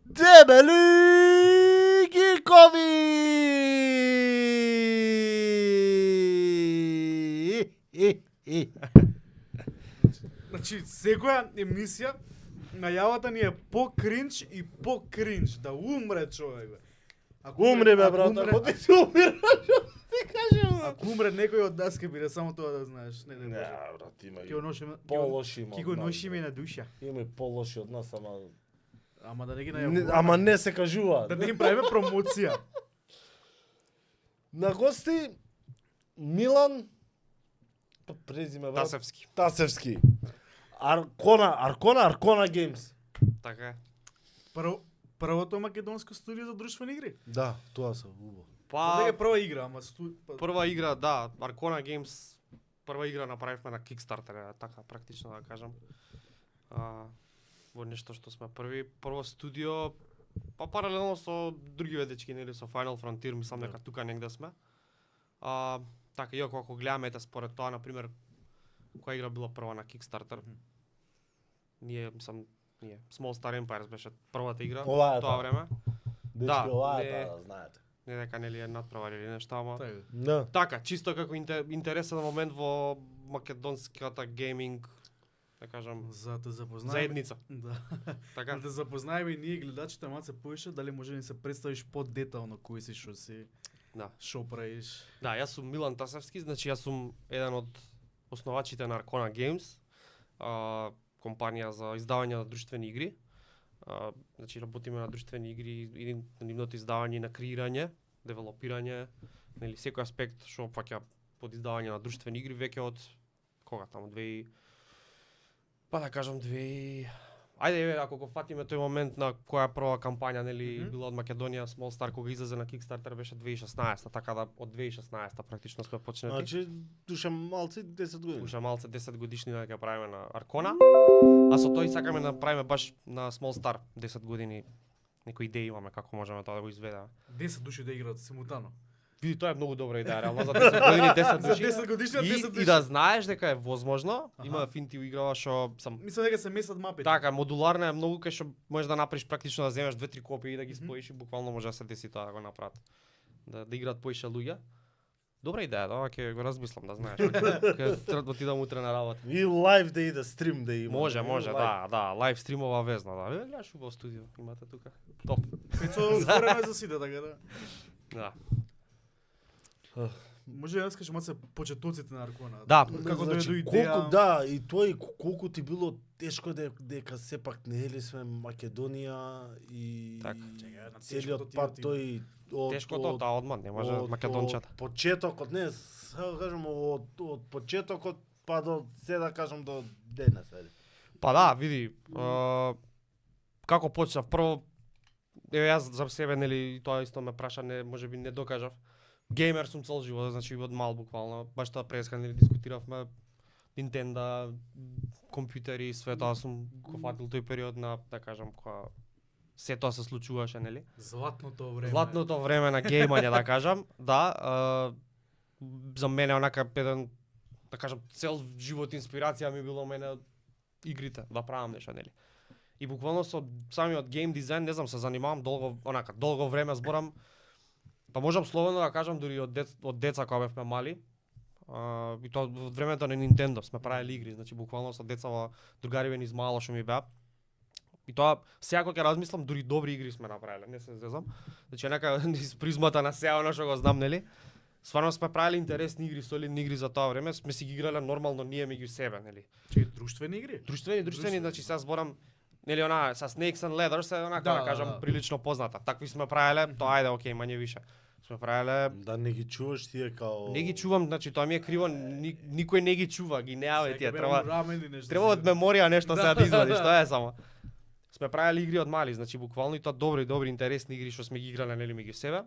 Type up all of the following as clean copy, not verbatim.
Дебели гикови! Значи, секоја емисија најавата ни е по-кринч и по-кринч, да умре човек, бе. Умре, бе, брат, ако ти си умира, што ти кажем? Ако умре некој од нас ќе биде само тоа да знаеш, не да Не, кажам. брат, има Ќе го ношиме, полоши ќе го ношиме на душа. Има и полоши од нас, Ама да не ги не, најавуваме. ама не се кажува. Да не им правиме промоција. На гости Милан презиме брат Тасевски. Тасевски. Аркона Games. Така е. Првото македонско студио за друштвени игри. Да, тоа се убаво. Па дека Па прва игра, ама прва игра, да, Arcona Games, прва игра направивме на Kickstarter, така практично да кажам. Во нешто што сме прво студио, па паралелно со други дечки, нели, со Final Frontier, мислам дека тука негде сме. Така, иако ако гледаме според тоа, на пример, која игра била прва на Kickstarter? Small Star Empires беше првата игра Ова е тоа време. Да, ова не- е знаете. Не дека нели е надпревар или нешто, ама Да. така, чисто како интересен момент во македонската гейминг, да кажам, за да запознаеме. заедница. Да. Така. Да запознаеме и ние гледачите малце повише, дали може да ни се представиш подетално кој си, што си, Да. што правиш. Да, јас сум Милан Тасевски, значи јас сум еден од основачите на Arcona Games, компанија за издавање на друштвени игри. Значи работиме на друштвени игри и на нивното издавање и на креирање, девелопирање, нели секој аспект што опфаќа под издавање на друштвени игри веќе од кога таму 2 па да кажам 2 Ајде, ако го фатиме тој момент на која прва кампања нели била од Македонија, Small Star кога излезе на Kickstarter беше 2016, така да од 2016 практично сме почнати. Значи душа малци 10 години. Уша малце 10 годишни да ќе правиме на Arcona. А со тој сакаме да направиме баш на Small Star 10 години. Некои идеи имаме како можеме тоа да го изведеме. 10 души да играат симултано. Види, тоа е многу добра идеја, реално за 10 години 10 За души. 10 годишни, 10 И души. да знаеш дека е возможно, Аха. има финти играва што сам Мислам дека се месат мапите. така модуларна е многу кај што можеш да направиш практично да земеш 2-3 копии и да ги споиш и буквално може да се деси тоа да го направат. Да играат поише луѓе. Добра идеја, да, ќе го размислам да знаеш. Ќе треба да отидам утре на работа. И лайв да иде, стрим да има. Може, Лайв. да, лайв стримова везна, да. Гледаш убаво студио, имате тука. Топ. Пецо отворено за сите, така да. Да. Може да скажеш малце почетоците на Аркона. Да. Како Значи, дојде до идеја. колку, да, и тој колку ти било тешко дека сепак не е ли сме Македонија и Така. Чекај, на целиот тешкото ти пат отиде. тој од Тешкото таа одма, не може македончата. Од почетокот, не, сега кажам од почетокот па до се да кажам до денес, еди. Па да, види, како почнав прво еве јас за себе нели тоа исто ме праша, не можеби не докажав. Геймер сум цел живот, значи од мал буквално, баш тоа преска нели дискутиравме Nintendo, компјутери, све тоа сум го фатил тој период на, да кажам, кога се тоа се случуваше, нели? Златното време. Златното време на геймање, да кажам, да, за мене онака еден, да кажам, цел живот инспирација ми било мене игрите, да правам нешто, нели. И буквално со самиот гейм дизајн, не знам, се занимавам долго време зборам, па можам слободно да кажам дури од деца кога бевме мали. И тоа од времето на Nintendo сме правеле игри, значи буквално со деца во другари низ мало што ми беа. И тоа секако ќе размислам, дури добри игри сме направиле, не се зезам. Значи нека низ призмата на сеа она што го знам, нели? Стварно сме правиле интересни игри, солидни игри за тоа време, сме си ги играле нормално ние меѓу себе, нели? Чекај, друштвени игри? Друштвени, значи сега зборам нели она со Snakes and Ladders е онака да кажам прилично позната. Такви сме правеле, тоа ајде окей, мање више. Сме правеле. Да не ги чуваш тие као Не ги чувам, значи тоа ми е криво, никој не ги чува, ги неаве тие, треба треба треба од меморија нешто сега да извадиш, тоа е само. Сме правеле игри од мали, значи буквално и тоа добри интересни игри што сме ги играле нели меѓу себе.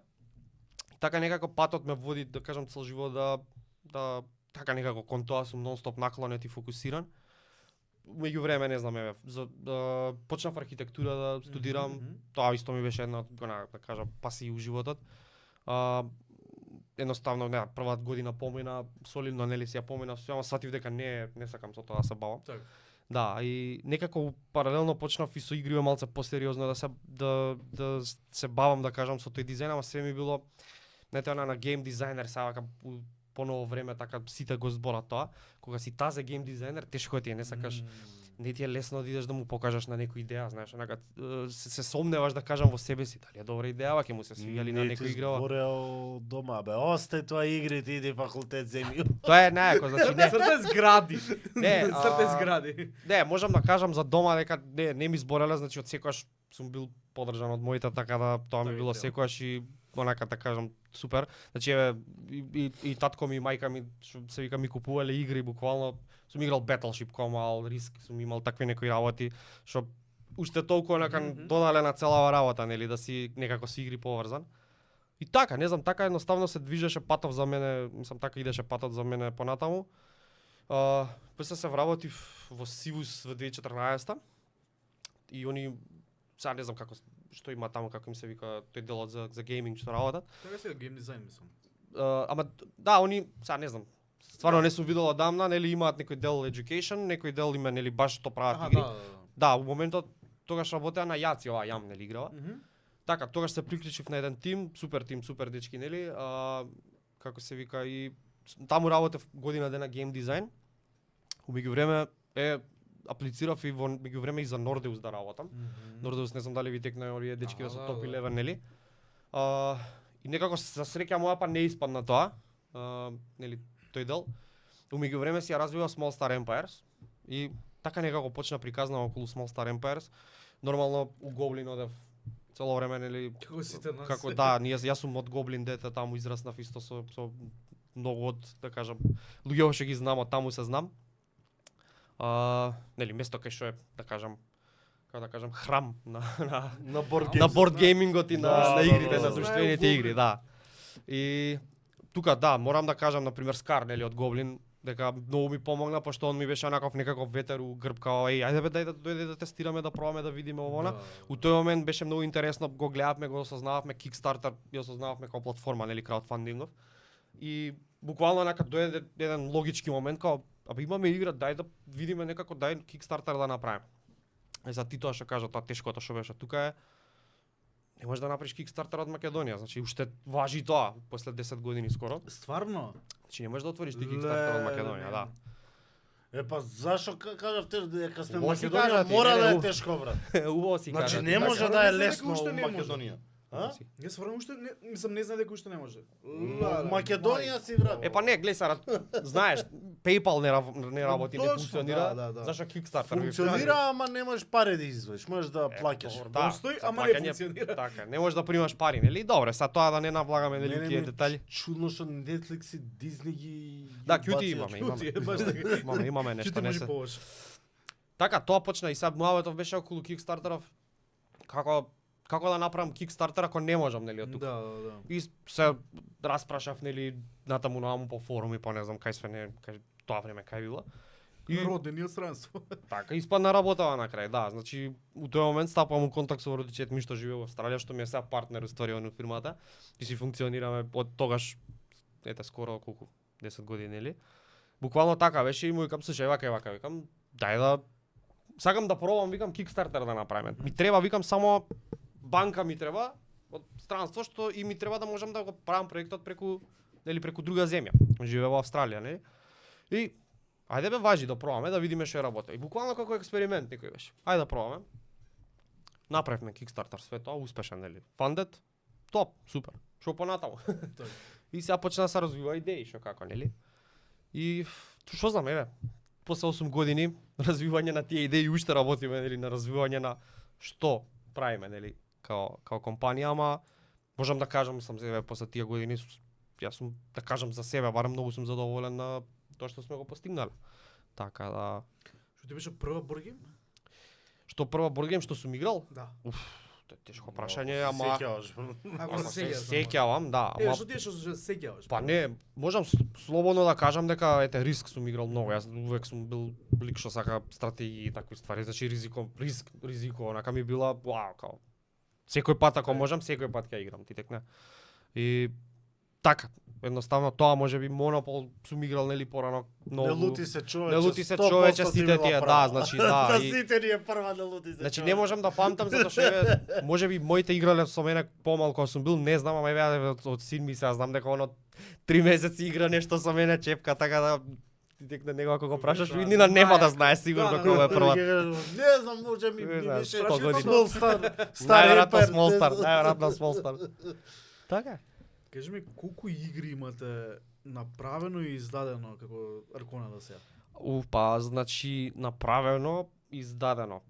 Така некако патот ме води, да кажам, цел живот да така некако кон тоа сум нонстоп наклонет и фокусиран. Меѓу време не знам, еве, почнав архитектура да студирам, тоа исто ми беше една да кажам пасија у животот. Едноставно, не, првата година помина солидно, нели си ја помина, ама сватив дека не сакам со тоа да се бавам. Така. Да, и некако паралелно почнав и со игри малце посериозно да се бавам да кажам со тој дизајн, ама се ми било знаете она на гейм дизајнер сега вака поново време така сите го зборат тоа, кога си тазе гейм дизајнер тешко ти е, не сакаш не ти е лесно да идеш да му покажеш на некоја идеја, знаеш, онака се сомневаш да кажам во себе си, дали е добра идеја, ќе му се свиѓа ли на некој играва. Зборео дома, бе, остај тоа игри, ти иди факултет земју. Тоа е најако, значи не. Црте згради. Не, Црте згради. Не, можам да кажам за дома дека не ми збореле, значи од секогаш сум бил поддржан од моите, така да тоа ми било секогаш и онака да кажам супер. Значи еве и татко ми и мајка ми што се вика ми купувале игри буквално. Сум играл Battleship, Comал, Risk, сум имал такви некои работи што уште толку онака додале на целава работа, нели, да си некако си игри поврзан. И така, не знам, така едноставно се движеше патот за мене, мислам така идеше патот за мене понатаму. После се вработив во Сивус во 2014 и они сега не знам како што има таму, како им се вика тој делот за гейминг што работат. Тоа е гейм дизајн мислам. Ама да, они сега не знам. Стварно не сум видел одамна, нели имаат некој дел education, некој дел има нели баш што прават игри. Да, во моментот тогаш работеа на Јаци, ова јам нели играва. Така, тогаш се приклучив на еден тим, супер дечки нели, како се вика и таму работев година дена гейм дизајн. У меѓувреме аплицирав и во меѓувреме и за Nordeus да работам. Nordeus не знам дали ви текна овие дечки да се топ 11 нели. И некако за среќа моја па не испадна тоа. Нели тој дел. У меѓувреме си ја развива Small Star Empires и така некако почна приказна околу Small Star Empires. Нормално у Goblin одев цело време нели Како сите нас. како да, јас сум од Goblin дете, таму израснав исто со многу од да кажам луѓе што ги знам, од таму се знам. Нели место кај што е да кажам како да кажам храм на борд геймингот и на игрите, на да. друштвените игри, да. И тука да, морам да кажам на пример Скар нели од Goblin дека многу ми помогна пошто он ми беше некаков ветер у грб као ајде бе дај да дојде да тестираме да пробаме да видиме овона. У тој момент беше многу интересно, го гледавме, го осознававме Kickstarter, ја осознававме како платформа нели краудфандингов. И буквално онака дојде еден логички момент као абе имаме игра, дај да видиме некако дај Kickstarter да направиме. За ти тоа што кажа, тоа тешкото што беше тука е не можеш да направиш Kickstarter од Македонија, значи уште важи тоа после 10 години скоро. Стварно? Значи не можеш да отвориш ти Kickstarter од Македонија, да. Па зашо кажавте дека сме Убаво си Македонија кажа ти, мора не, да не, е тешко брат. Убаво си Значи кажа. не може Така, да е не знам лесно дека уште у не може. Македонија. А? Јас стварно уште не знам дека уште не може. Македонија си брат. Па не, гледај сара, знаеш, PayPal не работи, не Точно, функционира. да. Зашо Kickstarter Функционира, ама не можеш пари да извадиш, можеш да плаќаш. Да, Постои, за ама не плаќање, функционира. Така, не можеш да примаш пари, нели? Добре, са тоа да не навлагаме нели тие детали. Чудно што Netflix и Disney ги Да, QT бацаат. имаме. Имаме нешто, не се. Така, тоа почна и сега муабетов беше околу Kickstarterов. Како да направам Kickstarter ако не можам, нели, од тука. Да. И се распрашав, нели, натаму нааму по форуми, па не знам кај све не, кај тоа време кај било. И родени од странство. Така, испадна работава на крај, да. Значи, у тој момент стапам у контакт со родичето ми што живее во Австралија, што ми е сега партнер уствари во фирмата. И си функционираме од тогаш, ете, скоро колку, 10 години, нели? Буквално така беше и му викам, слушај, вака, викам, дај да сакам да пробам, викам, Kickstarter да направиме. Ми треба, викам, само банка ми треба од странство што и ми треба да можам да го правам проектот преку друга земја. Живее во Австралија, нели? И ајде бе важи да пробаме да видиме што работи. И буквално како експеримент некој беше. Ајде да пробаме. Направивме Kickstarter, све тоа успешен, нели? Funded, топ, супер. Што понатаму? И сега почна да се развива идеи што како, нели? И што знам, еве, после 8 години развивање на тие идеи уште работиме, нели, на развивање на што правиме, нели, као компанија, ама можам да кажам сам еве после тие години јас сум да кажам за себе, барем многу сум задоволен на тоа што сме го постигнале. Така да Што ти беше прва боргейм? што прва боргейм што сум играл? Да. Тоа е тешко прашање, ама Ако се сеќавам, да, Е, ама што ти е што се сеќаваш? па не, можам слободно да кажам дека ете Риск сум играл многу. Јас увек сум бил лик што сака стратегии и такви ствари, значи ризико, онака ми била вау, као секој пат ако можам, секој пат ќе играм, ти текне. И така, едноставно тоа можеби Монопол сум играл нели порано многу. Не лути се човече. Не лути се 100% човече, ти сите била тие, права. да, значи да. На и- сите ни е прва не лути се. Значи човече. не можам да памтам затоа што еве можеби моите играле со мене помалку кога сум бил, не знам, ама еве од син ми се знам дека оно 3 месеци игра нешто со мене чепка, така да тек на него ако го прашаш Да, виднина нема да знае. знае сигурно Да, кој е прва. Не знам, може ми Не знам, беше 100 години. Small Star. Најверојатно Empire, Small не Star, знам. најверојатно Small Star. Така. Кажи ми колку игри имате направено и издадено како Аркона да се? Па, значи направено, издадено.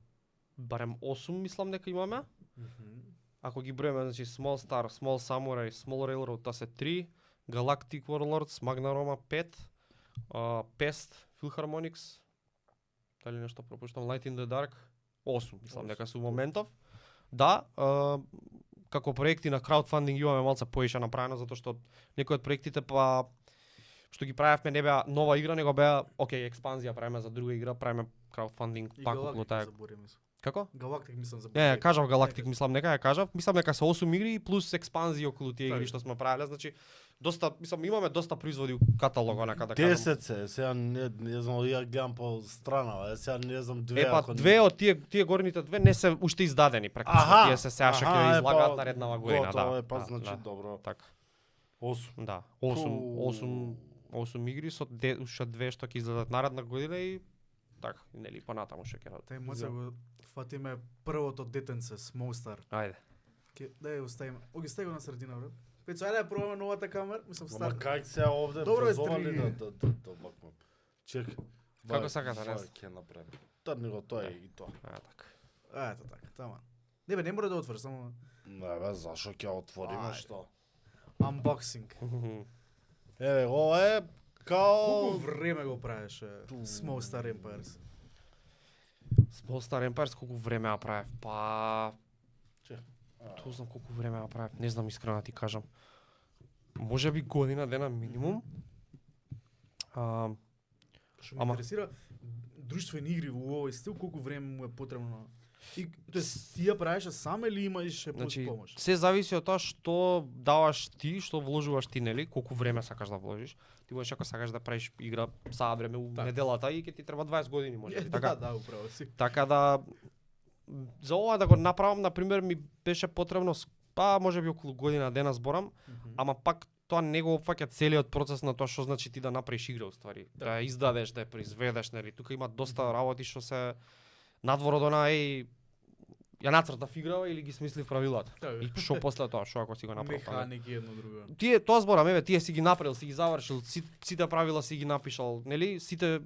Барем 8 мислам дека имаме. Ако ги броиме, значи Small Star, Small Samurai, Small Railroad, таа се 3, Galactic Warlords, Magna Roma 5, Pest, Philharmonics, дали нешто пропуштам, Light in the Dark, 8 мислам дека се моментов. Да, како проекти на краудфандинг имаме малце поише направено затоа што некои од проектите па што ги правевме не беа нова игра, него беа окей, експанзија правиме за друга игра, правиме краудфандинг И пак околу Галактик таа. заборим. Како? Галактик мислам за. Не, кажав Галактик, мислам дека ја кажав. Мислам дека се 8 игри плюс експанзии околу тие игри Така. што сме правеле, значи доста, мислам имаме доста производи у каталог онака да кажам. 10 се, сега не знам, ја гледам по страна, сега не знам две. Епа ако не- две од тие горните две не се уште издадени практично. Тие се сега што ќе излагаат нареднава година, Готово да. е, па да, значи да, добро. така. 8. Да, 8 игри со уште две што ќе излезат наредна година и така, нели понатаму што ќе Тај моца го фатиме првото детенце Small Star. Ајде. Ке да ја оставиме. Оги стави го на средина, брат. Пецо, ајде да пробаме новата камера, мислам Ама старт. как се овде Добро е, врзовали стри. да макнам. Чек. Како сакате, не? Ќе направим. Трни го тоа и тоа. Така. Ето така, тама. Не бе, не мора да отвориш, само Не бе, зашо ќе отвориме Ајде. што? unboxing. Еве, ова е као Колку време го правеше Small Star Empires? Small Star Empires колку време ја правев? Па Че? Тоа знам колку време ја правев, не знам искрено да ти кажам. Можеби година дена минимум. Што ме Ама- интересира, друштвени игри во овој стил, колку време му е потребно? И тоест ти ја правиш сам или имаш Значи, помош? се зависи од тоа што даваш ти, што вложуваш ти, нели, колку време сакаш да вложиш. Ти можеш ако сакаш да правиш игра саа време у Така. неделата и ќе ти треба 20 години може. Да, Така, да, управо си. така да за ова да го направам на пример ми беше потребно па можеби околу година дена зборам, ама пак тоа не го опфаќа целиот процес на тоа што значи ти да направиш игра уствари. Да ја издадеш, да ја произведеш, нели. Тука има доста работи што се надвор од она ја нацртав играва или ги смислив правилата. Така. И што после тоа, што ако си го направил? Па, Механики едно друго. Тие тоа зборам, еве, тие си ги направил, си ги завршил, сите правила си ги напишал, нели? Сите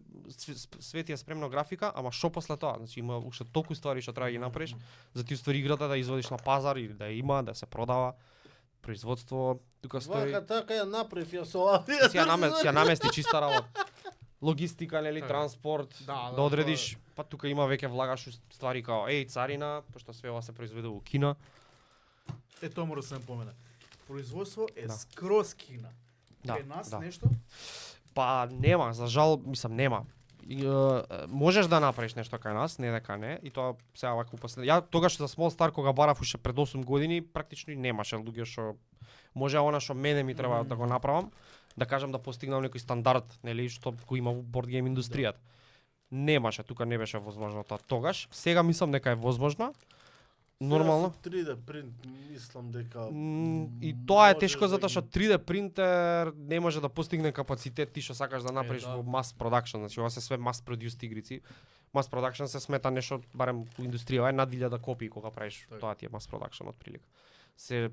све ти е спремно графика, ама што после тоа? Значи има уште толку ствари што треба да ги направиш за ти уствари играта да изводиш на пазар или да ја има, да се продава. Производство, тука стои. Вака така ја направив ја со ова. Си ја намести чиста работа. Логистика, нели, Така. транспорт, Да, да одредиш, па тука има веќе влагаш у ствари као царина, пошто све ова се произведе во Кина. Тоа мора да се напомена. Производство е Да. скроз Кина. Да, Кај нас да. нешто? Па нема, за жал, мислам нема. И, можеш да направиш нешто кај нас, не дека не, и тоа сега вака после. Ја тогаш за Small Star кога барав уште пред 8 години, практично и немаше луѓе што може она што мене ми треба да го направам, да кажам да постигнам некој стандард, нели, што го има во борд гейм индустријата. Немаше, тука не беше возможно тоа тогаш. Сега мислам дека е возможно. Нормално. 3D принт, мислам дека И тоа е можеш тешко да затоа што ги- 3D принтер не може да постигне капацитет ти што сакаш да направиш да. во mass production, значи ова се све mass produced игрици. Mass production се смета нешто барем у индустријава е над 1000 копии кога правиш, Така. тоа ти е mass production од прилика. Се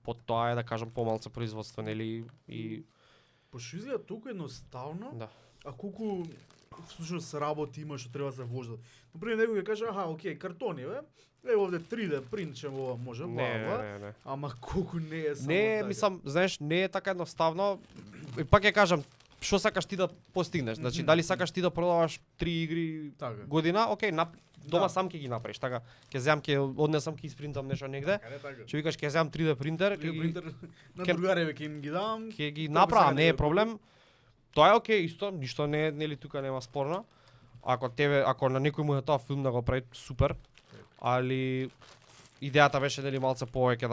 под тоа е да кажам помалце производство, нели, и Пошто изгледа толку едноставно, да. а колку всушност работи има што треба да се вложат. Например, некој ќе каже, аха, окей, картони, бе. Ево овде 3D принт ќе ова може, бла, Не, бла. не. Ама колку не е само Не, така. мислам, знаеш, не е така едноставно. И пак ќе кажам, што сакаш ти да постигнеш? Значи, дали сакаш ти да продаваш 3 игри Така. година, окей, дома Да. сам ќе ги направиш, така. Ќе земам, ќе однесам, ќе испринтам нешто негде. Каде така? Ќе викаш ќе земам 3D принтер, ќе 3D ги принтер на ке- другареве ќе им ги дам. ќе ги Тоа направам, би не е сакале да проблем. Тоа е окей, исто, ништо не е, нели тука нема спорно. Ако на некој му е тоа филм да го прави, супер. Али идејата беше нели малце повеќе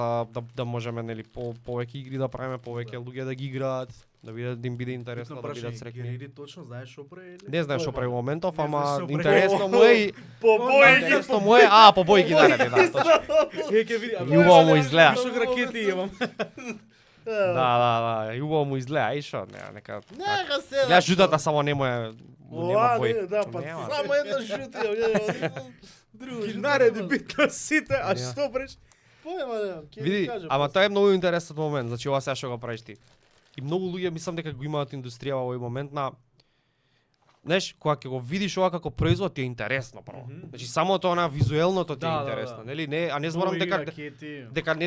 да можеме нели повеќе игри да правиме, повеќе луѓе да ги играат, да видат да им биде интересно, да бидат среќни. Гериди точно знаеш што прави? Не знаеш што прави во моментов, Не ама знаеш што прави. интересно му е и интересно му е, по бојки да точно. Ќе види. Јубаво му изгледа. Што ракети имам. Да, јубаво му изгледа, и шо, нека. Нека се. Гледаш жутата само нема Ова бој. не, да, па Нема. само една жута. Друго Ги жута нареди нема. бит на сите, а Ја. што преш? Поема немам, ќе ви Види, кажам. ама тоа е многу интересен момент, значи ова сега што го правиш ти. И многу луѓе мислам дека го имаат индустрија во овој момент на знаеш, кога ќе го видиш ова како производ ти е интересно прво. Мгм. Значи само тоа на визуелното ти е Да, да, интересно, да. нели? Не, а не зборам дека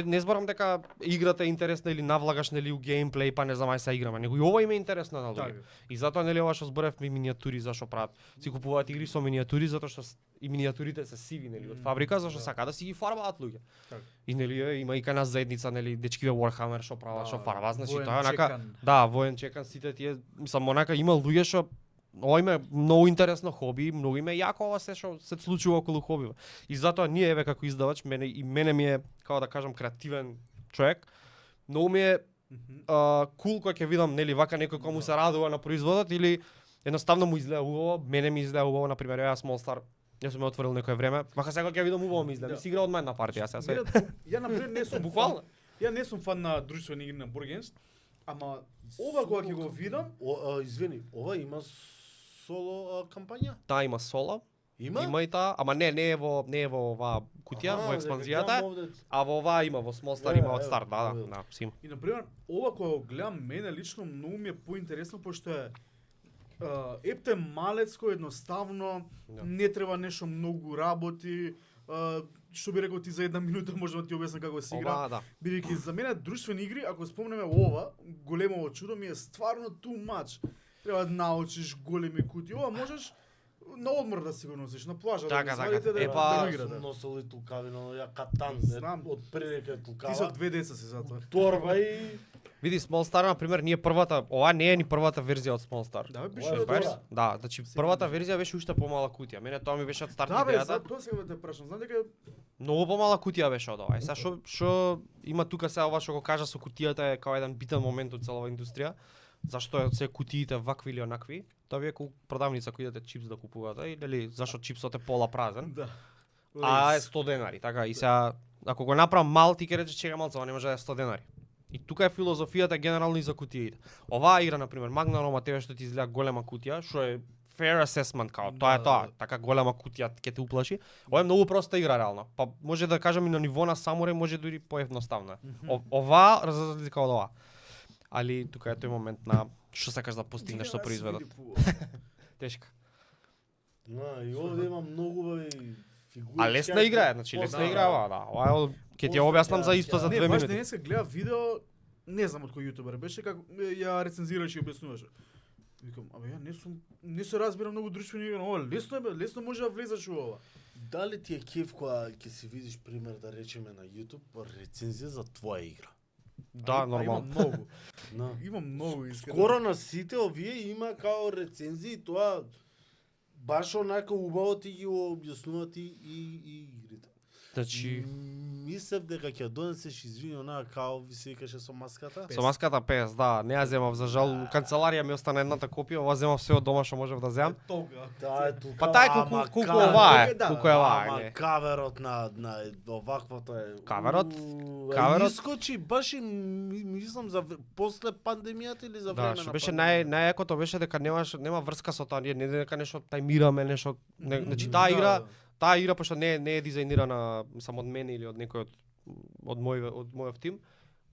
не зборам дека играта е интересна или навлагаш нели у геймплей па не знам ај се играме, него и ова им е интересно на луѓе. Така. И затоа нели ова што зборевме минијатури зашо прават. Си купуваат игри со минијатури затоа што и минијатурите се сиви нели од фабрика зашто Да. сака да си ги фарбаат луѓе. Така. И нели има и кај нас заедница нели дечкиве Warhammer што прават што фарбаат, значи Воен тоа е онака чекан. да, воен чекан сите тие мислам онака има луѓе што ова им е многу интересно хоби, многу им е јако ова се што се случува околу хобива. И затоа ние еве како издавач мене ми е како да кажам креативен човек. Многу ми е кул кога ќе видам нели вака некој кому се радува на производот или едноставно му изгледа убаво, мене ми изгледа убаво на пример ја Small Star. Јас сум ја отворил некое време, вака сега ќе видам убаво ми изгледа. Да. Ми си игра од една партија сега се. Ја на пример не сум Буквално. фан- Ја не сум фан на друштвени игри на board games, ама ова кога ќе го видам, Извини, ова има соло кампања? Таа има соло, Има? има и таа, ама не е во оваа кутија, во експанзијата, а во оваа има во Small Star Да, има од ево, старт, да, ево. да, си има. и на пример ова кога го гледам мене лично многу ми е поинтересно пошто е епте малецко едноставно, Да. не треба нешто многу работи, што би рекол ти за една минута може да ти објаснам како се игра. Ова, да. Бидејќи за мене друштвени игри, ако спомнеме ова, големово чудо ми е стварно too much. Треба да научиш големи кути. Ова можеш на одмор да си го носиш, на плажа Така, да така. го свалите да, Епа, да го Јас играте. сум носел и тулкави, но ја катан, Знам. од прилика Ти со тулкава. две деца си затоа. Торба и Види Small Star на пример, ние првата, ова не е ни првата верзија од Small Star. Да, беше Ова е добро. Знаеш? Да, значи првата верзија беше уште помала кутија. Мене тоа ми беше од старт Да бе, идејата. за тоа сега те прашам. Знам дека Многу помала кутија беше од ова. И сега што има тука сега ова што го кажа со кутијата е као еден битен момент од целава индустрија. Зашто е се кутиите вакви или онакви? Тоа вие како продавница кој идете чипс да купувате и дали зашто чипсот е пола празен? да. А е Лейс. 100 денари, така и сега ако го направам мал ти ќе речеш чека малце, ова не може да е 100 денари. И тука е филозофијата генерално и за кутиите. Оваа игра на пример Magnum тебе што ти изгледа голема кутија, што е fair assessment као тоа е Да, тоа, да. така голема кутија ќе те уплаши. Ова е многу проста игра реално. Па може да кажам и на ниво на самурај може дури поедноставно. Ова за разлика од ова. Али тука е тој момент на што сакаш да постигнеш со производот. Тешка. и овде има многу убави фигури. А лесна игра е, значи лесна игра е ова, да. Ова е ќе ти ја објаснам за исто за Не, 2 баш минути. денеска гледа видео, не знам од кој јутубер беше, како ја рецензираше и објаснуваше. Викам, абе ја не се разбирам многу друштвени игри, но ова лесно е, бе, лесно може да влезеш во ова. Дали ти е кеф кога ќе си видиш пример да речеме на YouTube рецензија за твоја игра? Да, Има нормално. многу. На. Има многу искрено. Скоро на сите овие има као рецензии, тоа баш онака убаво ти ги објаснуваат и игрите. Значи Мислев дека ќе донесеш извини онаа као ви се викаше со маската. со маската 50, да, не ја земав за жал. У канцеларија ми остана едната копија, ова земав све од дома што можев да земам. Тога. Таа е тука. Па тај колку ова е, да, колку е ова Ама е. каверот на оваквото е. Каверот? Искочи баш и мислам за после пандемијата или за Да, време што на беше пандемијата. најекото беше дека нема врска со тоа, ние не дека нешто тајмираме, нешто, значи Да, таа игра пошто не е дизајнирана само од мене или од некој од мојов тим,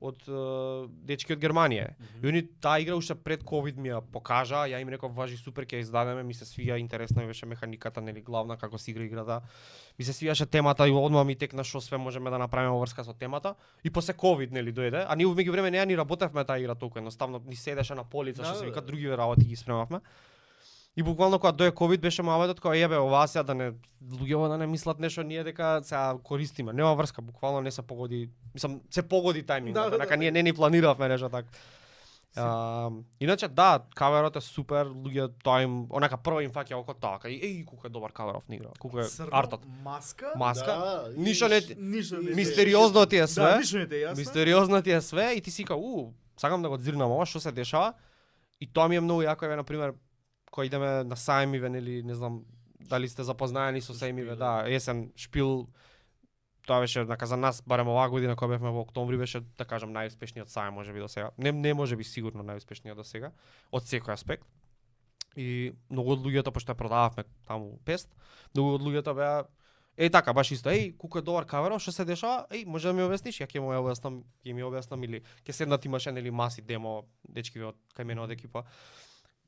од дечки од Германија. И они таа игра уште пред ковид ми ја покажа, ја им реков важи супер ќе ја издадеме, ми се свија, интересна ми беше механиката, нели главна како се игра играта. Ми се свијаше темата и одма ми текна што све можеме да направиме во врска со темата. И после ковид нели дојде, а ние во меѓувреме не ја ни работевме таа игра толку едноставно, ни седеше на полица што се вика другиве работи ги спремавме. И буквално кога дојде ковид беше маветот кога јебе оваа сега да не луѓето да не мислат нешто ние дека сега користиме. Нема врска, буквално не се погоди, мислам се погоди тајмингот. Да. Дека ние не ни планиравме нешто така. Иначе да, каверот е супер, луѓе тоа им онака прво им фаќа око тоа, кај колку е добар каверов на игра, колку е артот. Маска. Маска, Да, ништо не Ништо не. мистериозно ти е Да, све. ништо не ти е јасно. Мистериозно ти е све и ти си као, сакам да го дзирнам ова, што се дешава. И тоа ми е многу јако, еве на пример, кога идеме на сајмиве или не знам дали сте запознаени со сајмиве, да, есен шпил. Тоа беше за нас барем оваа година кога бевме во октомври беше да кажам најуспешниот сајм можеби до сега. Не можеби сигурно најуспешниот до сега од секој аспект. И многу од луѓето пошто ја продававме таму пест, многу од луѓето беа така баш исто, колку е добар каверов, што се дешава? Може да ми објасниш? Ја ќе ми објаснам или ќе седнат имаше нели маси демо дечкиве од кај мене од екипа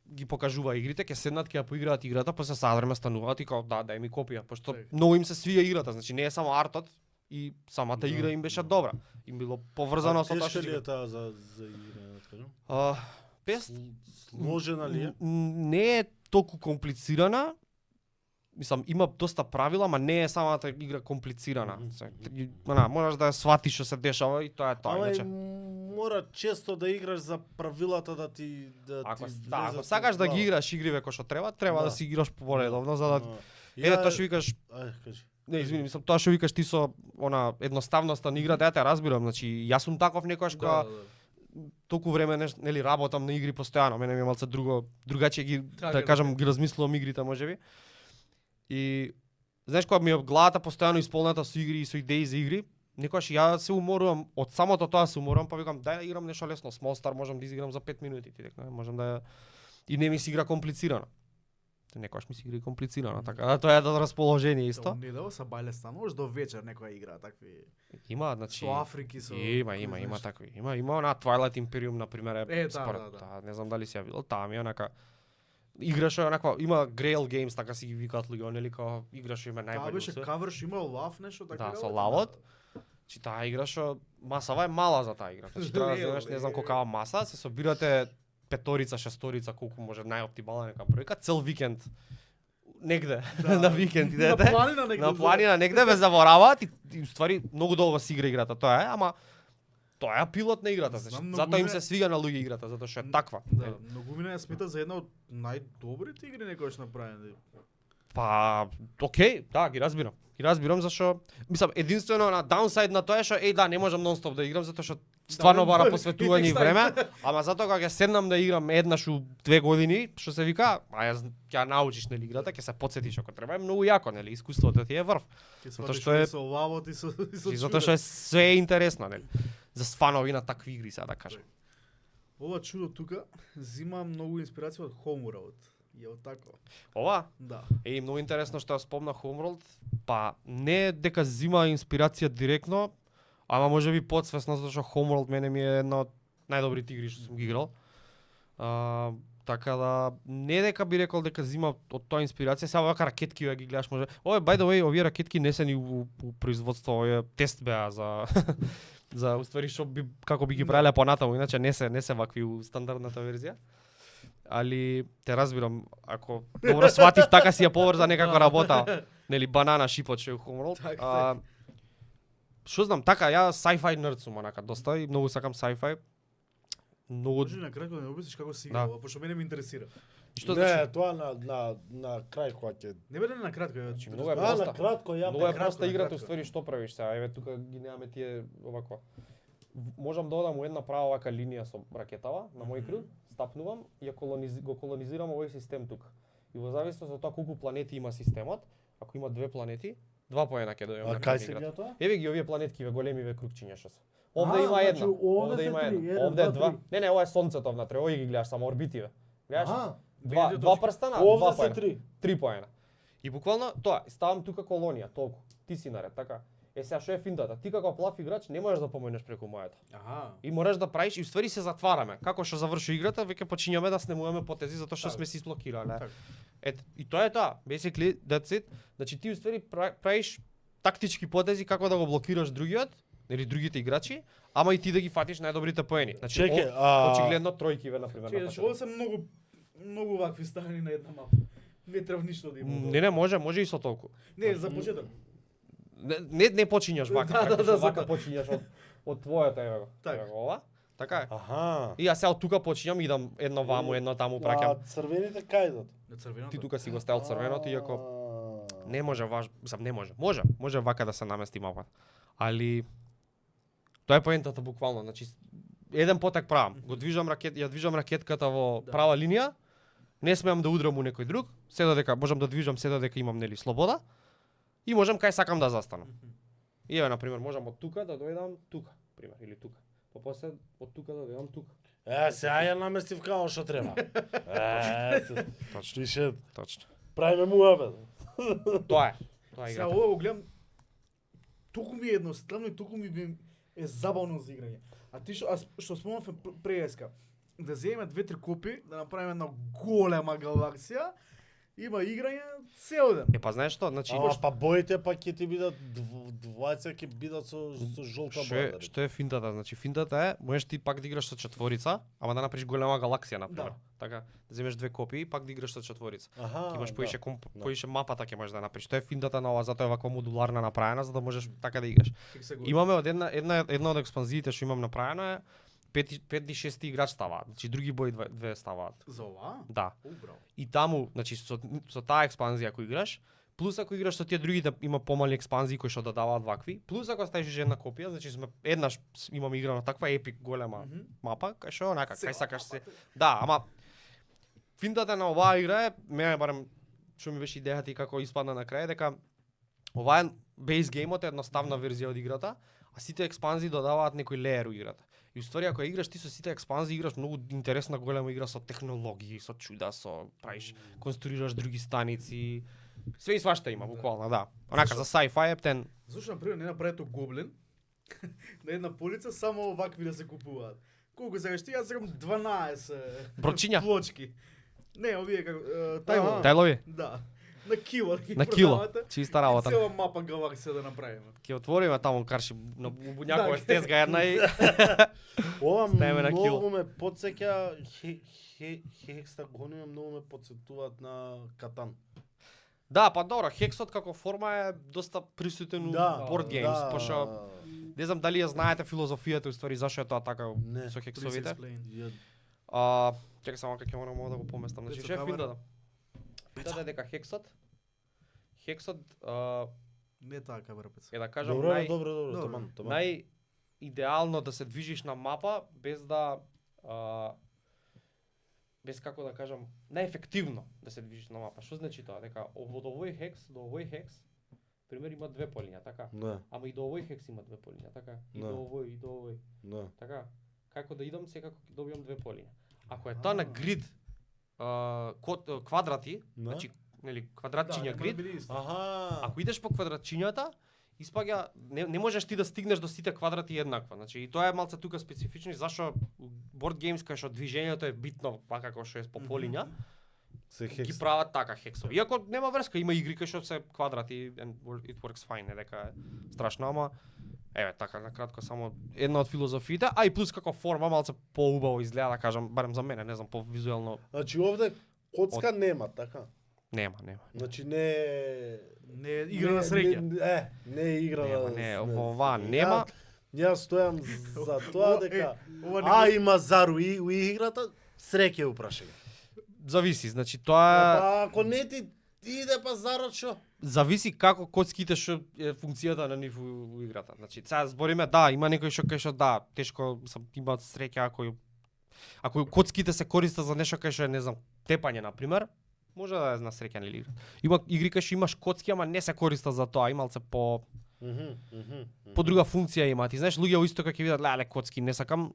ги покажува игрите, ќе седнат ќе ја поиграат играта, после сад време стануваат и као дај ми копија, пошто многу им се свија играта, значи не е само артот и самата игра им беше добра. Им било поврзано со тоа што е таа за игра, да кажам? Пест Сложена ли е? Не е толку комплицирана. Мислам, има доста правила, ама не е самата игра комплицирана. Можеш да ја сватиш што се дешава и тоа е тоа. Ама мора често да играш за правилата да ти Ако сакаш да ги играш игриве кои што треба да си играш поредовно за да тоа што викаш. Кажи. Не, извини, мислам тоа што викаш ти со она едноставноста на играта, ја те разбирам, значи јас сум таков некојаш кога толку време нели работам на игри постојано, мене ми е малце другаче ги да кажам ги размислувам игрите можеби. И знаеш кога ми е главата постојано исполната со игри и со идеи за игри, некогаш ја се уморувам од самото тоа се уморувам, па викам дај да играм нешто лесно, Small Star можам да изиграм за 5 минути, ти рекна, можам да и не ми се игра комплицирано. Некогаш ми се игра и комплицирано, така да тоа е до расположение исто. Не да са бајле стануваш до вечер некоја игра такви. Има, значи со Африки со Има такви. Има на Twilight Imperium на пример според. Не знам дали си ја видел, таа ми е онака играше онаква, има Grail Games, така си ги викаат луѓе, нели као играш име најбајле. Таа беше кавер, имал лав нешто така. Да, со лавот. Чи таа игра што масава е мала за таа игра. Значи треба да знаеш, не знам колка маса, се собирате петорица, шесторица, колку може најоптимална нека бројка, цел викенд негде на викенд идете. На планина негде ве забораваат и ствари многу долго си игра играта, тоа е, ама тоа е пилот на играта, значи затоа им се свига на луѓе играта, затоа што е таква. Да, многумина ја смета за една од најдобрите игри некојаш направени. Па, окей, да, ги разбирам зашо мислам единствено на даунсайд на тоа е што да, не можам нонстоп да играм затоа што стварно бара посветување и време, ама затоа кога ќе седнам да играм еднаш у 2 години, што се вика, ја ќе научиш нели играта, ќе се потсетиш ако треба, е многу јако, нели, искуството ти е врв. Затоа што е со лавот и со затоа што е све интересно, нели. За фанови на такви игри, сега да кажам. Ова чудо тука зима многу инспирација од Homeworld. Е од тако. Ова? Да. Многу интересно што ја спомна Homeworld, па не дека зима инспирација директно, ама можеби подсвесно затоа што Homeworld мене ми е една од најдобрите игри што сум ги играл. Така да не дека би рекол дека зима од тоа инспирација, сега вака ракетки ја ги гледаш може. By the way, овие ракетки не се ни у производство, овие тест беа за за уствари што како би ги правеле понатаму, иначе не се вакви у стандардната верзија. Али те разбирам, ако добро сватив така си ја поврза некако работа, нели банана шипот што е Homeworld. Што знам, така ја sci-fi nerd сум онака доста и многу сакам sci-fi. Многу Може на кратко да ми објасниш како се играла, пошто мене ме интересира. Што значи тоа на крај кога ќе не биде на кратко, значи многу е проста. На кратко ја многу е проста играта, уствари што правиш сега, еве тука ги немаме тие овако. Можам да одам у една права вака линија со ракетава на мој крил, стапнувам и го колонизирам овој систем тука. И во зависност од тоа колку планети има системот, ако има 2 планети, 2 поена ќе дојдам. А кај се гледа тоа? Еве ги овие планеткиве големиве кругчиња што се. Овде има една, овде има една, овде е 2. Не, ова е сонцето внатре, овој ги гледаш само орбитиве. Гледаш? 2 прстана, 2 поена. 3 поена. И буквално тоа, ставам тука колонија, толку. Ти си наред, така. Сега што е финтата? Ти како плав играч не можеш да поминеш преку мојата. И можеш да правиш и уствари се затвараме. Како што заврши играта, веќе почињаме да снемуваме потези затоа што сме си изблокирале. Ето, и тоа е тоа. Basically, that's it. Значи ти уствари правиш тактички потези како да го блокираш другиот, или другите играчи, ама и ти да ги фатиш најдобрите поени. Значи, очигледно тројкиве на пример. Значи, ова се многу вакви стани на една мапа. Не треба ништо да има. Не, може и со толку. Не, за почеток. Не почињаш вака, вака почињаш од твојата, еве го. Ова. Така е. Аха. И јас сега од тука почињам, идам едно ваму, едно таму праќам. А црвените кај идат? На црвеното. Ти тука си го ставил црвеното, иако не може не може. Може вака да се намести мапата. Али тоа е поентата буквално, значи еден потек правам, ја движам ракетката во права линија, не смеам да удрам у некој друг, се додека можам да движам се додека имам нели слобода и можам кај сакам да застанам. И еве на пример можам од тука да дојдам тука, пример или тука. После од тука да дојдам тука. Сега ја наместив како што треба. Точно. Више, Точно. правиме муабет. Тоа е. Тоа е Сега играта. ова го гледам, туку ми е едноставно и туку ми е забавно за играње. А ти што спомнавме преска, да земеме 2-3 копи, да направиме една голема галаксија, има играње цел ден. Па знаеш што, значи Ама па боите па ќе ти бидат двајца ќе бидат со жолта боја. Што е финтата? Значи финтата е, можеш ти пак да играш со четворица, ама да направиш голема галаксија на пример. Така, да земеш 2 копии и пак да играш со четворица. Аха. Имаш поише мапата ќе можеш да направиш. Тоа е финтата на ова, затоа е ваква модуларна направена за да можеш така да играш. Имаме од една од експанзиите што имам направено е 5-6 играч ставаат. Значи други бои 2 ставаат. За ова? Да. Браво. И таму, значи со таа експанзија ако играш, плюс ако играш со тие другите има помали експанзии кои што додаваат вакви, плюс ако ставиш една копија, значи сме еднаш имаме играно таква епик голема мапа, кај што онака, кај сакаш се. Да, ама финтата на оваа игра е, мене барем што ми беше идејата и како испадна на крај дека ова е бейс геймот е едноставна верзија од играта, а сите експанзии додаваат некој леер у играта. И уствари ако играш ти со сите експанзии, играш многу интересна голема игра со технологии, со чуда, со правиш, конструираш други станици. Све и свашта има буквално, да. Онака за sci-fi ептен. Зошто на пример не направите гоблин на една полица само вакви да се купуваат. Колку сакаш ти, јас сакам 12 Брочиња. плочки. Не, овие како тајлови. Тајлови? Да. На кило. На кило. Чиста работа. Цела мапа галаксија да направиме. Ќе отвориме таму карши на Бунјакова стезга една и Ова Ставиме на кило. многу ме потсеќа хекстагони многу ме потсетуваат на Катан. да, па добро, хексот како форма е доста присутен у board games, пошто не знам дали ја знаете филозофијата уствари зашто е тоа така Не. со хексовите. Ја- Чекај само како ќе морам да го поместам. Значи Со ше камера. финтата. Финтата е дека хексот Не таа камера пец. е да кажам Добро, добро, Добро. таман. најидеално да се движиш на мапа без да без како да кажам најефективно да се движиш на мапа. Што значи тоа? Дека од овој хекс до овој хекс пример има 2 полиња, така? Да, Ама и до овој хекс има 2 полиња, така? И Да. до овој и до овој, да. така? Како да идам секако ќе добиам 2 полиња. Ако е тоа на грид квадрати, Да. значи нели квадратчиња грид, Аха. ако идеш по квадратчињата, испаѓа не можеш ти да стигнеш до сите квадрати еднакво. Значи и тоа е малце тука специфично зашто board games кај што движењето е битно, па како што е по полиња, Се ги хекс. прават така хексови. Иако нема врска, има игри кај што се квадрати and it works fine, не дека е страшно, ама еве така на кратко само една од филозофиите, а и плюс како форма малце поубаво изгледа, да кажам, барем за мене, не знам, по визуелно Значи овде коцка нема, така? нема. Значи не Не е игра на среќа. Не е игра Нема, на не, во ова нема. Јас стојам за тоа дека Ова а има зару и у играта, среќа е упрашање. Зависи, значи тоа Па ако не ти иде па зарот што? зависи како коцките што е функцијата на нив у играта. Значи, сега збориме, да, има некои што кај што да, тешко имаат среќа ако коцките се користат за нешто кај што е, не знам, тепање на пример, може да е на среќа или игра. Има игри кај што имаш коцки, ама не се користат за тоа, ималце по друга функција има. Ти знаеш, луѓе исто кога ќе видат, леле коцки, не сакам,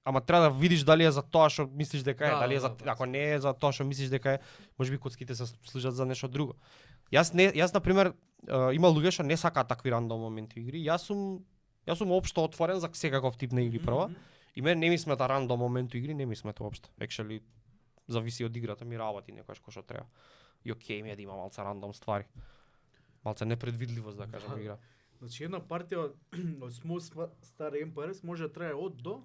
ама треба да видиш дали е за тоа што мислиш дека е, Да, дали е да, за да. ако не е за тоа што мислиш дека е, можеби коцките се служат за нешто друго. Јас на пример има луѓе што не сакаат такви рандом моменти игри. Јас сум општо отворен за секаков тип на игри прва. И мене не ми смета рандом моменти игри, не ми смета општо. Actually зависи од играта, ми работи некојаш кој што треба. И окей ми е да има малце рандом ствари. Малце непредвидливост да кажам Да. игра. Значи една партија од Small Star Empires може да трае од до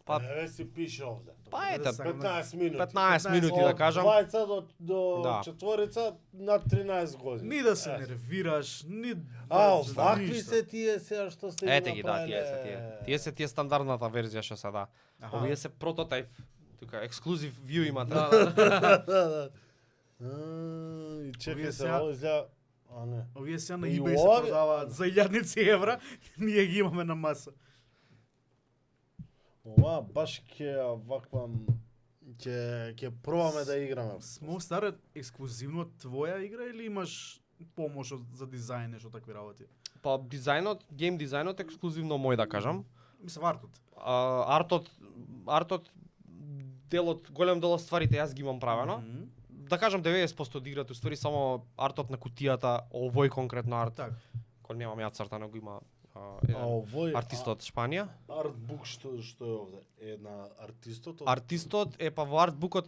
Па- Еве си пише овде. Па ете, 15 минути. 15 минути да кажам. Од двајца до Да. четворица на 13 години. Ни да се нервираш, ни Вакви ништо. се тие сега што сте Ете ги, да, тие се тие стандардната верзија што се да. Аха. Овие се прототип, тука ексклузив view имате. И чекај Овие се, сега- ово изгледа... А не. Овие сега на И eBay се овие- продаваат за 1000 евра, ние ги имаме на маса. Ова баш ќе ваква ќе пробаме да играме. Смостар е ексклузивно твоја игра или имаш помош за дизајн нешто такви работи? Па дизајнот, гейм дизајнот е ексклузивно мој да кажам. Мислам артот. Артот делот, голем дел од стварите јас ги имам правено. Мгм. Да кажам 90% од играта, уствари само артот на кутијата, овој конкретно арт, Така. кој немам ја цртано, го има А еден овој артист од Шпанија. артбук што е овде? Е на артистот? Артистот е па во артбукот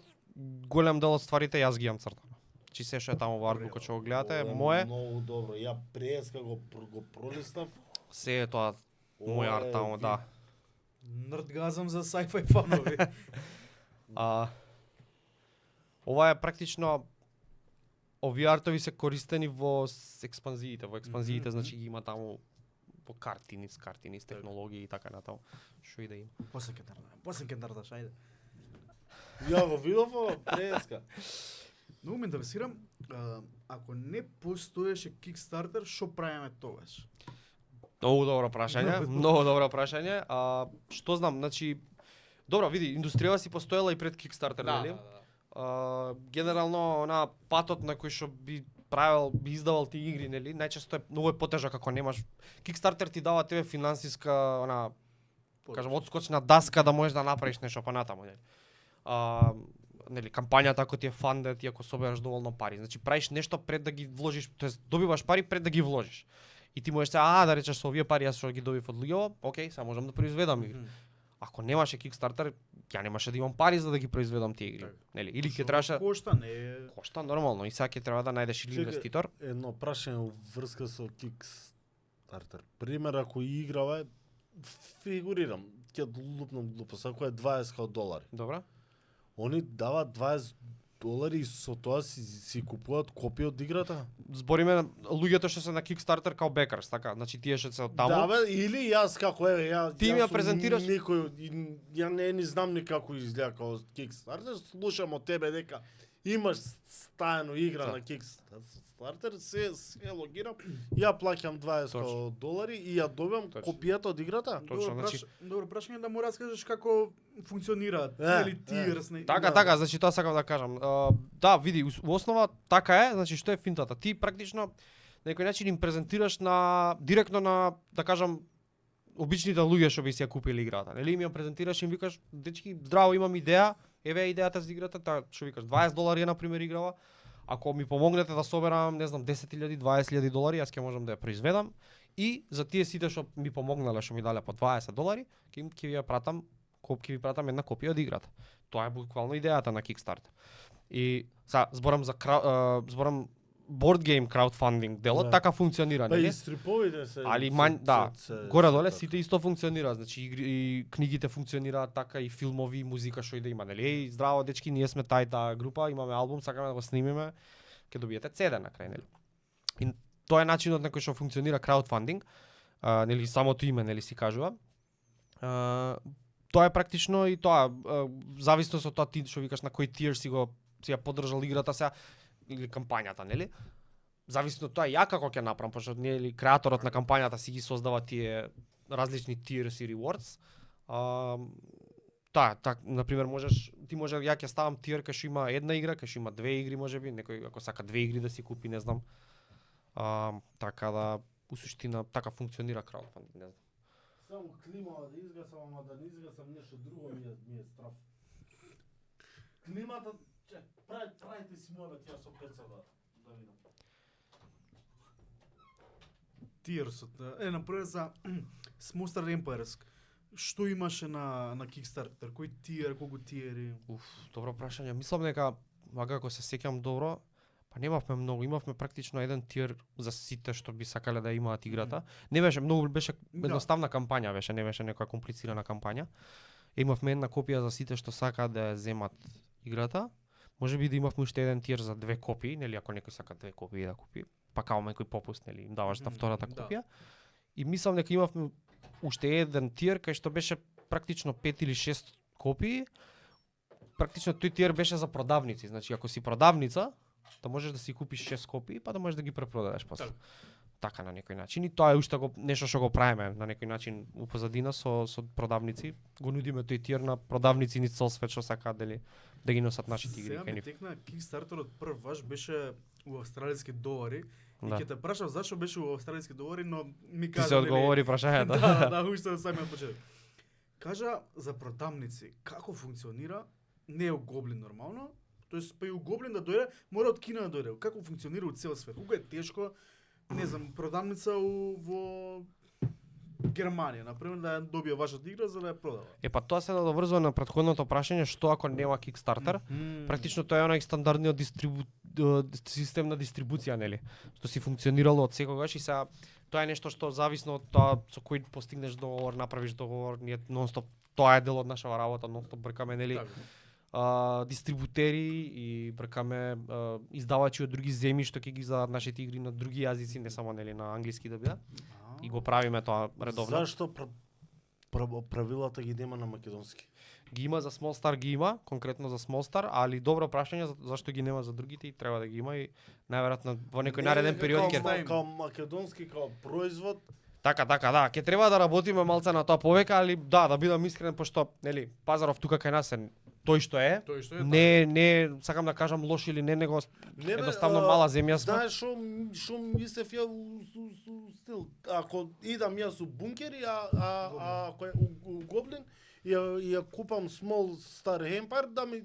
голем дел од стварите јас ги имам цртано. Чи се што е таму во артбукот што го гледате, Ова е мое, Многу добро. Ја преска го пролистав. се е тоа Ова мој е арт таму, да. Нрдгазам за sci-fi фанови. Ова е практично овие артови се користени во експанзиите, Мгм, значи ги има таму во картини, с технологии и така натаму. Што и да има. После ќе нрдаш, ајде. Ја го видов ова преска. Многу ме интересирам, ако не постоеше Kickstarter, што правиме тогаш? Многу добро прашање, многу добро прашање. Што знам, значи добро, види, индустријава си постоела и пред Kickstarter, нели? Генерално на патот на кој што би издавал тие игри, нели? Најчесто е многу потежок ако немаш Kickstarter ти дава тебе финансиска кажам одскочна даска да можеш да направиш нешто понатаму, нели? Нели кампањата ако ти е фандет и ако собераш доволно пари. Значи правиш нешто пред да ги вложиш, тоест добиваш пари пред да ги вложиш. И ти можеш да речеш со овие пари јас што ги добив од луѓето, окей, сега можам да произведам игри. Ако немаше Kickstarter, ја немаше да имам пари за да ги произведам тие игри, нели? Или ќе требаше Кошта, не... кошта нормално и сега ќе треба да најдеш или Чекај. инвеститор. Едно прашање во врска со Kickstarter. Пример, ако играва, фигурирам, ќе лупнам глупост, ако е $20. Добра? Они даваат $20 и со тоа си купуваат копија од играта? Збориме луѓето што се на Kickstarter као бекарс, така? Значи тие што се од таму. Да, бе, или јас како Ти ми ја сум презентираш- Никој, ја не ни знам ни како изгледа као Kickstarter, слушам од тебе дека имаш стајано игра Да. на Kickstarter, се логирам, ја плаќам $20 и ја добивам Точно. копијата од играта? Точно, значи Добро прашање да му раскажеш како функционираат, или тирс, не... така, значи тоа сакам да кажам. Да, види, во основа така е, значи што е финтата? Ти практично на некој начин им презентираш директно на, да кажам, обичните луѓе што би си ја купили играта. Нели им ја презентираш и им викаш, дечки, здраво, имам идеја, еве е идејата за играта, таа што викаш, $20 е на пример играва. Ако ми помогнете да соберам, не знам, $10,000, $20,000, јас ќе можам да ја произведам и за тие сите што ми помогнале, што ми дале по $20, ќе ви ја пратам, ќе ви пратам една копија од играта. Тоа е буквално идејата на Kickstarter. И зборам за зборам board game crowdfunding делот, Да. така функционира, Па и нели? стриповите се... Али се- горе-доле се сите исто функционираат, значи и книгите функционираат така и филмови, музика што и да има, нели? Еј, здраво дечки, ние сме таа група, имаме албум, сакаме да го снимиме, ќе добиете CD на крај, нели? И тоа е начинот на кој што функционира краудфандинг, нели самото име нели си кажува. Тоа е практично и тоа, зависно со тоа ти што викаш на кој тир си ја поддржал играта сега или кампањата, нели? Зависно од тоа ја како ќе направам, пошто нели креаторот на кампањата си ги создава тие различни tiers и rewards. Так, на пример ја ќе ставам tier кај што има една игра, кај што има две игри можеби, некој ако сака две игри да си купи, не знам. Така да у суштина така функционира краудфандинг, не знам. Само климава да изгасам, ама да не изгасам нешто друго ми е страф. Климата, правите си мојот ја со пеца да видам. Тирсот. Например за Monster Empires, што имаше на Kickstarter? Кој тир, колку тиери? Добро прашање. Мислам дека, ако се сеќам добро, па немавме многу, имавме практично еден тир за сите што би сакале да имаат играта. Не беше многу, беше едноставна кампања, беше, не беше некоја комплицирана кампања. Имавме една копија за сите што сакаат да ја земат играта. Можеби да имавме уште еден тир за 2 копии, нели, ако некој сака 2 копии да купи, па као некој попуст, нели, им даваш за втората Да. копија. И мислам дека имавме уште еден тир кај што беше практично 5 или 6 копии. Практично тој тир беше за продавници, значи ако си продавница, да можеш да си купиш 6 копии, па да можеш да ги препродадеш после. Така на некој начин. И тоа е уште нешто што го правиме на некој начин у позадина со продавници. Го нудиме тој тир на продавници низ цел свет што сакаат дали да ги носат нашите игри Сега кај ми нив. текна Кикстартерот прв ваш беше у австралиски долари. И Да. ќе те прашав зашо беше у австралиски долари, но ми Ти кажа се одговори прашањето. да, уште од самиот почеток. Кажа за продавници, како функционира, не е у Гоблин нормално, тоест па и у Гоблин да дојде, мора од Кина да дојде. Како функционира у цел свет? Колку е тешко, не знам, продавница во Германија, например, да ја добие вашата игра за да ја продава. Е па тоа се надоврзува на претходното прашање што ако нема Kickstarter. Практично тоа е онај стандардниот систем на дистрибуција, нели? Што си функционирало од секогаш и сега тоа е нешто што зависно од тоа со кој постигнеш договор, направиш договор, ние нонстоп тоа е дел од нашава работа, нонстоп бркаме, нели? Така. Дистрибутери и бркаме издавачи од други земји што ќе ги издадат нашите игри на други јазици, не само нели на англиски да бидат. И го правиме тоа редовно. Зашто правилата ги нема на македонски? Ги има за Small Star, ги има, конкретно за Small Star, али добро прашање зашто ги нема за другите и треба да ги има и најверојатно во некој нареден период ќе као македонски као производ. Така, да, ќе треба да работиме малце на тоа повеќе, али да бидам искрен пошто нели пазаров тука кај нас е тој што е. Тој што е. Не сакам да кажам лош или не, него едноставно мала земја сме. Знаеш што мислев ја у стил, ако идам јас у бункери, ако е у Гоблин, ја купам Small Star Empire, да ми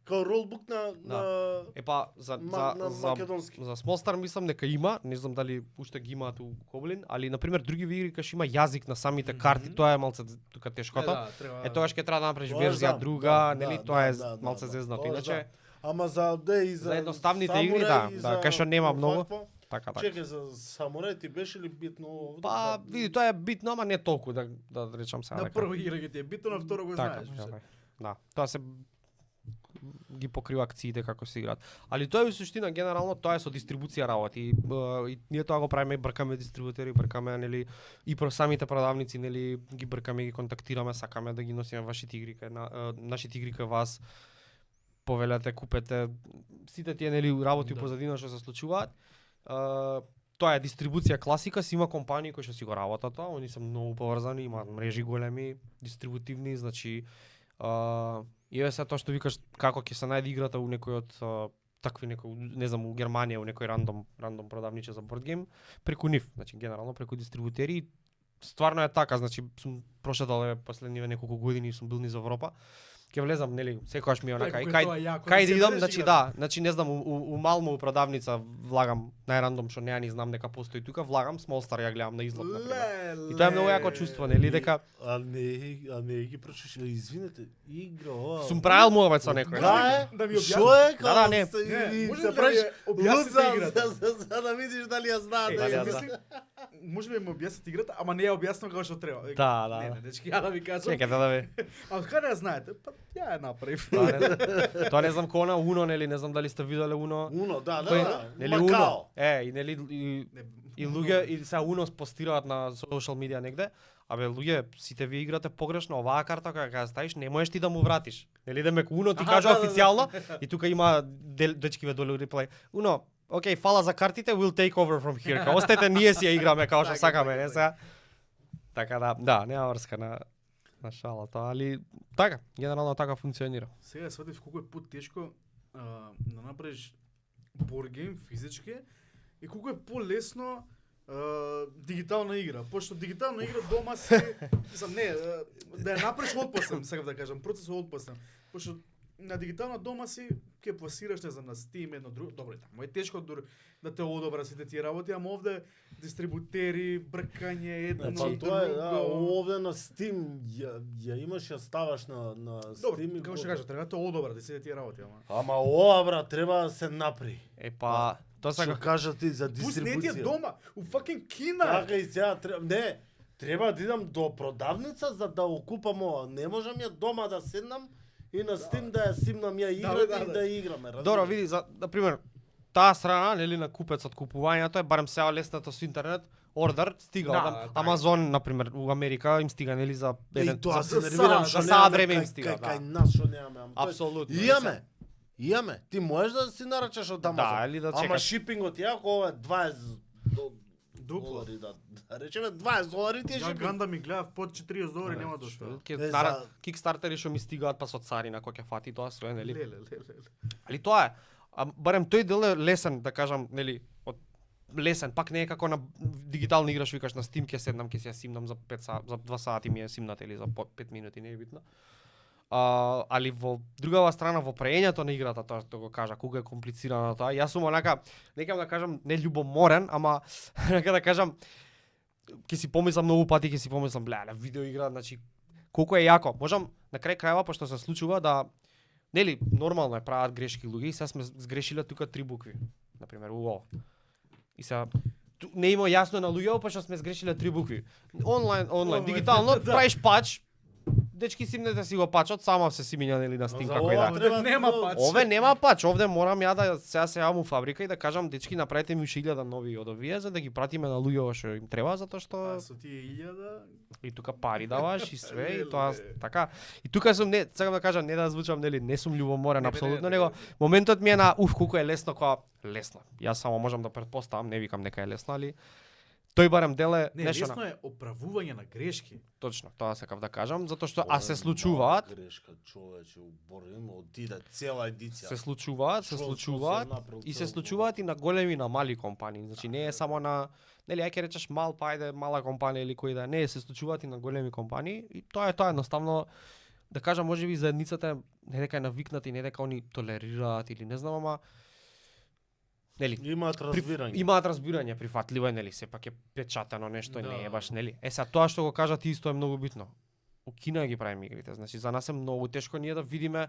као ролбук на Епа за македонски. за Small Star мислам дека има, не знам дали уште ги имаат у Goblin, али на пример други игри кај што има јазик на самите карти, тоа е малце тука тешкото. Тогаш ќе треба да направиш верзија друга, нели, тоа е малце зезнато. Иначе ама за и за едноставните игри, да, кај што нема многу. Така. Чекај, за самурај ти беше ли битно? Па, види, тоа е битно, ама не толку да речам сега. На прво игра ти е битно, на второ го знаеш. Да, тоа се ги покрива акциите како се играат. Али тоа е во суштина генерално тоа е со дистрибуција работи. И ние тоа го правиме, бркаме дистрибутери, бркаме нели и про самите продавници, нели ги бркаме, ги контактираме, сакаме да ги носиме вашите игри нашите игри кај вас. Повелете, купете сите тие нели работи позадина што се случуваат. Тоа е дистрибуција класика, си има компании кои што си го работат тоа, они се многу поврзани, имаат мрежи големи, дистрибутивни, значи и е се тоа што викаш како ќе се најде играта у некој од такви некој, не знам, у Германија, у некој рандом продавниче за board game, преку нив, значи генерално преку дистрибутери. Стварно е така, значи сум прошетал последниве неколку години, сум бил низ Европа. Ќе влезам, нели, секогаш ми е онака и кај да идам, значи да, значи не знам, у Малмо у продавница влагам најрандом што неа ни знам дека постои тука, влагам Small Star ја гледам на излог например. И тоа е многу јако чувство, нели, дека А не ги прочиш, извинете, игра ова. сум правил муабет со некој. Да ми Шо е? Да, не. Може да ми објасните играта? За да видиш дали ја знаат. Дали ја Мислам, може би ми објасните играта, ама не ја објаснам како што треба. Да. Не, дечки, ја да ви кажам. Чекајте да ви. А од каде ја знаете? Па ја ја направив. Тоа не знам кона Uno, нели, не знам дали сте виделе Uno. Уно, да, Нели Uno. И нели и луѓе и се Uno постираат на social media негде. Абе луѓе, сите ви играте погрешно, оваа карта кога ја ставиш не можеш ти да му вратиш. Нели демек Uno ти кажа официјално и тука има дечкиве долу реплay. Uno, окей, фала за картите, we'll take over from here. Као остете ние си ја играме како што сакаме, не сега. Така да, нема врска на шалата, али така, генерално така функционира. Сега сватив колку е потешко да направиш board game физички и колку е полесно дигитална игра. Пошто дигитална игра дома си, мислам не, да ја направиш одпоследен, сакам да кажам, процесот одпоследен. Пошто на дигитална дома си ќе пласираш, не знам, на Steam едно друго. Добро, таму е тешко да те одобра сите тие работи, ама овде дистрибутери, бркање едно Па тоа е, да, друго. овде на Steam ја имаш, ја ставаш на Добро, Steam. како што кажа, треба да те одобра сите тие работи, ама. Ама ова брат, треба да се напри. Тоа Што кажа ти за Пуст не ти е дистрибуција? дома, у fucking Кина. Така и сега треба, не, Треба да идам до продавница за да окупам ова. Не можам ја дома да седнам и на Steam да ја симнам ја играта и да играме. Добро, види, за на пример, таа страна, нели, на купецот, купувањето е барем сега лесното со интернет, ордер стига од Амазон, на пример, у Америка им стига, нели, за еден тоа се за нервирам за саат време им стига, кај да. нас што немаме. Апсолутно. Имаме. Ти можеш да си нарачаш од Амазон. Да, или да Ама чекаш. шипингот ја, ако ова е 20 Дупло. долари, да речеме $20 ти е Ја шипинг. ганда ми гледав под $40 нема да што. за- Кикстартери што ми стигаат па со царина кој ќе фати тоа све, нели? Леле. Али тоа е. А барем тој дел е лесен, да кажам, нели, од лесен, пак не е како на дигитални игра што викаш на Steam ќе седнам, ќе си ја симнам за 5 сати, за 2 сати ми е симнат или за 5 минути, не е битно. Али во другава страна во преењето на играта, тоа што го кажа, колку е комплицирано тоа. Јас сум онака, некам да кажам, не љубоморен, ама нека да кажам, ќе си помислам многу пати, ќе си помислам, на видео игра, значи колку е јако. Можам на крај крајава пошто се случува да нели нормално е прават грешки луѓе и сега сме сгрешиле тука 3 букви, на пример УО. И сега не има јасно на луѓето пошто сме сгрешиле 3 букви. Онлайн, дигитално правиш пач. Дечки симнете си го пачот, само се симиња нели на Steam За како и ова да. треба Нема пач. Овде нема пач, овде морам ја да сега се јавам у фабрика и да кажам дечки направете ми уште 1000 нови од овие за да ги пратиме на луѓето што им треба затоа што Со тие 1000 и тука пари даваш и све и тоа така. И тука сум не сакам да кажам не да звучам нели не сум љубоморен апсолутно, него моментот ми е на колку е лесно кога лесно. Јас само можам да претпоставам, не викам нека е лесно, али тој барем дел е Не, нешто лесно е оправување на грешки. точно, тоа сакав да кажам, затоа што се случуваат, грешка, човече, уборим, одиде цела едиција. се случуваат и се случуваат и на големи и на мали компании. Значи не е само на нели ај ќе речеш мал па ајде мала компанија или кој да не се случуваат и на големи компании и тоа е едноставно да кажам можеби заедницата не дека е навикнати, не дека они толерираат или не знам, ама нели Имаат разбирање. имаат разбирање, прифатливо е, нели, сепак е печатено нешто, Да. не е баш, нели. Сега тоа што го кажа ти исто е многу битно. У Кина ги правиме игрите, значи за нас е многу тешко ние да видиме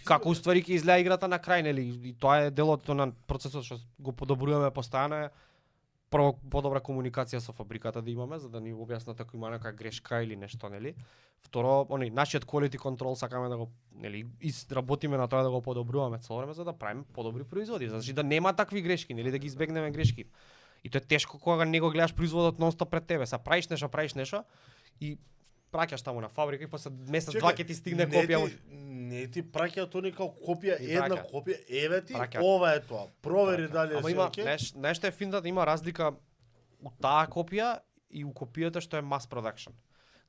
како уствари ќе изгледа играта на крај, нели, и тоа е дел од на процесот што го подобруваме постојано е прво подобра комуникација со фабриката да имаме за да ни објаснат ако има нека грешка или нешто, нели. Второ, нашиот quality control сакаме да го, нели, изработиме на тоа да го подобруваме цело време за да правиме подобри производи, значи да нема такви грешки, нели, да ги избегнеме грешки. И тоа е тешко кога не го гледаш производот нонстоп пред тебе. Са правиш нешто и праќаш таму на фабрика и после месец два ќе ти стигне копија. Не ти праќаат они као копија, Ти една праќаат. копија, еве ти, Праќаат. ова е тоа. Провери дали е Ама се има окей. нешто е финта, има разлика у таа копија и у копијата што е mass production.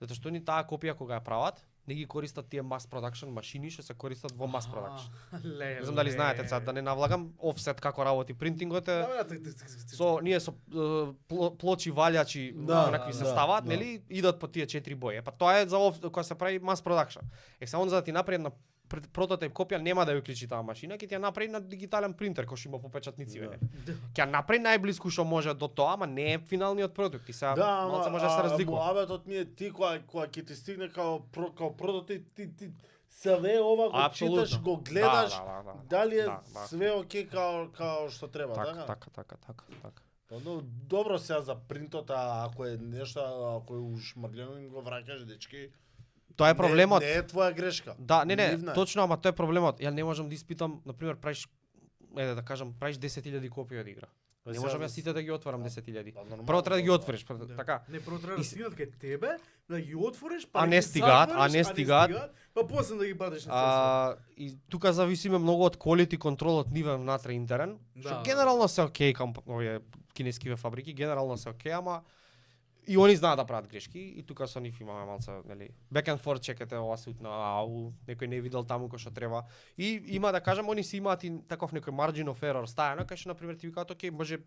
Затоа што ни таа копија кога ја прават, не ги користат тие mass production машини што се користат во mass production. Не знам дали знаете сега да не навлагам офсет како работи принтингот е со ние со плочи валјачи Да, онакви се да, ставаат, да. нели, идат по тие 4 бои. Па тоа е за кога се прави mass production. Само за да ти направи една прототип копија нема да ја уклучи таа машина, ќе ти ја направи на дигитален принтер кој што има попечатници веќе. Ќе ја направи најблиску што може до тоа, ама не е финалниот продукт. И сега Да, малце може да се разликува. Муабетот ми е ти кога ќе ти стигне као прототип, ти све ова го Апсолутно. читаш, го гледаш, Да. дали е Да. све окей као што треба, Така. Па добро сега за принтот, ако е нешто, ако е ушмрлено им го враќаш дечки. Тоа е проблемот. Не е твоја грешка. Да, не, Нивна е. точно, ама тоа е проблемот. Ја не можам да испитам, на пример, правиш да кажам, правиш 10.000 копии од игра. Па Не сега можам да ја сите да ги отворам 10.000. Па, нормално, Прво треба да ги тоа. отвориш, така. Не, прво треба да И стигнат кај тебе, да ги отвориш, А да не ги стигаат, затвориш, па после да ги бадеш на цел. И тука зависиме многу од quality контролот ниве внатре интерен, што Да. генерално се окей овие кинескиве фабрики, генерално се окей, ама и они знаат да прават грешки и тука со нив имаме малце, нели, back and forth чекате ова се утна, некој не е видел таму кој што треба. И има да кажам, они си имаат и таков некој margin of error стајано, кај што на пример ти викаат, окей, може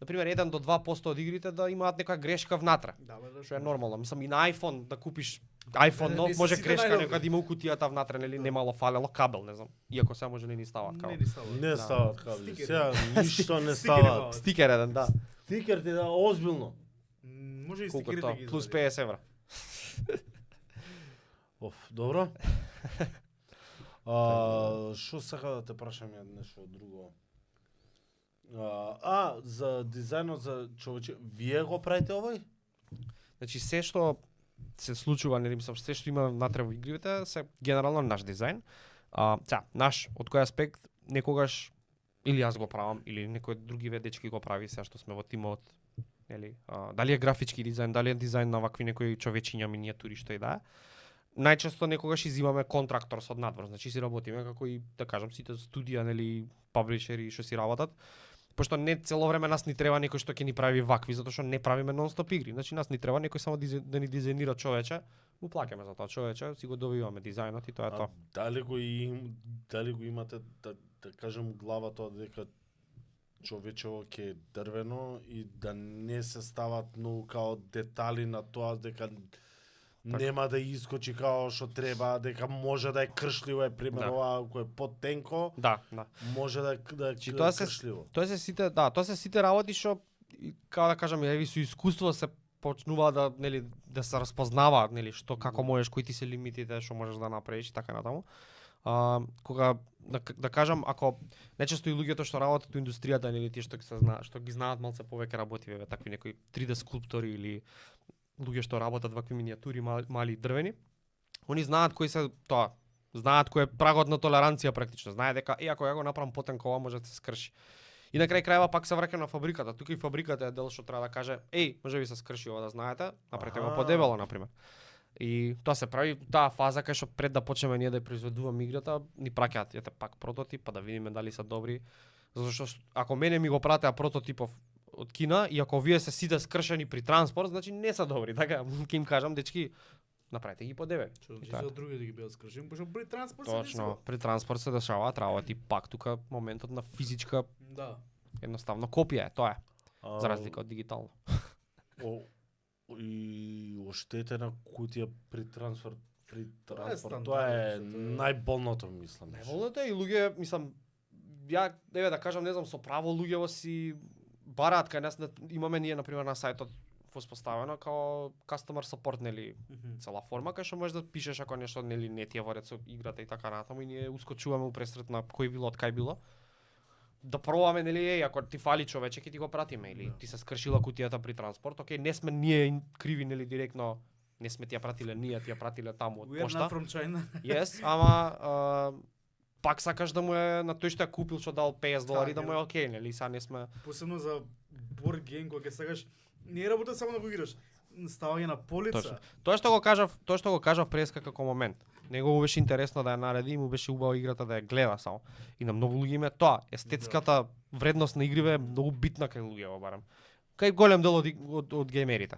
на пример 1 до 2% од игрите да имаат нека грешка внатре. Што е нормално. Мислам и на iPhone да купиш iPhone Не, нов, не се може сите грешка најдобри. нека да има у кутијата внатре, нели, немало фалело кабел, не знам. Иако сега може не ни ставаат кабел. Не ни става. Не ставаат кабели. Стикери. Сега ништо не Стикери ставаат. фалат. Стикер еден, да. Стикер ти да озбилно. Може и Колку стикерите тоа? ги Плюс извади. 50 евра. Добро. Што сака да те прашам ја нешто друго? За дизајнот за човече, вие го правите овој? Значи се што се случува, нели мислам, се што има внатре во игрите се генерално наш дизајн. Наш од кој аспект некогаш или јас го правам или некој други дечки го прави, се што сме во тимот, нели, дали е графички дизајн, дали е дизајн на вакви некои човечиња, минијатури, што и да е. Најчесто некогаш изимаме контрактор со надвор, значи си работиме како и да кажам сите студија, нели, паблишери што си работат. Пошто не цело време нас ни треба некој што ќе ни прави вакви, затоа што не правиме нон-стоп игри. Значи нас ни треба некој само да ни дизајнира човече, му плаќаме за тоа човече, си го добиваме дизајнот и тоа е тоа. Дали го имате да кажем глава тоа дека човечево ќе е дрвено и да не се стават многу као детали на тоа дека нема да искочи као што треба, дека може да е кршливо, примерно ова кој е поттенко. Да. Може да е кршливо. Тоа се сите работи што како да кажам, еви со искуство се почнува да се распознава, нели, што како можеш, кои ти се лимитите, што можеш да направиш и така натаму. Кога да кажам, ако нечесто и луѓето што работат во индустријата, нели, тие што ги знаат малце повеќе работи, такви некои 3D скулптори или луѓе што работат вакви минијатури мали дрвени, они знаат кои се тоа, знаат кој е прагот на толеранција практично, знае дека ако ја го направам потенкова може да се скрши. И на крај крајава пак се враќам на фабриката. Тука и фабриката е дел што треба да каже, може би се скрши ова, да знаете, направете го подебело на пример. И тоа се прави таа фаза кај што пред да почнеме ние да ја произведуваме играта, ни праќаат пак прототип па да видиме дали се добри. Затоа што ако мене ми го пратеа прототипов од Кина и ако вие се сите скршени при транспорт, значи не се добри. Така ќе им кажам, дечки, направете ги подебели. Значи за други да ги бидат скршени, пошто при транспорт се точно, при транспорт се дешаваат работи, пак тука моментот на физичка едноставно копија е, тоа е. За разлика од дигитално. И оштетена кутија при транспорт, тоа е најболното, мислам. Најболното е и луѓе, мислам, ја да кажам, не знам, со право луѓето си бараат кај нас, имаме ние на пример на сајтот воспоставено како customer support, нели, цела форма кај што можеш да пишеш ако нешто нели не ти е во ред со играта и така натаму и ние ускочуваме упресред на кој било од кај било. Да пробаме, нели, ако ти фали човече, ќе ти го пратиме или ти се скршила кутијата при транспорт, окей, не сме ние криви, нели, директно, не сме ти ја пратиле ние, ти ја пратиле таму од пошта. We are not from China. Yes, ама пак сакаш да му е на тој што ја купил, што дал $50 да му е окей, нели, са не сме. Посебно за board game кога ќе сакаш, не работа само да го играш, ставање на полица. Тоа што го кажав преска како момент. Него му беше интересно да ја нареди и му беше убава играта да ја гледа само. И на многу луѓе има тоа. Естетската вредност на игриве е многу битна кај луѓето барем. Кај голем дел од геймерите.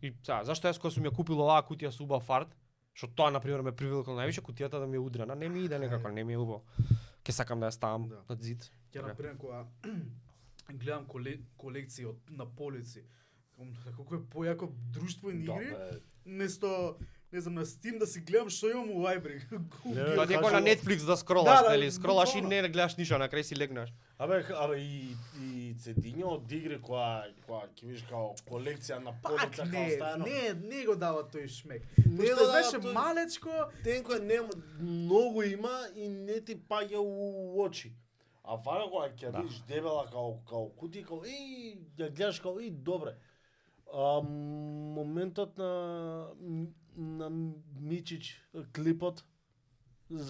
И зашто јас кога сум ја купил оваа кутија со убав арт, што тоа на пример ме привлекло највише, кутијата да ми е удрена, не ми иде некако, не ми е убаво. Ке сакам да ја ставам на зид. Ја на пример кога гледам колекции на полици, како е појако друштво и игри, место не знам, на Steam да си гледам што имам у library. Тоа е како на Netflix да скролаш, нели, скролаш и не гледаш ништо, на крај си легнаш. Абе и цедиња од игри која ќе видиш као колекција на полица као стајано. Не го дава тој шмек. Не го беше малечко, тенко не многу има и не ти паѓа у очи. А вака кога ќе видиш дебела као кутија, као ја гледаш као добре. Моментот на Мичич клипот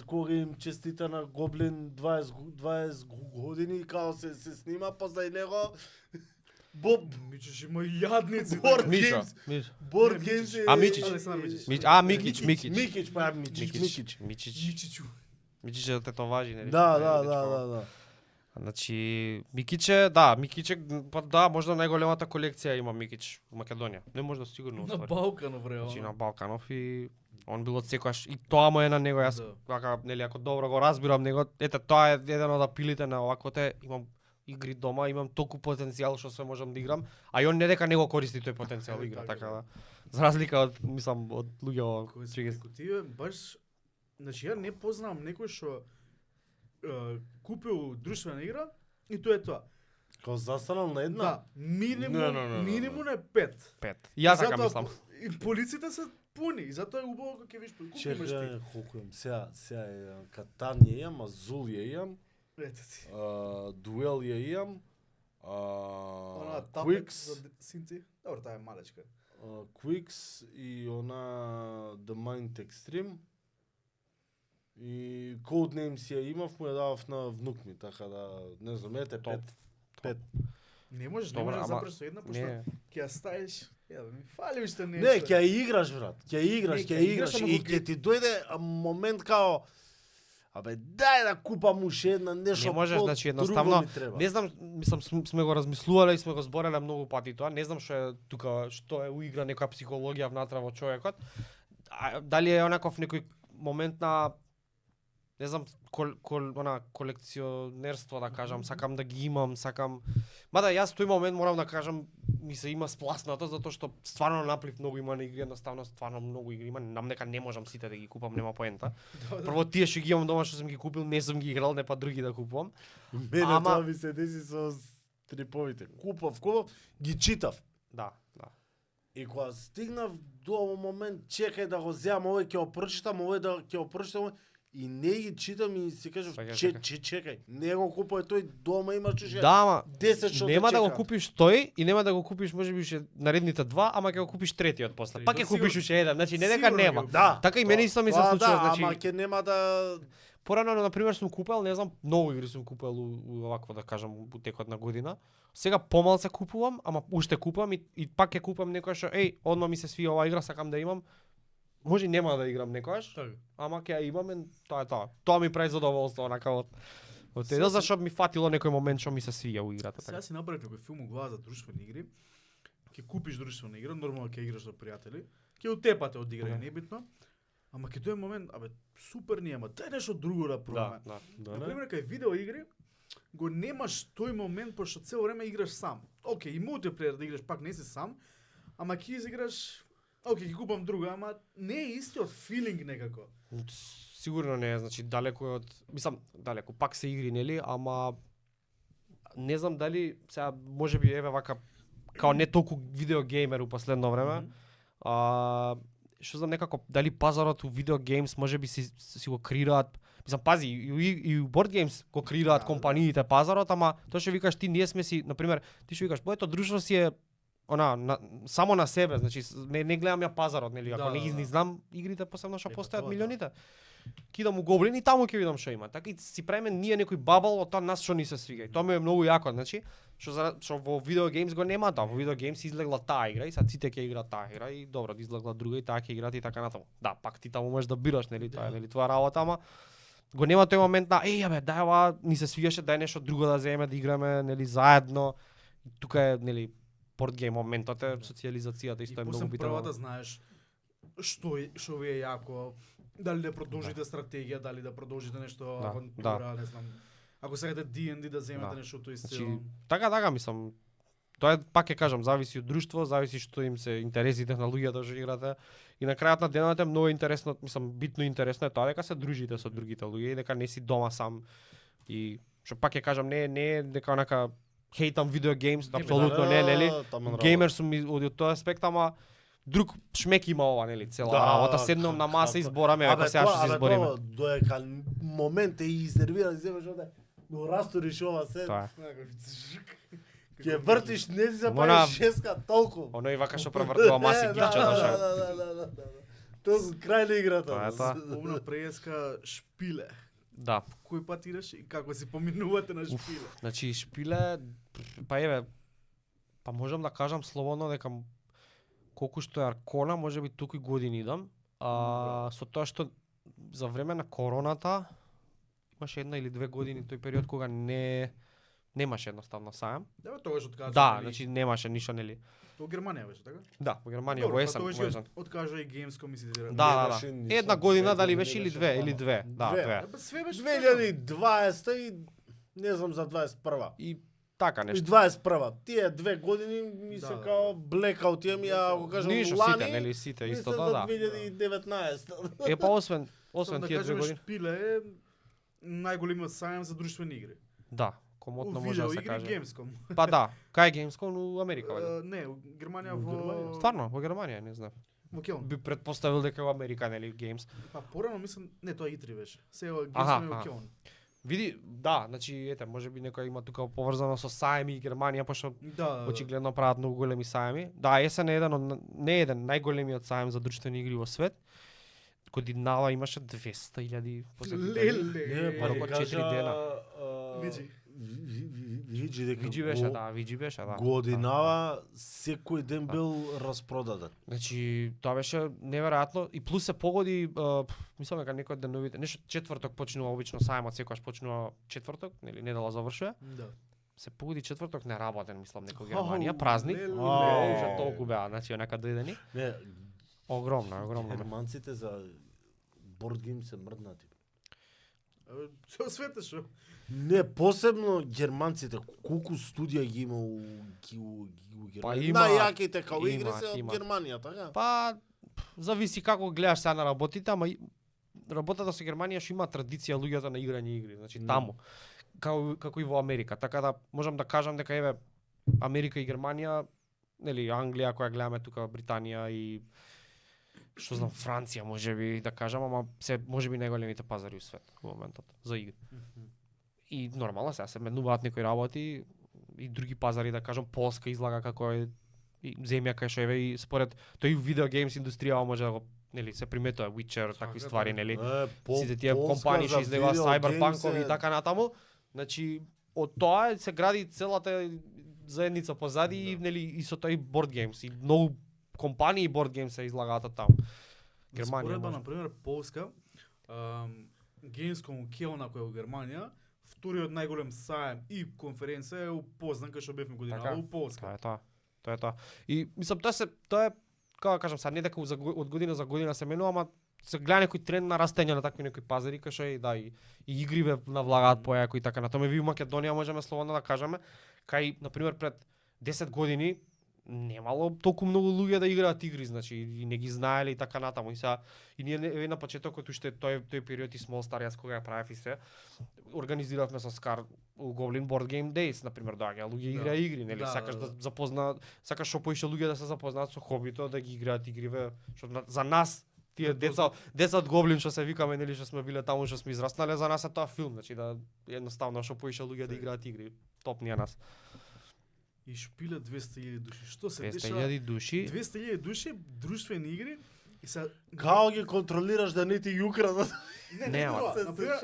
кога им честита на Гоблин 20 години као се снима позај него Боб Мичич има јадници. Board Games. А Мичич. Мичич е тетоважи, нели? Да. Значи Микиче, можда најголемата колекција има Микич во Македонија. Не можда сигурно На Балканов реално. Значи на Балканов и он бил од секогаш и тоа му е на него, јас вака нели ако добро го разбирам него, тоа е еден од апилите на оваквото, имам игри дома, имам толку потенцијал што се можам да играм, а и он не дека не го користи тој потенцијал игра, така да. За разлика од мислам од луѓе кои тие баш, значи ја не познавам некој што купил друштвена игра и тоа е тоа. Као застанал на една? Да, минимум е 5. Јас така мислам. И полиците се пуни, и затоа е убаво кога ќе видиш колку имаш ти. Колку имам? Сега е Катан ја имам, Азул ја имам. Ете ти. Дуел ја имам. Она Quicks. за синци. Добро, таа е малечка. Quicks и она The Mind Extreme. И Codenames ја имав, му ја давав на внук ми, така да, не знам, ете, Топ. пет. Не можеш Добра, да ама- запреш со една, пошто Не. ќе ја ставиш, ми фали уште нешто. Не, ќе ја играш, брат. Ќе ја играш, Не, ќе ќе ја играш, играш ама и го ќе ти дојде момент као абе дај да купам уште една нешто. Не можеш, значи, друго едноставно, ми треба. Не знам, мислам сме го размислувале и сме го збореле многу пати тоа. Не знам што е тука, што е уигра некоја психологија внатре во човекот. Дали е онаков некој момент на не знам, она колекционерство да кажам, сакам да ги имам, сакам. Мада јас тој момент морам да кажам ми се има спласнато затоа што стварно наплив многу има на игри, едноставно стварно многу игри има, нам дека не можам сите да ги купам, нема поента. Прво тие што ги имам дома што сум ги купил, не сум ги играл, не па други да купувам. Мене Ама- тоа ми се деси со стриповите. Купав, ги читав. Да. И кога стигнав до овој момент, чекај да го земам, овој ќе го прочитам, овој да ќе го прочитам, и не ги читам и си кажав, чекај, не го купувај тој, дома имаш уште Да, ама 10 што нема те да го чека. купиш тој и нема да го купиш можеби уште наредните два, ама ќе го купиш третиот после. Пак ќе Сигурно- купиш уште еден, значи не дека сигурно ќе нема. го Да. Така и мене исто ми се тоа случува, да, значи ама ќе нема да порано на пример сум купел, не знам, многу игри сум купел у овакво да кажам у текот на година. Сега помалце купувам, ама уште купувам и пак ќе купам некоја што одма ми се свија оваа игра, сакам да имам. Може и нема да играм некојаш, Така. ама ќе ја имам, тоа е тоа. Тоа ми прави задоволство онака од Сега тоа си- зашто ми фатило некој момент што ми се свија у играта Сега така. си направи некој филм у глава за друштвени игри. Ќе купиш друштвена игра, нормално ќе играш со пријатели. Ќе утепате од игра, Да. небитно. Ама ќе дојде момент, абе супер ни ама дај нешто друго да пробаме. Да. На пример, кај видео игри го немаш тој момент пошто цело време играш сам. Океј, и мултиплеер да играш пак не си сам, ама ќе изиграш океј, ќе купам друга, ама не е истиот филинг некако. Сигурно не е, значи далеку е од, мислам, далеку пак се игри, нели, ама не знам дали сега можеби еве вака као не толку видеогеймер у последно време. Што знам некако дали пазарот у видеогеймс можеби си го креираат. Мислам, пази, и у board games го креираат Да, компаниите пазарот, ама тоа што викаш ти, ние сме си, на пример, ти што викаш, моето друштво си е само на себе, значи не гледам ја пазарот, нели, ако Да, не ги да. не знам игрите посебно што Па постојат тоа, да. милионите. Кидам у Гоблин и таму ќе видам што има. Така и си правиме ние некој бабл од тоа нас што ни се свига. И тоа ми е многу јако, значи, што во видеогеймс го нема тоа. Во видеогеймс излегла таа игра и сад сите ќе играат таа игра и добро, да излегла друга и таа ќе играат и така натаму. Да, пак ти таму можеш да бираш, нели, тоа е нели твоја работа, ама го нема тој момент на абе, дај ова, ни се свигаше, дај нешто друго да земеме, да играме, нели, заедно. И тука е, нели, board game моментот е социјализацијата исто И е после многу битна. прва да знаеш што ви е јако, дали да продолжите стратегија, дали да продолжите нешто Да, авантура, не знам. Ако сакате D&D да земете Да. нешто тој Значи, стил. така, мислам, тоа е, пак ќе кажам, зависи од друштво, зависи што им се интересите на луѓето што играте. И на крајот на денот е многу интересно, мислам, битно интересно е тоа дека се дружите со другите луѓе и дека не си дома сам. И што пак ќе кажам, не е дека онака хейтам видеогеймс, Не, бе, апсолутно не, нели? таман Геймер сум од тој аспект, ама друг шмек има ова, нели, цела Да, работа. Седнам на маса и збораме, ако сега што се избориме. Доека момент е изервира, земеш оде, но расториш ова се. Тоа е. Ќе вртиш, не си се Мора- прави шеска толку. Оно и вака што превртува маси гифче доша. Да. Тоа крај на играта. Тоа е тоа. Овна преска шпиле. Да, Кој пат идеш и како си поминувате на шпиле? значи шпиле, па еве, па можам да кажам слободно дека колку што е Аркона, можеби толку години идам. Со тоа што за време на короната имаше една или две години тој период кога немаше едноставно сајам. Да, тогаш откажа. Да, значи немаше ништо, нели. Тоа Германија беше, така? Да, во Германија, Добро, во па есен, тогаш во есен. откажа и Gamescom и си Да. Немаше ништо. Една година дали Не беше или беше две, стварно. или две. Да, Две. две. Абе све беше 2020 и не знам за 21. И така И нешто. 21. Тие 2 години ми се Да, као блекаут, тие ми ја го кажам Ништо лани. сите, нели, сите исто, мислам да, за да. 2019. Е па освен да тие 2 кажеме, години. Шпиле е најголемиот сајам за друштвени игри. Да, комотно У може да видео се игри каже. Gamescom. Па да, кај Gamescom у Америка, вајде. Не, у Германија У Германија. во Стварно, во Германија, не знам. во Келн. Би предпоставил дека во Америка, нели, Games. Па порано мислам, не тоа И3 беше. Сега Аха, Gamescom е во аха. Келн. Види, да, значи ете, можеби некој има тука поврзано со саеми и Германија, пошто Да. очигледно прават многу големи саеми. Да, есен е еден од не еден најголемиот саем за друштвени игри во свет. Годинава имаше 200.000 посетители. Леле. па околу 4 дена. Види. Види дека Виджи беше, да, виджи беше, да. Годинава секој ден бил распродаден. Значи, тоа беше неверојатно и плюс се погоди, мислам дека некој од деновите, нешто четврток почнува обично саемот, секогаш почнува четврток, нели недела завршува. Да. Се погоди четврток неработен, мислам, некој Германија, празник. леле. Ужа толку беа, значи онака дојдени. Не, Огромно. германците за борд гейм се мрднати. Цел свет е шо? Не, посебно германците, колку студија ги има у Германија. Па има, Најјаките као има, игри се од има. Германија, така? Па зависи како гледаш сега на работите, ама работата со Германија што има традиција луѓето на играње игри, значи таму. Како и во Америка, така да можам да кажам дека еве Америка и Германија, нели Англија која гледаме тука, Британија и што знам Франција можеби да кажам, ама се можеби најголемите пазари у свет во моментот за игри. И нормално сега се менуваат некои работи и други пазари, да кажам Полска излага како е и земја кај што еве и според тој видео геймс индустријава може да го нели се приметува Witcher, такви ствари, нели. Сите тие компании што излегуваат Cyberpunk-ови и така натаму. Значи од тоа се гради целата заедница позади и нели и со тој board games и многу компании и board games се излагаат таму. Германија. Споредба, може. на пример, Полска, Gamescom Келна која е во Германија, вториот најголем саем и конференција е у Позnan кај што бевме годинава Така, у Полска. Тоа е тоа. И мислам тоа е како да кажам, сега не дека од година за година се менува, ама се гледа некој тренд на растење на такви некои пазари кај што е да и игриве навлагаат појако и така на томе. Ви во Македонија можеме слободно да кажеме, кај на пример пред 10 години немало толку многу луѓе да играат игри, значи и не ги знаеле и така натаму. И сега и ние еве на почетокот уште тој период и Small Star јас кога ја правев и се организиравме со Скар у Goblin Board Game Days, на пример, доаѓа луѓе игра игри, нели, сакаш да запознаат, сакаш што поише луѓе да се запознаат со хобито, да ги играат игриве, што за нас тие деца од Goblin што се викаме, нели, што сме биле таму, што сме израснале, за нас е тоа филм, значи да едноставно што поише луѓе да играат игри, топ ние нас. И шпиле 200.000 души. Што се деша? 200.000 души. 200.000 души, друштвени игри и се Као ги контролираш да не ти ги украдат? Не, ама на пример,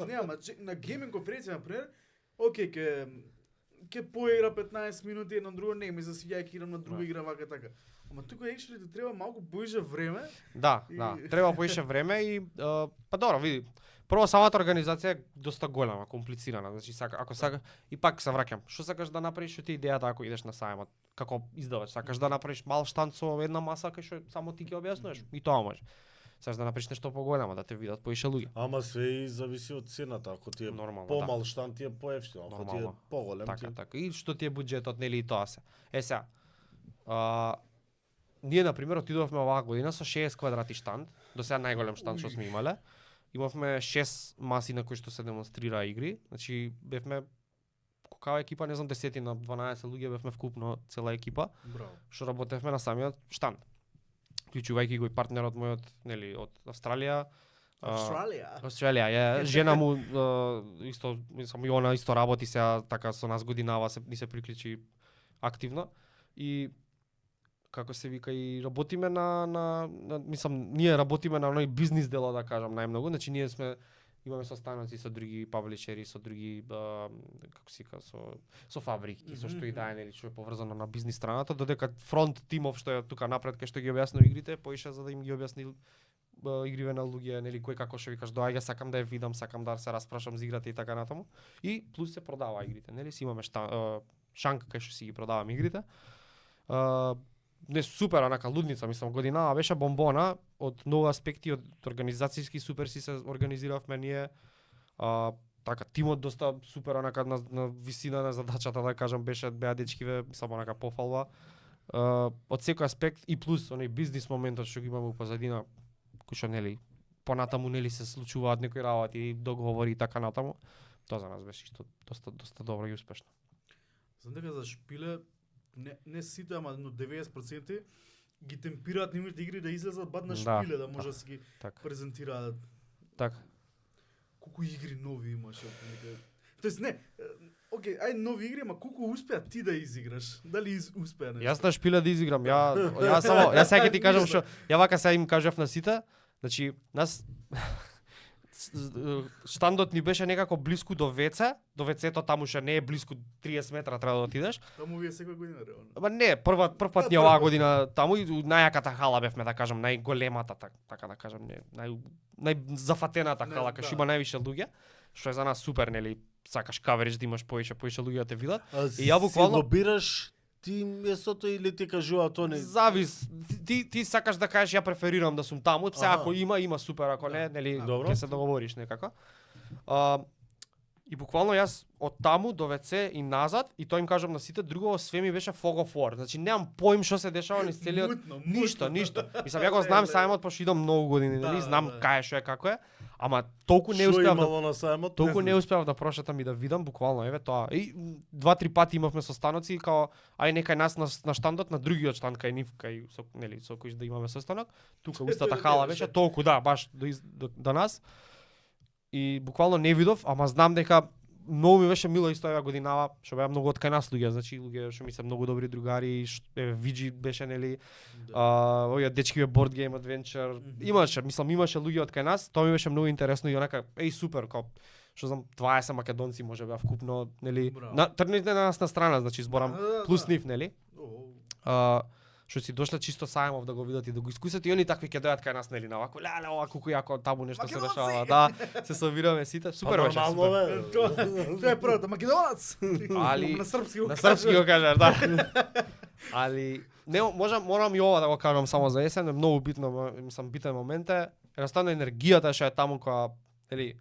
не, ама на гейминг конференција, на пример, окей, ке поигра 15 минути едно друго, не ми се свиѓа, ќе играм на друга игра вака така. Ама тука actually ти треба малку поише време. Да, треба поише време и па добро, види. Прво самата организација е доста голема, комплицирана, значи ако сака и пак се враќам. Што сакаш да направиш, што ти идејата ако идеш на сајмот? Како издавач, сакаш да направиш мал штанд со една маса кај што само ти ќе објаснуваш? И тоа може. Сакаш да направиш нешто поголемо, да те видат поише луѓе. Ама све и зависи од цената, ако ти е Нормално, помал штанд ти е поевтино, ако ти е поголем ти. Така. И што ти е буџетот, нели и тоа се. Сега, ние на пример отидовме оваа година со 60 квадрати штанд, до сега најголем штанд што сме имале. Имавме 6 маси на кои што се демонстрира игри, значи бевме каква екипа, не знам, 10 на 12 луѓе бевме вкупно цела екипа. Браво. Што работевме на самиот штанд. Вклучувајќи го и партнерот мојот, нели, од Австралија. Австралија, е, жена му исто, мислам, и она исто работи сега така со нас годинава, ни се приклучи активно и како се вика и работиме на мислам ние работиме на оној бизнис дело да кажам најмногу, значи ние имаме состаноци со други паблишери, со други како се вика со фабрики, со што и да е, нели, што е поврзано на бизнис страната, додека фронт тимов што е тука напред кај што ги објаснува игрите, поише за да им ги објасни игриве на луѓе, нели, кој како што викаш доаѓа, сакам да ја видам, сакам да се распрашам за играта и така натаму. И плюс се продава игрите, нели, си имаме шанка кај што си ги продаваме игрите. Не супер, онака лудница, мислам, годинава беше бомбона од многу аспекти, од организацијски супер си се организиравме ние. Така тимот доста супер, онака на висина на задачата да кажам беа дечкиве, само онака пофалба. Од секој аспект и плюс оној бизнис моментот што ги имаме позадина, кој што нели понатаму нели се случуваат некои работи, договори и така натаму. Тоа за нас беше исто доста добро и успешно. Знам дека за шпиле не сите, ама но 90% ги темпираат нивните игри да излезат бад на шпиле, да може да си ги презентираат. Така. колку игри нови имаше некаде. Тоест не, окей, ај нови игри, ама колку успеа ти да изиграш? Дали успеа нешто? Јас на шпиле да изиграм. Ја сега ќе ти кажам што ја вака сега им кажав на сите, значи нас штандот ни беше некако блиску до ВЦ, до ВЦ-то таму ше не е блиску 30 метра треба да отидеш. Таму вие секоја година реално. Ама не, прв пат ни оваа година таму и најаката хала бевме да кажам, најголемата така да кажам, не, најзафатената хала кај има највише луѓе, што е за нас супер, нели, сакаш каверидж да имаш повеќе луѓе да те видат. И ја буквално си го бираш ти местото или ти кажуваат они? Завис. Ти сакаш да кажеш ја преферирам да сум таму, се ако има супер, ако не, нели, ќе се договориш некако. И буквално јас од таму до ВЦ и назад и тоа им кажам на сите, друго све ми беше fog of war. Значи немам поим што се дешава низ целиот ништо. Мислам ја го знам сајмот пошто идам многу години, нели, знам кај што е како е. Ама толку не успеав не успеав да прошетам и да видам буквално еве тоа. И 2-3 пати имавме состаноци као ај некај нас на штандот, на другиот штанд кај нив, кај со нели со кој да имаме состанок. Тука устата хала беше толку баш до нас. И буквално не видов, ама знам дека многу ми беше мило исто еве годинава, што беа многу од кај нас луѓе, значи луѓе што ми се многу добри другари, Виджи беше нели, овие дечки Board Game Adventure, имаше луѓе од кај нас, тоа ми беше многу интересно и онака, супер, као што знам 20 македонци може беа вкупно, нели, тргнете на нас на страна, значи зборам плюс нив, нели. Што си дошле чисто сајмов да го видат и да го искусат и они такви ќе дојдат кај нас, нели, на овако леле ова колку јако таму нешто се дешава, да, се собираме сите, супер беше. Тоа е првото, македонац. Али на српски го кажаш, да. Али не морам и ова да го кажам само за есен, е многу битно, битен момент е, едноставно енергијата што е таму која, нели,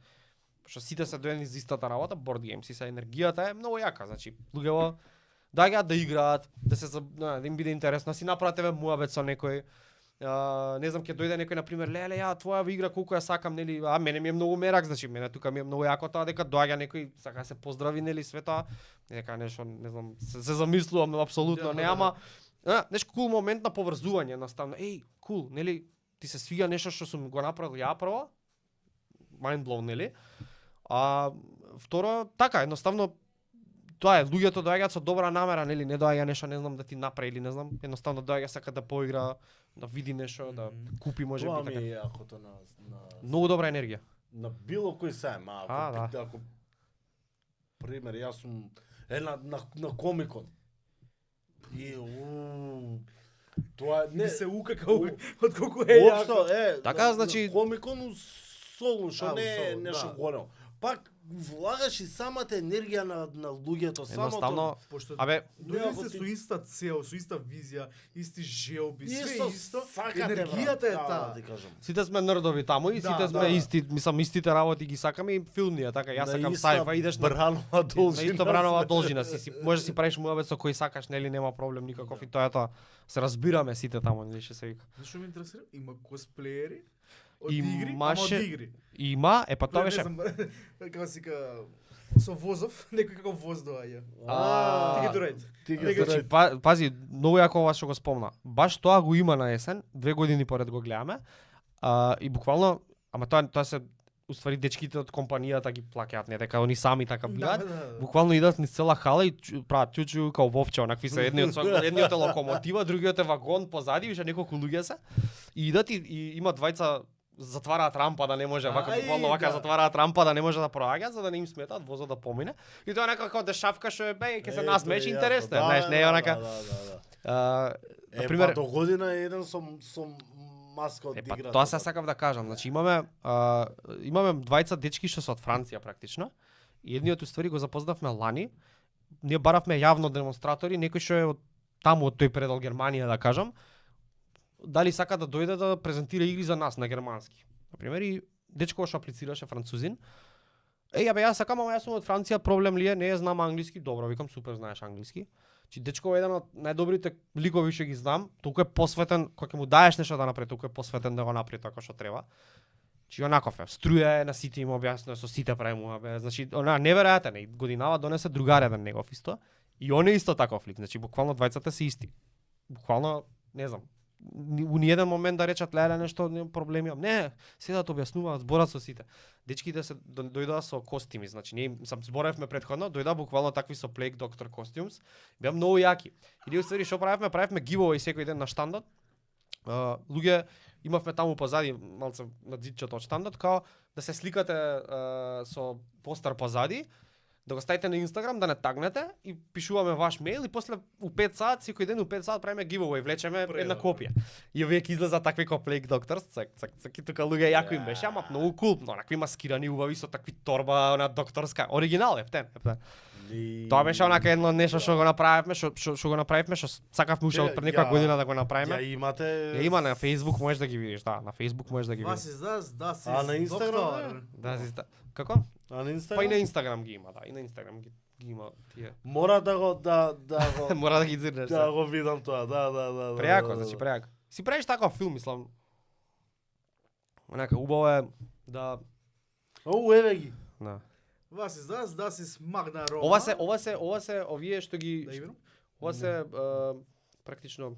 што сите се доени за истата работа, board games, и се енергијата е многу јака, значи луѓето доаѓаат да играат, да им биде интересно, си направат еве муабет со некој. Не знам, ќе дојде некој на пример, леле, ја твоја игра колку ја сакам, нели, мене ми е многу мерак, значи мене тука ми е многу јако тоа дека доаѓа некој сака се поздрави, нели, све тоа. Дека нешто, не знам, се замислувам апсолутно не, ама нешто кул момент на поврзување, едноставно. Кул, нели, ти се свига нешто што сум го направил ја прво. Mind blown, нели? Второ, така, едноставно тоа е, луѓето доаѓаат со добра намера, нели, не доаѓа нешто, не знам, да ти направи или не знам, едноставно доаѓа сака да поигра, да види нешто, да купи може би така. Тоа ми е јакото на многу добра енергија. На било кој сајм, ако пример, јас сум на Комикон. И тоа не се ука како од колку е јако. Така, значи Комикон солун, што не е нешто големо. Пак влагаш и самата енергија на луѓето, самото. Пошто абе, дојде се со иста цел, со иста визија, исти желби, све исто. Енергијата е таа. Сите сме нердови таму и сите сме исти, мислам истите работи ги сакаме и филмија, така јас сакам sci-fi, идеш на Бранова должина. На исто Бранова должина, може си правиш муабет со кој сакаш, нели, нема проблем никаков и тоа се разбираме сите таму, нели што се вика. Зашто ме интересира? Има косплеери од игри, ама од игри. Има, тоа беше. Како си со возов, некој како воз доаѓа. Ти ги дорајд. Пази, многу јако ова што го спомна. Баш тоа го има на есен, 2 години поред го гледаме. И буквално, ама тоа се уствари дечките од компанијата ги плаќаат, не дека они сами така билат. Буквално идат низ цела хала и прават чучу као вовче, онакви се едниот е локомотива, другиот е вагон позади, више неколку луѓе се. И идат и има двајца затвараат рампа да не може вака буквално вака затвараат рампа да не може да проаѓа за да не им сметаат возот да помине. И тоа е некако дешавка што е ќе се насмееш интересно, знаеш, не е онака. На пример до година еден со маска од играта. Тоа се сакав да кажам, значи имаме двајца дечки што се од Франција практично. И едниот уствари го запознавме лани. Ние баравме јавно демонстратори, некој што е од таму од тој предел Германија да кажам. Дали сака да дојде да презентира игри за нас на германски. Например, и дечко што аплицираше французин. Јас сакам, ама јас сум од Франција, проблем ли е? Не знам англиски. Добро, викам, супер знаеш англиски. Чи дечко е еден од најдобрите ликови што ги знам, толку е посветен, кога ќе му даеш нешто да направи, толку е посветен да го направи така што треба. Чи онаков е, струја е на сите им објаснува, со сите правимо, значи она неверојатен е. Годинава донесе другар еден негов исто. И он е исто таков лик, значи буквално двајцата се исти. Буквално, не знам, у ниеден момент да речат леле нешто нема проблеми. Не, седат објаснуваат, зборат со сите. Дечките се дојдоа со костими, значи ние сам зборевме претходно, дојдоа буквално такви со Plague Doctor costumes, беа многу јаки. И ние ствари што правевме? Правевме giveaway секој ден на штандот. Луѓе имавме таму позади малце на зидчето од штандот, као да се сликате со постер позади, да го ставите на Инстаграм, да не тагнете и пишуваме ваш мејл и после у 5 сат, секој ден у 5 сат правиме giveaway, влечеме една копија. И овие излеза такви како Plague Doctors, цак и тука луѓе јако им беше, ама многу кул, но накви маскирани убави со такви торба на докторска, оригинал ептен. Тоа беше онака едно нешто што го направивме, што го направивме, што сакавме уште од пред некоја година да го направиме. Ја имате? Ја има на Facebook, можеш да ги видиш, да, на Facebook можеш да ги видиш. А на Инстаграм? Да, како? А на Инстаграм? Па и на Инстаграм ги има, да, и на Инстаграм ги има тие. Мора да го Мора да ги зирнеш. Да го видам тоа, да. Прејако, значи прејако. Си правиш таков филм, мислам. Онака убаво е да Еве ги. да. Was ist das? Das ist Magna Roma. Ова се овие што ги ова се практично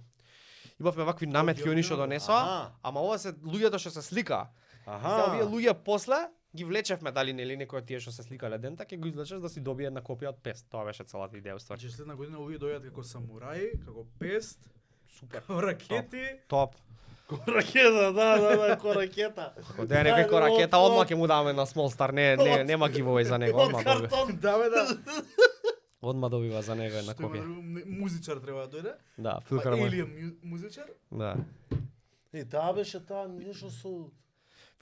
имавме вакви наметки они што донесоа, ама ова се луѓето што се слика. Се овие луѓе после ги влечевме дали нели некој од тие што се сликале дента ќе го извлечеш да си добие една копија од пест. Тоа беше целата идеја уствари. Значи следна година овие дојдат како самураи, како пест, Супер. како ракети. Топ. Ракета, да, ракета. Ако де некој ракета, одма ќе му даме на Small Star, нема giveaway за него, одма добива. Картон. Да. Одма добива за него една копија. Музичар треба да дојде. Да, Па филхармоник. Alien музичар. Да. Таа беше таа нешто со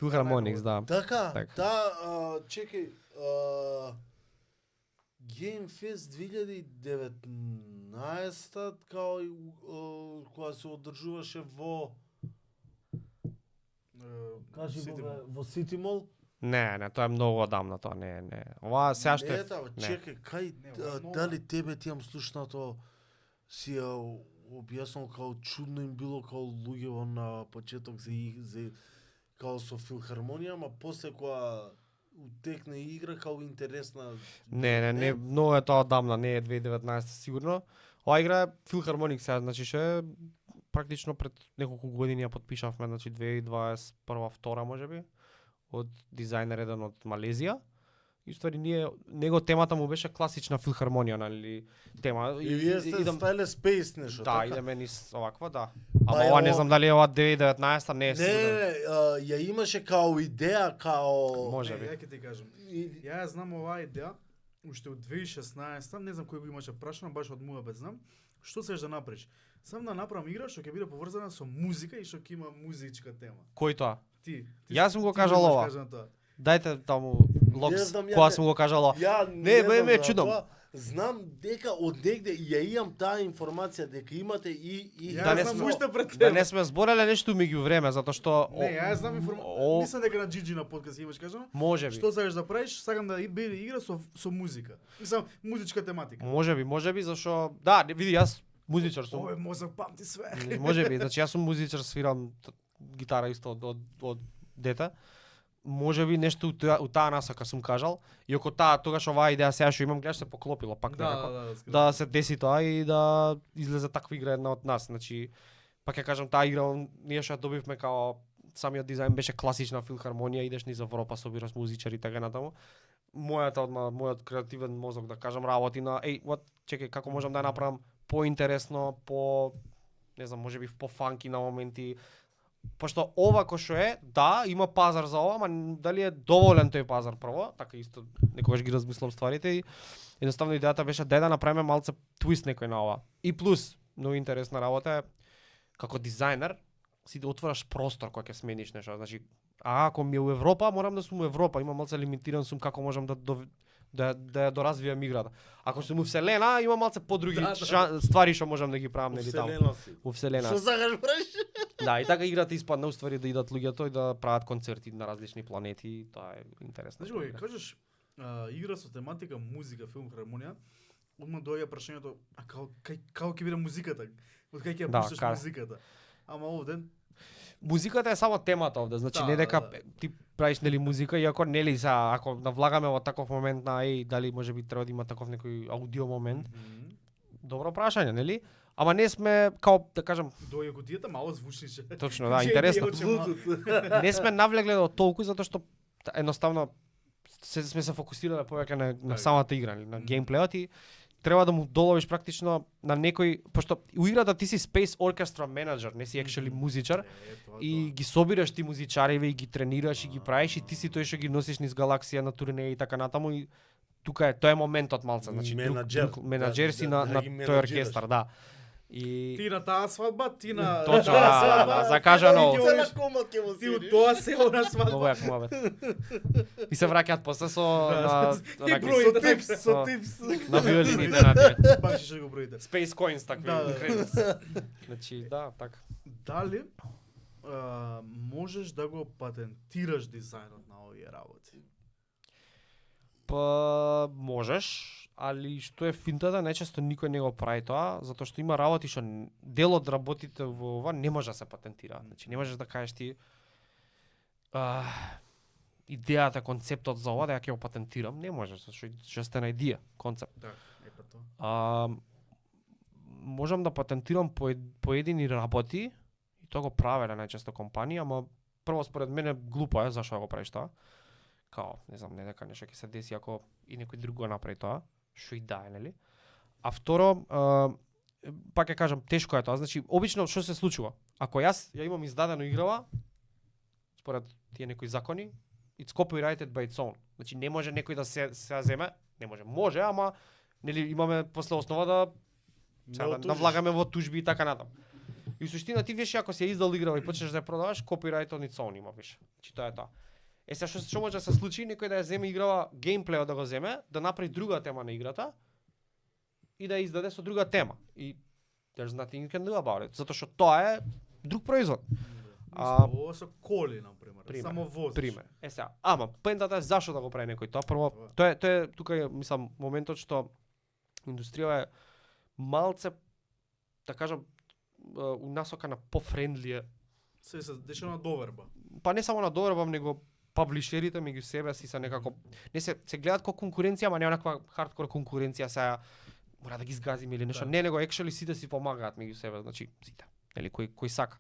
Филхармоникс, да. Така, Така. чекај, Game Fest 2019 као кога се одржуваше во кажи го бе, во City Mall. Не, тоа е многу одамна, тоа не. Ова сега што Не, чекај, кај дали тебе ти имам слушнато си ја објаснал као чудно им било као луѓе на почеток за као со филхармонија, ама после кога утекне игра као интересна. Не, многу е тоа одамна, не е 2019 сигурно. Ова игра е Филхармоник сега, значи што е практично пред неколку години ја потпишавме, значи 2021-2 можеби, од дизајнер еден од Малезија. И ствари него темата му беше класична филхармонија, нали, тема. И вие сте ставиле Space нешто, да, така? идеме низ оваква, да. Ама ова не знам дали е ова 2019, не е сигурно. Не, ја имаше као идеја, као... Можеби. Ја ќе ти кажам. Ја знам оваа идеја уште од 2016, не знам кој го имаше прашано, баш од муабет знам. Што сеш да направиш? Сам да направам игра што ќе биде поврзана со музика и што ќе има музичка тема. Кој тоа? Ти. Јас сум го кажал ова. Дајте таму локс, кога сум го кажал. Не, ме чудом. Знам дека од негде ја имам таа информација дека имате и Да не сме уште пред тебе. Да не сме збореле нешто меѓу време затоа што не, ја знам информација. Мислам дека на Джиджи на подкаст имаш кажано. Можеби. Што сакаш да правиш? Сакам да биде игра со музика. Мислам музичка тематика. Можеби зашо да, види јас музичар сум. Овој мозок памти све. Можеби, значи јас сум музичар, свирам гитара исто од дете. Можеби нешто у таа насока сум кажал, и око тогаш оваа идеја сега што имам гледаш се поклопила пак некако. Да се деси тоа и да излезе таква игра една од нас, значи пак ќе кажам таа игра ние што ја добивме као самиот дизајн беше класична филхармонија, идеш низ Европа, собираш музичари и така натаму. Мојот креативен мозок да кажам работи на чекај како можам да ја направам поинтересно, не знам, можеби по-фанки на моменти. Пошто ова кој што е, да, има пазар за ова, ама дали е доволен тој пазар прво, така исто некогаш ги размислам стварите и едноставно идејата беше да направиме малце твист некој на ова. И плюс, многу интересна работа е како дизајнер си да отвораш простор кога ќе смениш нешто, значи ако ми е у Европа, морам да сум у Европа, имам малце лимитиран сум како можам да ја доразвијам играта. Ако сум у Вселена, има малце подруги ствари што можам да ги правам нели таму. У Вселена. Што сакаш правиш? Да, и така играта испадна уствари да идат луѓето и да прават концерти на различни планети, тоа е интересно. Значи, кога кажеш игра со тематика музика, филм, хармонија, одма доаѓа прашањето, а како ќе биде музиката? Од кај ќе ја пушташ музиката? Ама овде музиката е само темата овде, значи не дека ти правиш нели музика, иако нели ако навлагаме во таков момент на дали можеби треба да има таков некој аудио момент. Добро прашање, нели? Ама не сме као да кажам, Дојде кутијата мало звучнише. точно, да, интересно. Не сме навлегле до толку затоа што едноставно сме се фокусирале повеќе на самата игра, на геймплеот и треба да му доловиш практично на некој, пошто у играта ти си Space Orchestra менеджер, не си actually музичар и ги собираш ти музичариве и ги тренираш и ги правиш и ти си тој што ги носиш низ галаксија на турнеи и така натаму и тука тоа е моментот малце, значи менаџер си на тој оркестар, да. И Ти на таа свадба, ти на точно, да, закажано. Ти у тоа село на свадба. Многу јак муабет. И се враќаат после со на И броите со типс. на виолините на тие. Пак ќе го броите. Space Coins такви Да. кредитс. Значи, да, така. Дали можеш да го патентираш дизајнот на овие работи? Па можеш, али што е финтата, најчесто никој не го прави тоа, затоа што има работи што дел од работите во ова не може да се патентира. Значи не можеш да кажеш ти идејата, концептот за ова да ја ќе го патентирам, не можеш, зашто just an idea, концепт. Да, е па тоа. Можам да патентирам поедини работи и тоа го правеле најчесто компанија, ама прво според мене глупо е зашто да го правиш тоа. Као, не знам, не дека нешто ќе се деси ако и некој друг го направи тоа, што и да е, нели? А второ, пак ќе кажам, тешко е тоа. Значи, обично што се случува? Ако јас ја имам издадено играва, според тие некои закони, it's copyrighted by its own. Значи не може некој да се земе, не може. Може, ама нели имаме после основа да влагаме во тужби и така натаму. И суштина ти веш ако си ја издал играва и почнеш да ја продаваш, copyright on its own има виш. Значи тоа е тоа. Е сега што може да се случи, некој да ја земе играва, геймплејот да го земе, да направи друга тема на играта и да ја издаде со друга тема. И there's nothing you can do about it, затоа што тоа е друг производ. Ова со коли, например, само возиш. Пример. Е сега, ама поентата е зашо да го прави некој тоа. Прво, тоа е тука е, мислам, моментот што индустријава е малце, да кажам, у насока на по-френдлие. Се дешава на доверба. Па не само на доверба, него паблишерите меѓу себе си се некако не се гледаат како конкуренција, ама не онаква хардкор конкуренција сега мора да ги згазиме или нешто. Не, него actually сите си помагаат меѓу себе, значи сите. Нели кој сака.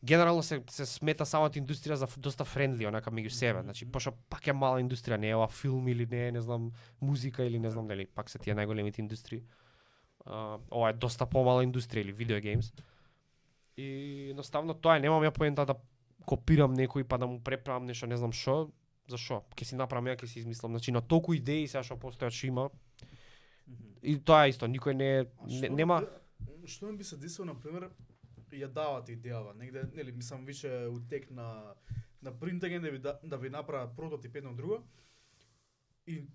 Генерално се смета самата индустрија за доста френдли онака меѓу себе, значи пошто пак е мала индустрија, не е ова филм или не знам музика или не знам нели, пак се тие најголемите индустрии. Ова е доста помала индустрија или видео геймс. И едноставно тоа е, немам ја поента да копирам некој па да му преправам нешто, не знам што, зашо? Ќе си направам ја, ќе си измислам, значи на толку идеи сега што постојат што има. И тоа е исто, никој нема. Што би се десило на пример ја давате идејава, негде, нели, мислам више утек на принтање да ви направат прототип едно друго. И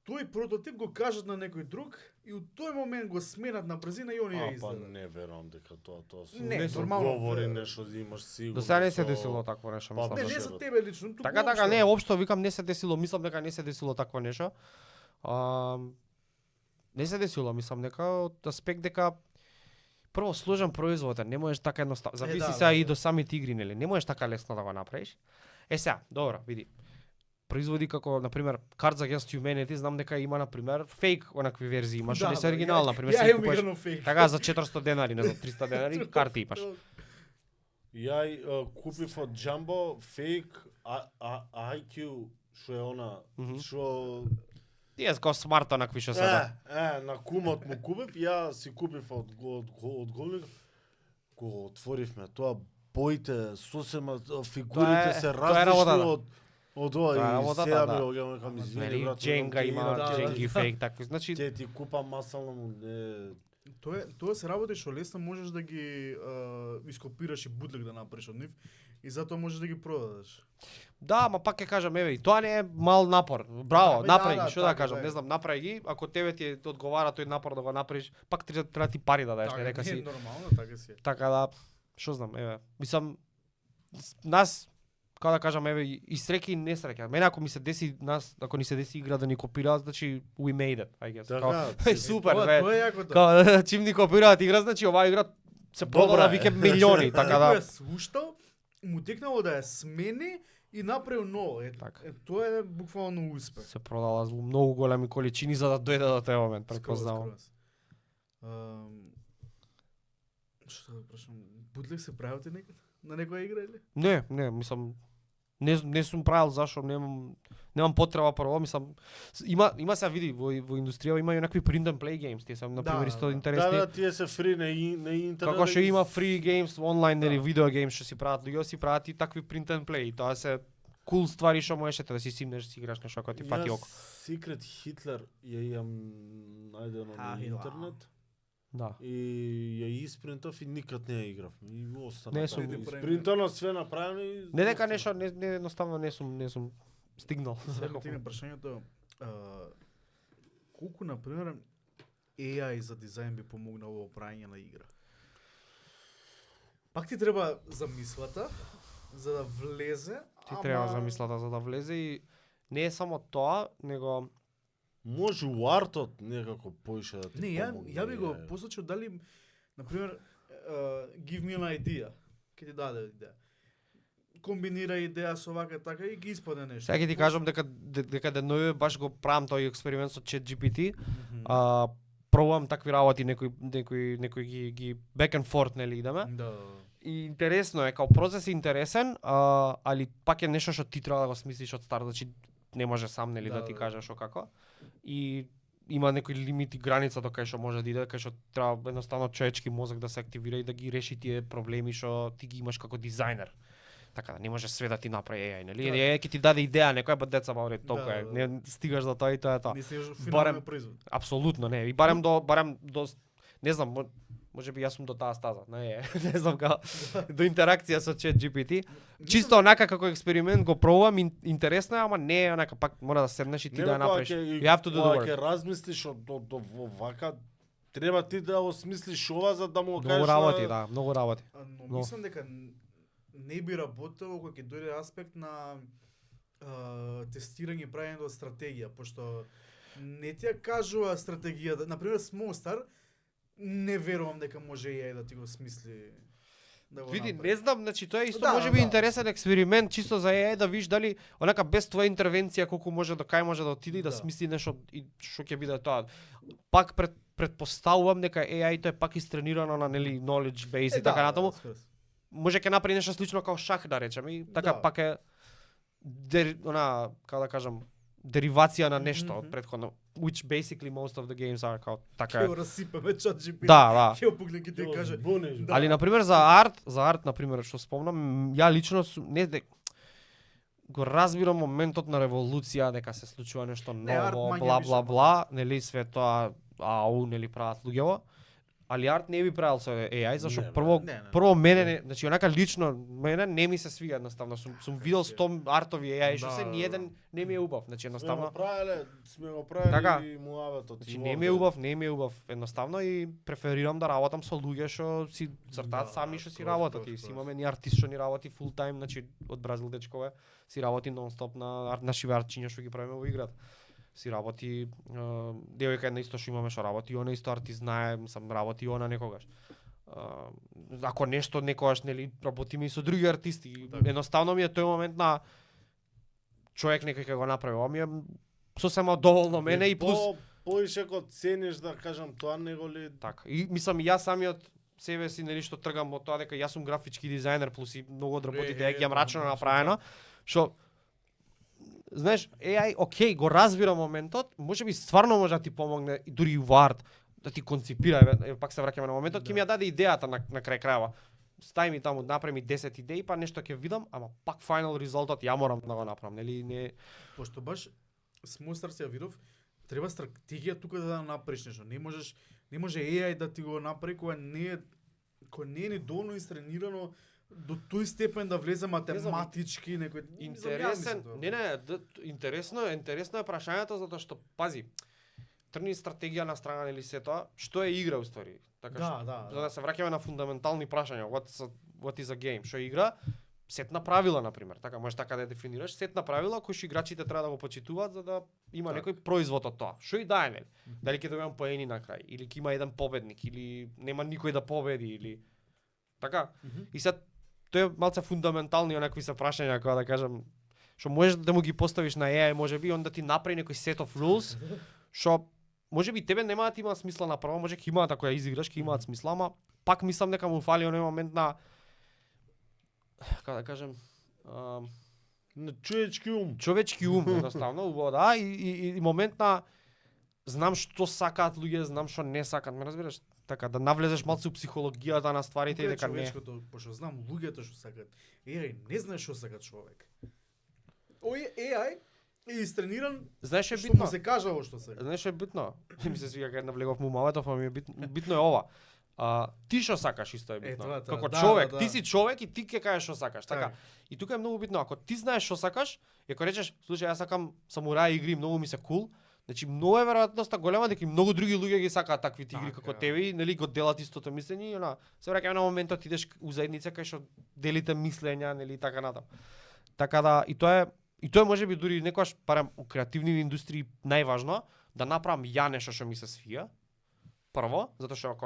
тој прототип го кажат на некој друг и у тој момент го сменат на брзина и они ја издадат. Па не верувам дека тоа се не нормално говори нешто да имаш сигурно. До сега не се десило такво нешто, Па, мислам. Не за тебе лично, туку. Така, не, општо викам не се десило, мислам дека не се десило такво нешто. Не се десило, мислам дека од аспект дека прво сложен производ, не можеш така едноставно. Зависи сега и до самите игри, нели? Не можеш така лесно да го направиш. Е сега, добро, види. Производи како на пример Cards Against Humanity, знам дека има на пример фейк онакви верзии, има што не се оригинал, на пример ја имам фейк. Така за 400 денари, не знам, 300 денари карти имаш. Ја купив од Jumbo фейк IQ, што е она, што Тие како смарт онакви што се да. На кумот му купив, ја си купив од голник. Кога отворивме тоа, боите, сосема фигурите се различни од ова и сега ми го кажам извини брат. Дженга има, Дженги фейк така. Значи ќе ти купам масално Тоа се работи што лесно можеш да ги ископираш и бутлек да направиш од нив и затоа можеш да ги продадеш. Да, ама пак ќе кажам, еве, и тоа не е мал напор. Браво, направи ги, што да кажам, не знам, направи ги, ако тебе ти одговара тој напор да го направиш, пак треба ти пари да дадеш, не дека си. Нормално, така си. Така да, што знам, еве, мислам нас како да кажам, еве, и среќа и несреќа. Мене ако ми се деси ако ни се деси игра да ни копираат, значи we made it, I guess. Така, супер, Тоа е јакото. Као чим ни копираат игра, значи оваа игра се продала вике милиони, така да. Некој е слуштал, му текнало да ја смени и направил ново. Тоа е буквално успех. Се продала во многу големи количини за да дојде до тој момент, претпознавам. Што да прашам, бутлек се правите некад на некоја игра или? Не, мислам не сум правил зашо немам потреба прво, мислам има се види во индустријава има и некакви print and play games, тие се на пример исто интересни. Да, тие се фри на интернет. Како што има free games онлайн или видео games што си прават луѓе, си прават и такви print and play. Тоа се кул ствари што можеш да си симнеш, си играш нешто кога ти фати око. Secret Hitler ја имам најдено на интернет. Да. И ја испринтов и никад не ја играв. И остана. Не сум испринтано све направено и не дека нешто не едноставно не сум стигнал. Сега ти на прашањето колку на пример AI за дизајн би помогнало во правење на игра? Пак ти треба замислата за да влезе. Ти треба замислата за да влезе и не е само тоа, него може уартот некако поише да ти помогне. Ја би го посочил дали на пример give me an idea. Ке ти даде идеја. Комбинира идеја со вака така и ги испадне нешто. сега ќе ти кажам дека денови баш го правам тој експеримент со ChatGPT. Пробувам такви работи, некои ги back and forth нели идеме. Да. И интересно е, као процес е интересен, али пак е нешто што ти треба да го смислиш од старт, значи не може сам нели да ти кажеш што како. И има некои лимити, граница до кај што може да иде, кај што треба едноставно човечки мозок да се активира и да ги реши тие проблеми што ти ги имаш како дизајнер. Така да не може све да ти направи AI, нели? AI ќе ти даде идеја, некоја but that's about it, толку е. Не стигаш до тоа и тоа е тоа. Не стигаш до финалниот производ. Апсолутно не. И барем до не знам, може би јас сум до таа стаза, не знам како до интеракција со ChatGPT. Чисто онака како експеримент го пробувам, интересно е, ама не е онака, пак мора да седнеш и ти да ја направиш. You have to do the work. Ќе размислиш од вака, треба ти да осмислиш ова за да му кажеш. Многу работи, да, многу работи. Но мислам дека не би работело кога ќе дојде аспект на тестирање и правење од стратегија, пошто не ти ја кажува стратегијата. Например, Smallstar, не верувам дека може AI да ти го смисли да го Види, направи. не знам, значи тоа е исто може би интересен експеримент чисто за AI да видиш дали онака без твоја интервенција колку може до кај може да отиде и да смисли нешто и што ќе биде тоа. Пак предпоставувам дека AI тоа е пак истренирано на нели knowledge base и така натаму. Може ќе направи нешто слично како шах да речеме и така пак е како да кажам деривација на нешто од претходно, which basically most of the games are како така. Ќе расипаме ChatGPT. Да. Ќе опугне ќе ти каже. Али на пример за арт на пример што спомнам, ја лично не го разбирам моментот на револуција дека се случува нешто ново, бла бла, нели све тоа нели прават луѓево. Али арт не би правил со AI, зашто прво мене, значи онака лично мене не ми се свига едноставно. Сум видел 100 артови AI што се ни еден не ми е убав, значи едноставно. Сме го правеле и муаветот. Значи не ми е убав едноставно и преферирам да работам со луѓе што си цртаат сами што си работат. И си имаме ни артист што ни работи фул тајм, значи од Бразил дечкове си работи нонстоп на нашиве артчиња што ги правиме во играта. Си работи девојка една исто што имаме што работи, она исто артист знае, сам работи она некогаш. Ако нешто некогаш нели работиме и со други артисти, едноставно ми е тој момент на човек некој ќе го направи, ова ми е сосема доволно мене и плюс поише кога цениш да кажам тоа него ли така. И мислам јас самиот себе си нели што тргам од тоа дека јас сум графички дизајнер плюс и многу од работите ја ги мрачно направено, што знаеш, AI, окей, го разбира моментот, може би стварно може да ти помогне дури и во арт, да ти конципира, пак се враќаме на моментот, ќе ми ја даде идејата на крај крајава. Стај ми таму, направи ми 10 идеи, па нешто ќе видам, ама пак финал резултат ја морам да го направам, нели не. Пошто баш Smallstar се ја видов, треба стратегија тука да направиш нешто. Не може AI да ти го направи кога не е ни доволно истренирано до тој степен да влезе математички некој интересен. Интересно е прашањето затоа што пази. Трни стратегија на страна нели се тоа, што е игра уствари. Така за да се враќаме на фундаментални прашања, what is a game, што е игра? Сет на правила на пример. Така можеш така да ја дефинираш, сет на правила кои што играчите треба да го почитуваат за да има некој производ од тоа. Што и да е нели? Дали ќе добијам поени на крај или ќе има еден победник или нема никој да победи или така. И сега тоа е малце фундаментални онакви се прашања, како да кажам, што можеш да му ги поставиш на AI, можеби, онда ти направи некој set of rules, што можеби тебе нема да ти има смисла направо, може ќе имаат ако ја изиграш, ќе имаат смисла, ама пак мислам дека му фали оној момент на како да кажем, На човечки ум. човечки ум, едноставно, убаво да, и момент на знам што сакаат луѓе, знам што не сакаат, ме разбираш? Така да навлезеш малку у психологијата на стварите и дека не. Човечкото, пошто знам луѓето што сакаат. AI не знае што сака човек. Ој AI е истрениран, Знаеш што е што битно? му се кажало што сака. Знаеш што е битно? Ми се свига кога навлегов му мавето, ама ми е битно е ова. Ти што сакаш исто е битно. тоа, Како да, човек, да. ти си човек и ти ќе кажеш што сакаш, така. Така. И тука е многу битно, ако ти знаеш што сакаш, и ако речеш, слушај, јас сакам самурај игри, многу ми се кул, значи многу е веројатноста голема дека и многу други луѓе ги сакаат таквите игри Така. како тебе, и нели го делат истото мислење и она се враќаме на моментот идеш у заедница кај што делите мислења, нели така натаму. Така да и тоа е можеби дури некогаш барем у креативни индустрии најважно да направам ја нешто што ми се свија. Прво, затоа што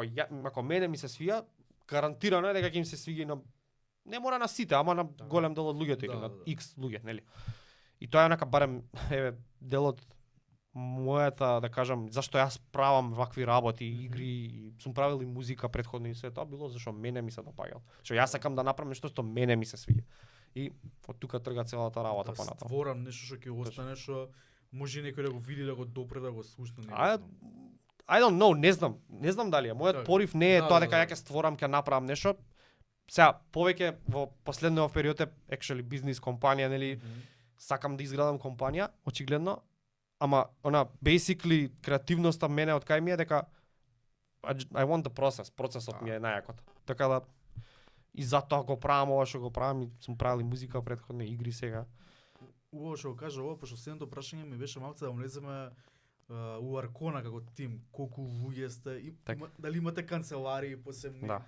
ако мене ми се свија, гарантирано е дека ќе им се свиѓа и на не мора на сите, ама на голем дел од луѓето или Да, на да. X луѓе, нели. И тоа е онака барем еве дел од мојата, да кажам, зашто јас правам вакви работи, игри, и сум правил и музика претходно и се тоа било зашто мене ми се допаѓало. Што јас сакам да направам нешто што мене ми се свиѓа. И од тука трга целата работа Да понатаму. створам нешто што ќе остане, што може некој да го види, да го допре, да го слушне. I don't know, не знам дали е. Мојот Така. порив не е Да, тоа да, дека да. ја ќе створам, ќе направам нешто. Сега повеќе во последниот период е actually бизнис компанија, нели, сакам да изградам компанија, очигледно, ама она basically креативноста мене од кај ми е дека I want the process, процесот ми е најакот. Така да и затоа го правам ова што го правам, и сум правил и музика претходно, игри сега. Убаво што го кажа ова, пошто следното прашање ми беше малку да влеземе у Аркона како тим, колку луѓе сте, и Така. дали имате канцеларии посебни. Да.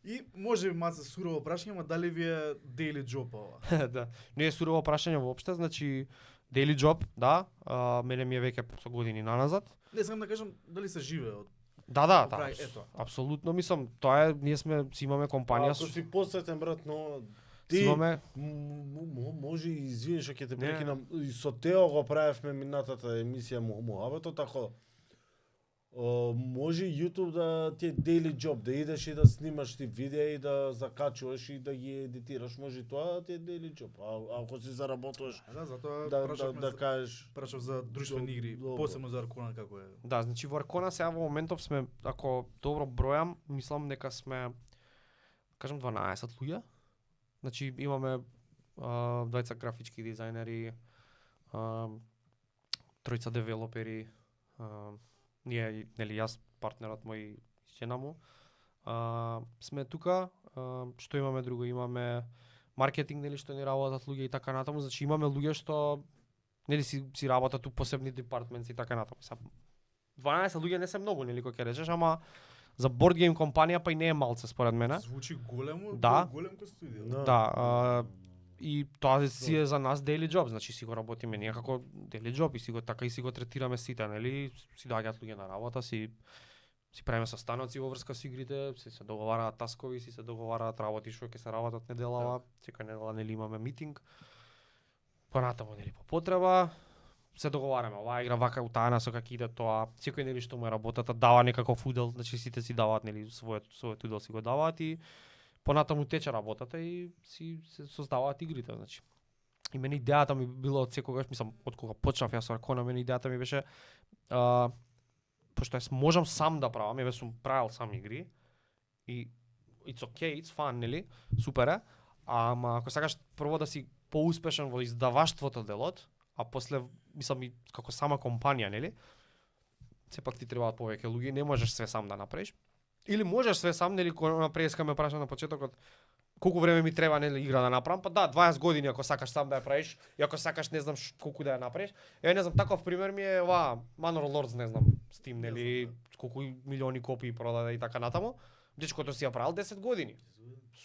И може би малку сурово прашање, ама дали ви е daily job ова? Да. Не е сурово прашање воопште, значи daily job, да, мене ми е веќе со години наназад. Не сакам да кажам дали се живее од Да, прави, ето. апсолутно мислам, тоа е, ние си имаме компанија, Ако си посетен брат, но си ти имаме може и извини што ќе те Не. прекинам, и со Тео го правевме минатата емисија Муабето, тако може YouTube да ти е daily job, да идеш и да снимаш ти видеа и да закачуваш и да ги едитираш, може и тоа да ти е daily job. А ако си заработуваш Да, затоа да прашавме да кажеш прашав за друштвени игри, Добро. посебно за Аркона како е. Да, значи во Аркона сега во моментов сме, ако добро бројам, мислам дека сме, кажам 12 луѓе. Значи имаме двајца графички дизајнери, тројца девелопери, ние, нели јас, партнерот мој и жена му. Сме тука, што имаме друго? Имаме маркетинг, нели, што ни работат луѓе и така натаму, значи имаме луѓе што нели си работат у посебни департменти и така натаму. 12 луѓе не се многу, нели, кој ќе речеш, ама за board game компанија па и не е малце според мене. Звучи големо, Да. голем ко студио. Да, и тоа си е за нас daily job, значи си го работиме ние како daily job и си го така и си го третираме сите, нели? Си доаѓаат луѓе на работа, си правиме состаноци во врска со игрите, се договараат таскови, се договараат работи што ќе се работат неделава, секоја недела нели имаме митинг. Понатаму нели по потреба се договараме, оваа игра вака у таа насока ќе иде тоа, секој нели што му е работата дава некаков удел, значи сите си даваат нели својот удел си го даваат и понатаму тече работата и се создаваат игрите, значи. И мене идејата ми била од секогаш, мислам, од кога почнав јас со Аркона, мене идејата ми беше пошто јас можам сам да правам, еве сум правил сам игри и it's okay, it's fun, нели? Супер е. Ама ако сакаш прво да си поуспешен во издаваштвото делот, а после мислам и како сама компанија, нели? Сепак ти требаат повеќе луѓе, не можеш све сам да направиш. Или можеш све сам, нели, кога преска ме праша на почетокот, колку време ми треба нели игра да направам, па да, 20 години ако сакаш сам да ја правиш, и ако сакаш не знам колку да ја направиш. Еве не знам, таков пример ми е ова Manor Lords, не знам, Steam, нели, колку милиони копии продаде и така натаму. Дечкото си ја правил 10 години.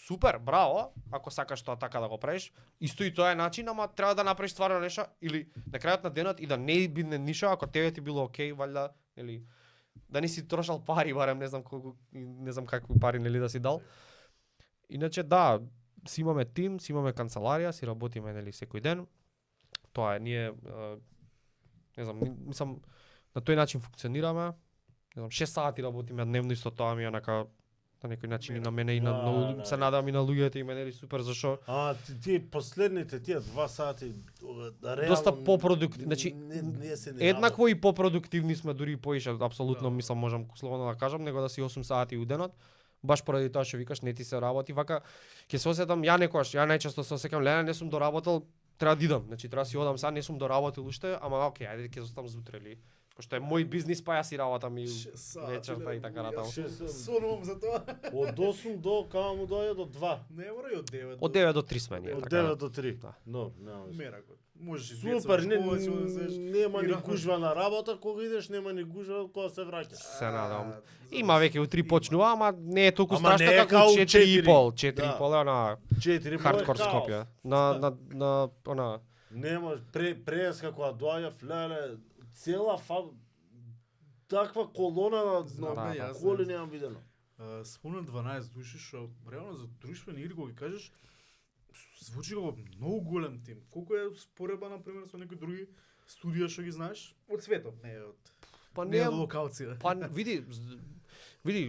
Супер, браво, ако сакаш тоа така да го правиш. Исто и тоа е начин, ама треба да направиш стварно нешто или на крајот на денот и да не биде ништо, ако тебе ти било окей, валјда, нели, да не си трошал пари, барем не знам колку, не знам какви пари нели да си дал. Иначе да, си имаме тим, си имаме канцеларија, си работиме нели секој ден. Тоа е, ние не знам, мислам на тој начин функционираме. Не знам, 6 сати работиме дневно, исто тоа ми е онака на некој начин и на мене и на многу, се надам и на луѓето и мене супер зашо тие последните 2 сати реално доста попродуктивни, значи не се еднакво и попродуктивни сме, дури и поише, апсолутно мислам можам слободно да кажам, него да си 8 сати у денот. Баш поради тоа што викаш не ти се работи, вака ќе се осетам ја најчесто се осеќам, леле не сум доработил, треба да идам, значи треба да си одам сега, не сум доработил уште, ама окей, ајде ќе оставам за утре или пошто е мој бизнис, па јас си работам и вечерта и така натаму. Сонувам за тоа. Од 8 до као му дојде до 2. Не мора и од 9. Од 9 до 3 смени. Од така. 9 до 3. Да. Но, нема. Мерако. Можеш и Супер, нема ни гужва на работа, кога идеш нема ни гужва кога се враќаш. Се надам. Има веќе у 3 почнува, ама не е толку Ама страшно не е како као 4,5. 4,5, 4,5 е на 4 хардкор Скопје. На она Нема преска кога доаѓав, леле, цела таква колона на коли немам видено. Спомнам 12 души што реално за друштвени игри кога ги кажеш звучи како многу голем тим. Колку е спореба на пример со некои други студија што ги знаеш од светот, не од па не од локалција. Па види,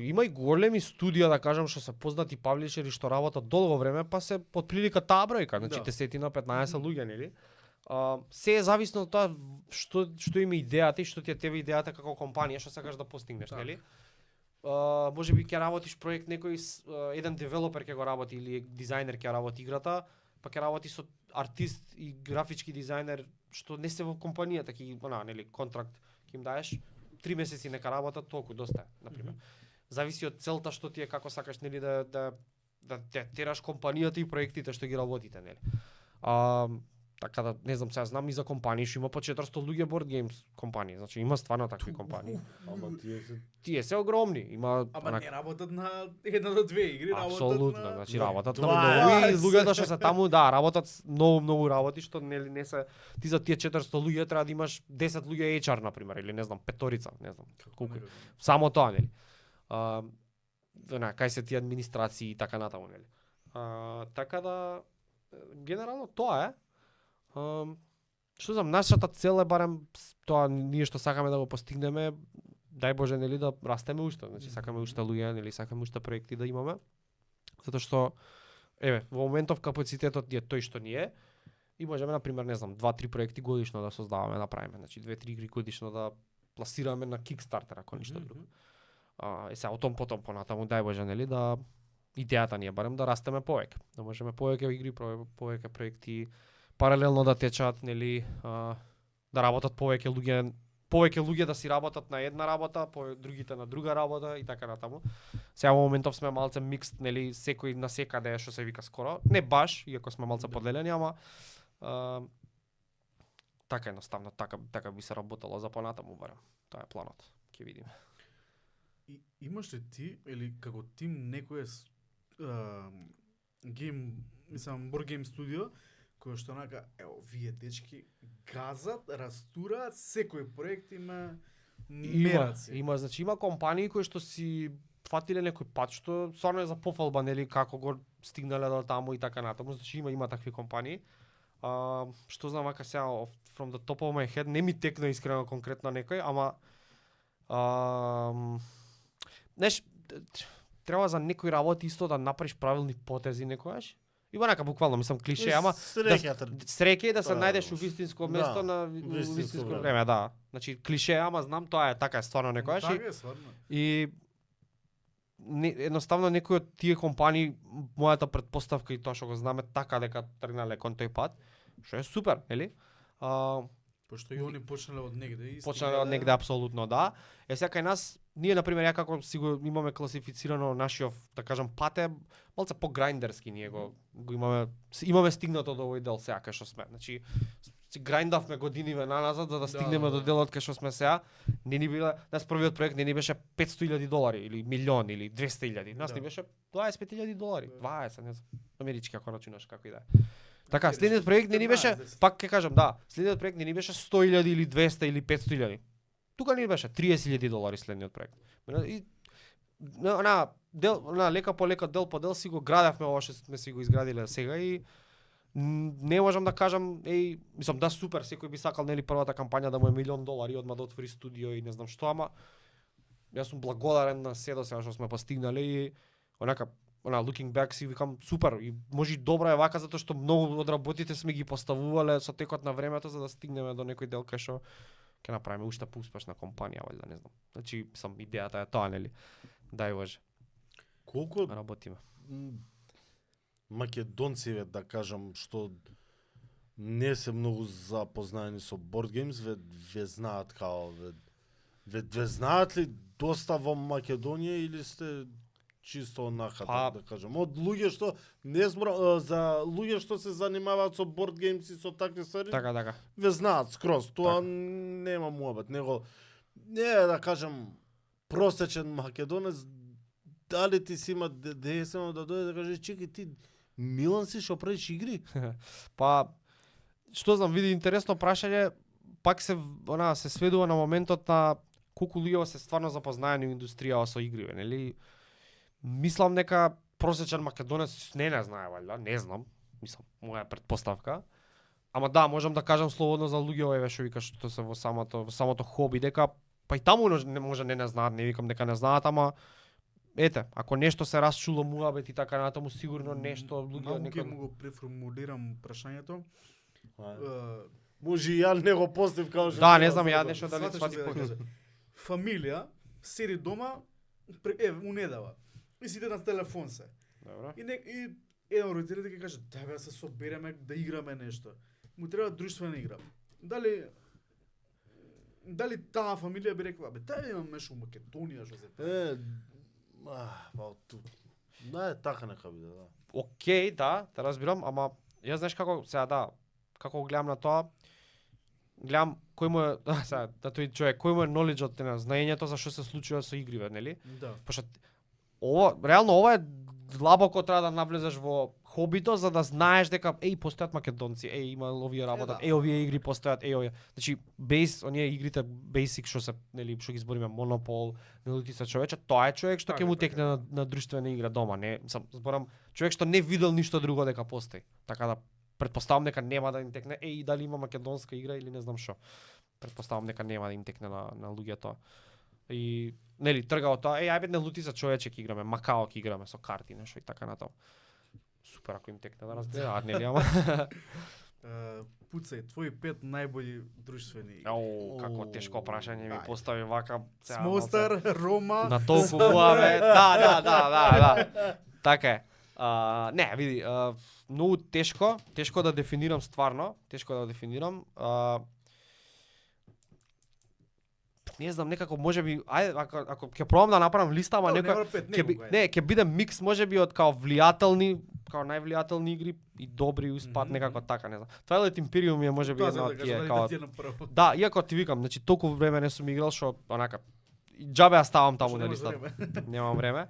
има и големи студија да кажам што се познати паблишери што работат долго време, па се под прилика таа бројка, значи 10 на 15 луѓе, нели? Се е зависно од тоа што има идејата и што ти е тебе идејата како компанија што сакаш да постигнеш, нели? Може би ќе работиш проект некој еден девелопер ќе го работи или дизајнер ќе работи играта, па ќе работи со артист и графички дизајнер што не се во компанијата, нели, контракт ќе им даеш 3 месеци нека работат, толку доста е, на пример. Зависи од целта што ти е, како сакаш, нели, да тераш компанијата и проектите што ги работите, нели. Така да, не знам, сега знам и за компании што има по 400 луѓе board games компании, значи има стварно такви компании. Ама тие се огромни, има ама не работат на 1 до 2 игри, работат апсолутно, на значи работат на 20. многу и луѓето што се таму, да, работат многу работи што нели не се ти за тие 400 луѓе треба да имаш 10 луѓе HR на пример или не знам, петорица, не знам, колку. Само тоа, нели. Кај се тие администрации и така натаму, нели. Така да генерално тоа е. Што знам, нашата цел е барем тоа ние што сакаме да го постигнеме, дај Боже, нели, да растеме уште, значи сакаме уште луѓе, нели, сакаме уште проекти да имаме. Затоа што во моментов капацитетот е тој што ни е и можеме на пример, не знам, 2-3 проекти годишно да создаваме, да правиме, значи 2-3 игри годишно да пласираме на Kickstarter ако ништо друго. Сега о том потом понатаму дај Боже, нели, да идејата ни е барем да растеме повеќе, да можеме повеќе игри, повеќе проекти паралелно да течат, нели, да работат повеќе луѓе да си работат на една работа, другите на друга работа и така натаму. Сега во моментов сме малце микст, нели, секој на секаде што се вика скоро. Не баш, иако сме малце поделени, ама така едноставно, така би се работело за понатаму барем. Тоа е планот. Ќе видиме. И имаш ли ти или како тим некој board game студио кој што онака, ево, вие дечки газат, растураат, секој проект има мераци. Има, значи има компании кои што си фатиле некој пат што стварно е за пофалба, нели, како го стигнале до таму и така натаму, значи има такви компании. Што знам вака сега from the top of my head, не ми текна искрено конкретно некој, ама знаеш, треба за некои работи исто да направиш правилни потези некојаш. Има нека буквално, мислам клише, ама среќа да се најдеш у вистинско место на вистинско време, да. Значи клише, ама знам тоа е така е стварно некојаш. Така е стварно. И едноставно некои од тие компании, мојата претпоставка и тоа што го знаме така дека тргнале кон тој пат, што е супер, нели? Пошто и они почнале од негде. Почнале од негде апсолутно, да. Сега кај нас ние на пример ја како си го имаме класифицирано нашиот, да кажам, пат е малце по-грајндерски, ние го имаме стигнато до овој дел сега кај што сме. Значи си грајндавме годиниве наназад за да стигнеме до делот кај што сме сега. Не ни биле, нас првиот проект не ни беше $500,000 или милион или 200,000. Нас ни беше $25,000, 20, не знам, амерички ако рачунаш како и да е. Така, следниот проект не ни беше, пак ќе кажам, да, следниот проект не ни беше 100,000 или 200 или 500,000. Тука ни беше $30,000 следниот проект. И лека по лека, дел по дел си го градевме ова што сме си го изградиле сега и Не можам да кажам, мислам да супер, секој би сакал нели првата кампања да му е $1.000.000 одма да отвори студио и не знам што, ама јас сум благодарен на се до сега што сме постигнале и онака looking back си викам супер и може и добро е вака затоа што многу од работите сме ги поставувале со текот на времето за да стигнеме до некој дел кај што ќе направиме уште поуспешна компанија, валјда, не знам. Значи сам идејата е тоа, нели? Дај Боже. Колку Работиме. македонци, да кажам, што не се многу запознаени со board games, ве знаат као ве знаат ли доста во Македонија или сте чисто онака, да кажам, од луѓе што не за луѓе што се занимаваат со board games и со такви ствари. Така. Ве знаат скроз, тоа Така. нема муабет, него не да кажам просечен македонец, дали ти си има десено да дојде да каже чекај ти Милан си што правиш игри? Па што знам, види интересно прашање, пак се се сведува на моментот на колку луѓе се стварно запознаени во индустријава со игри, нели? Мислам дека просечен македонец не знае валјда, не знам, мислам, моја претпоставка. Ама да, можам да кажам слободно за луѓе еве што викаш што се во самото хоби дека па и таму може не знаат, не викам дека не знаат, ама ете, ако нешто се расчуло муабет и така натаму сигурно нешто луѓе Малку нека ќе му го преформулирам прашањето. Може и ја не го постив као што. Да, не знам ја нешто дали Сваташ свати што ќе да кажа. Фамилија седи дома у недела. И сите на телефон се. Добро. И еден родителите ќе каже, да бе, се собереме да играме нешто. Му треба друштвена игра. Дали таа фамилија би рекла, бе, тај имам нешто у Македонија што се. Да, така нека биде, да. Океј, да, те разбирам, ама јас знаеш како сега да, како го гледам на тоа, гледам кој му е сега да тој човек кој му е knowledge-от на знаењето за што се случува со игриве, нели? Да. Пошто реално ова е длабоко треба да навлезеш во хобито за да знаеш дека постојат македонци, има овие работат, да. овие игри постојат, овие. Значи оние игрите basic што се нели што ги збориме Монопол, Нелутица човече, тоа е човек што ќе му текне на друштвена игра дома, не зборам човек што не видел ништо друго дека постои. Така да претпоставам дека нема да им текне дали има македонска игра или не знам што. Претпоставам дека нема да им текне на луѓето тоа. И нели трга од тоа, ајде не лути за човече ќе играме, Макао ќе играме со карти, нешто и така натаму. Супер ако им текне да разгледаат, нели, ама. Пуцај, твои 5 најбољи друштвени игри. Како тешко прашање ми постави вака. Смостер, Рома. На толку муаве. Да. Така е. Не, види, многу тешко да дефинирам стварно, не знам, некако можеби, ајде ако ќе пробам да направам листа, ама ќе биде микс можеби од као влијателни, као највлијателни игри и добри успад некако така, не знам. Twilight Imperium е можеби една од тие као. Да, иако ти викам, значи толку време не сум играл што онака џабе ја ставам таму на листата. Немам време.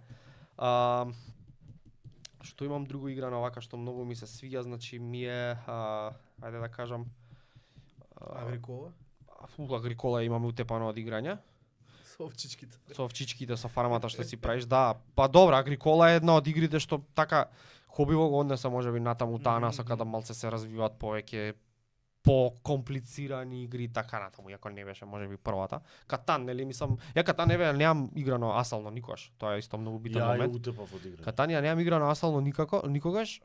Што имам друго играно вака што многу ми се свиѓа, значи ми е ајде да кажам Агрикола. Агрикола имаме утепано од играње. Со овчичките. Со овчичките, со фармата што си правиш, да. Па добра, Агрикола е една од игрите што така хобиво го однеса можеби натаму таа насока да малце се развиваат повеќе по-комплицирани игри така натаму, иако не беше можеби првата. Катан, нели мислам, ја Катан немам играно асално никогаш. Тоа е исто многу битен момент. Ја утепав од игра. Катан ја немам играно асално никогаш.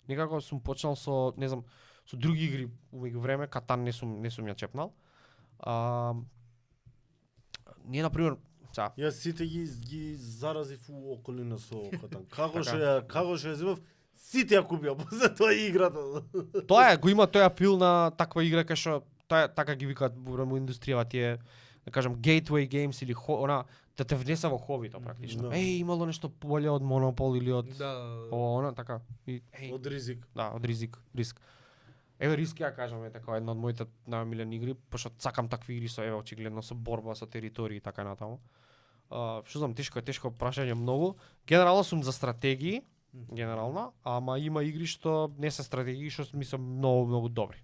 Некако сум почнал со, не знам, со други игри во време, Катан не сум ја чепнал. Ние на пример, Јас сите ги заразив у околина со Катан. Како што ја земав, сите ја купија после тоа играта. Тоа е, го има тој апил на таква игра кај што тоа така ги викаат во индустријава тие, да кажам, gateway games или да те внесе во хобито практично. Имало нешто боле од Монопол или од така. Од ризик. Да, од ризик. Еве Риск ја кажам, така една од моите најомилени игри, пошто сакам такви игри со очигледно со борба со територии и така натаму. Што знам, тешко прашање многу. Генерално сум за стратегии, ама има игри што не се стратегии, што ми се многу добри.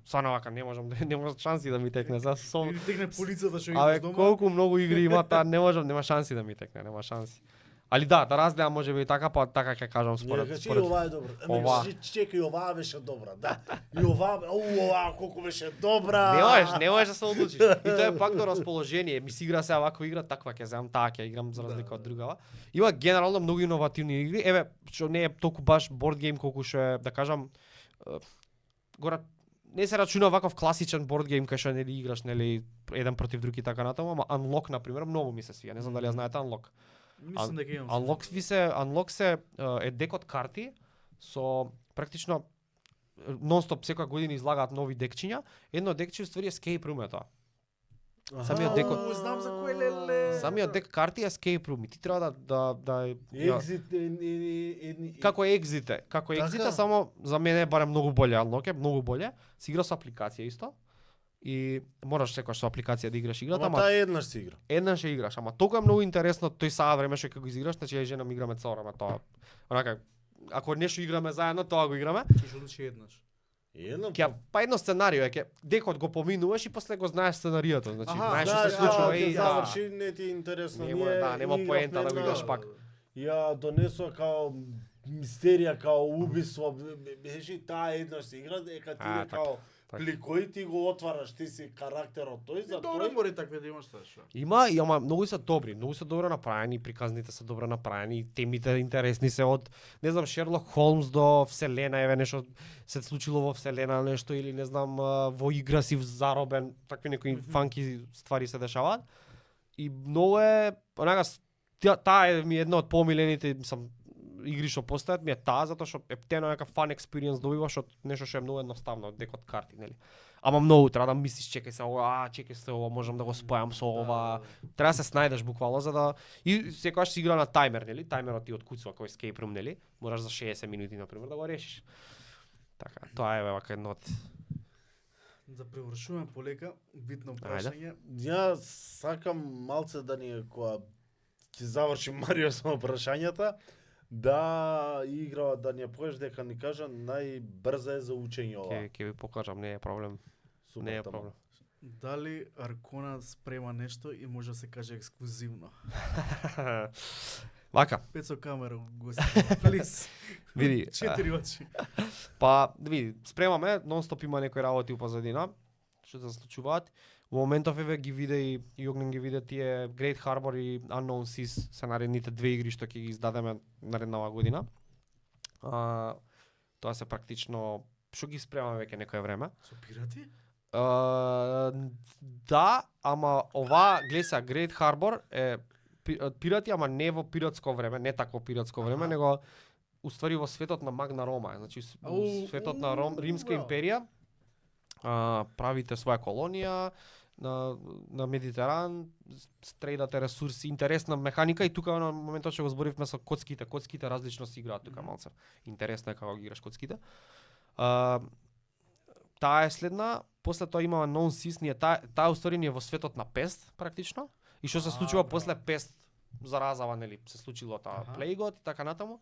Стварно вака не можам шанси да ми текне за со. Или текне полицата што имаш дома. Колку многу игри има, нема шанси да ми текне, нема шанси. Али да разделам можеби и така, па така ќе кажам според. Не, кажи ова е добро. Ова. Чекај, оваа беше добра, да. И оваа колку беше добра. Не можеш да се одлучиш. И тоа е пак до расположение. Ми си игра сега ваква игра, таква ќе земам, таа ќе играм за разлика од другава. Има генерално многу иновативни игри. Еве, што не е толку баш board game колку што е, да кажам, гора не се рачуна ваков класичен board game кај што нели играш нели еден против друг и така натаму, ама Unlock на пример многу ми се свија. Не знам дали ја знаете Unlock. Мислам дека имам. Unlock се е дек од карти со практично нон-стоп секоја година излагаат нови декчиња. Едно декче уствари escape room е тоа. Самиот дек од знам за кој леле. самиот дек карти е escape room и ти треба да Екзит како екзите, Така? само за мене е барем многу боле, Unlock е многу боле. Си игра со апликација исто. И мораш секогаш со апликација да играш играта, Ама таа еднаш си игра. еднаш ја играш, ама толку е многу интересно тој саат време што како го изиграш, значи ја и жена ми играме цело време тоа. Онака, ако нешто играме заедно, тоа го играме. Ќе што одлучи еднаш. Па едно сценарио е, декот го поминуваш и после го знаеш сценариото, значи знаеш што се случува и заврши, не ти е интересно. нема поента да го играш пак. Ја донесува као мистерија, као убиство, беше и таа еднаш се игра, дека ти е као пликој ти го отвараш, ти си карактерот тој за Добро тој. мори такве да имаш тоа што. Има, ама многу се добри, многу се добро направени, приказните се добро направени, темите интересни се од, не знам, Шерлок Холмс до Вселена, еве нешто се случило во Вселена нешто или не знам во игра си заробен, такви некои фанки ствари се дешаваат. И многу е, онака, таа е ми една од помилените, сам игри што постојат ми е таа затоа што ептено нека фан експириенс добиваш од нешто што е многу едноставно, од дек од карти, нели. Ама многу треба да мислиш, чекај се ова, чекај се ова, можам да го спојам со ова. Треба да се снајдеш буквално за да и секогаш се игра на тајмер, нели? Тајмерот ти откуцува кој escape room, нели? Мораш за 60 минути на пример да го решиш. Така, тоа е вака едно од Да превршуваме полека, битно прашање. Ја сакам малце да ни кога ќе заврши Марио со прашањата, да игра да ни ја поеш дека ни кажа најбрза е за учење ова. ќе ви покажам, не е проблем. Супер, Не е таму. проблем. Дали Аркона спрема нешто и може да се каже ексклузивно? Вака, Пецо камера, гости, плиз. види. 4 очи. Па, види, спремаме, нон-стоп има некои работи у позадина, што се случуваат. Во моментов еве ги виде и Огнен ги виде тие Great Harbor и Unknown Seas се наредните две игри што ќе ги издадеме нареднава година. Тоа се практично што ги спремаме веќе некое време. Со пирати? Да, ама ова, гледа се, Great Harbor е пирати, ама не во пиратско време, не такво пиратско време, него уствари во светот на Магна Рома, значи светот на Римска империја, правите своја колонија на Медитеран, трейдате ресурси, интересна механика и тука на моментот што го зборивме со коцките различно се играат тука малце. Интересно е како ги играш коцките. Таа е следна, после тоа има Unknown Seas, таа уствари ни е во светот на Пест практично. И што се случува после Пест заразава, нели, се случило таа плейгот и така натаму.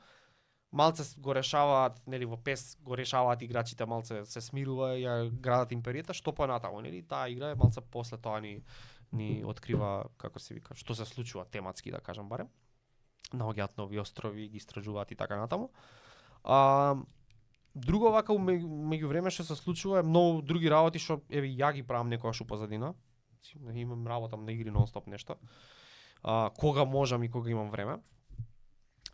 Малце го решаваат, нели, во Пест го решаваат играчите, малце се смирува ја градат империјата, што понатаму, нели, таа игра е малце после тоа ни открива како се вика, што се случува тематски, да кажам барем. Наоѓаат нови острови, ги истражуваат и така натаму. Друго вака меѓувреме што се случува е многу други работи што еве ја ги правам некогаш у позадина. Имам работам на игри нон-стоп нешто. Кога можам и кога имам време.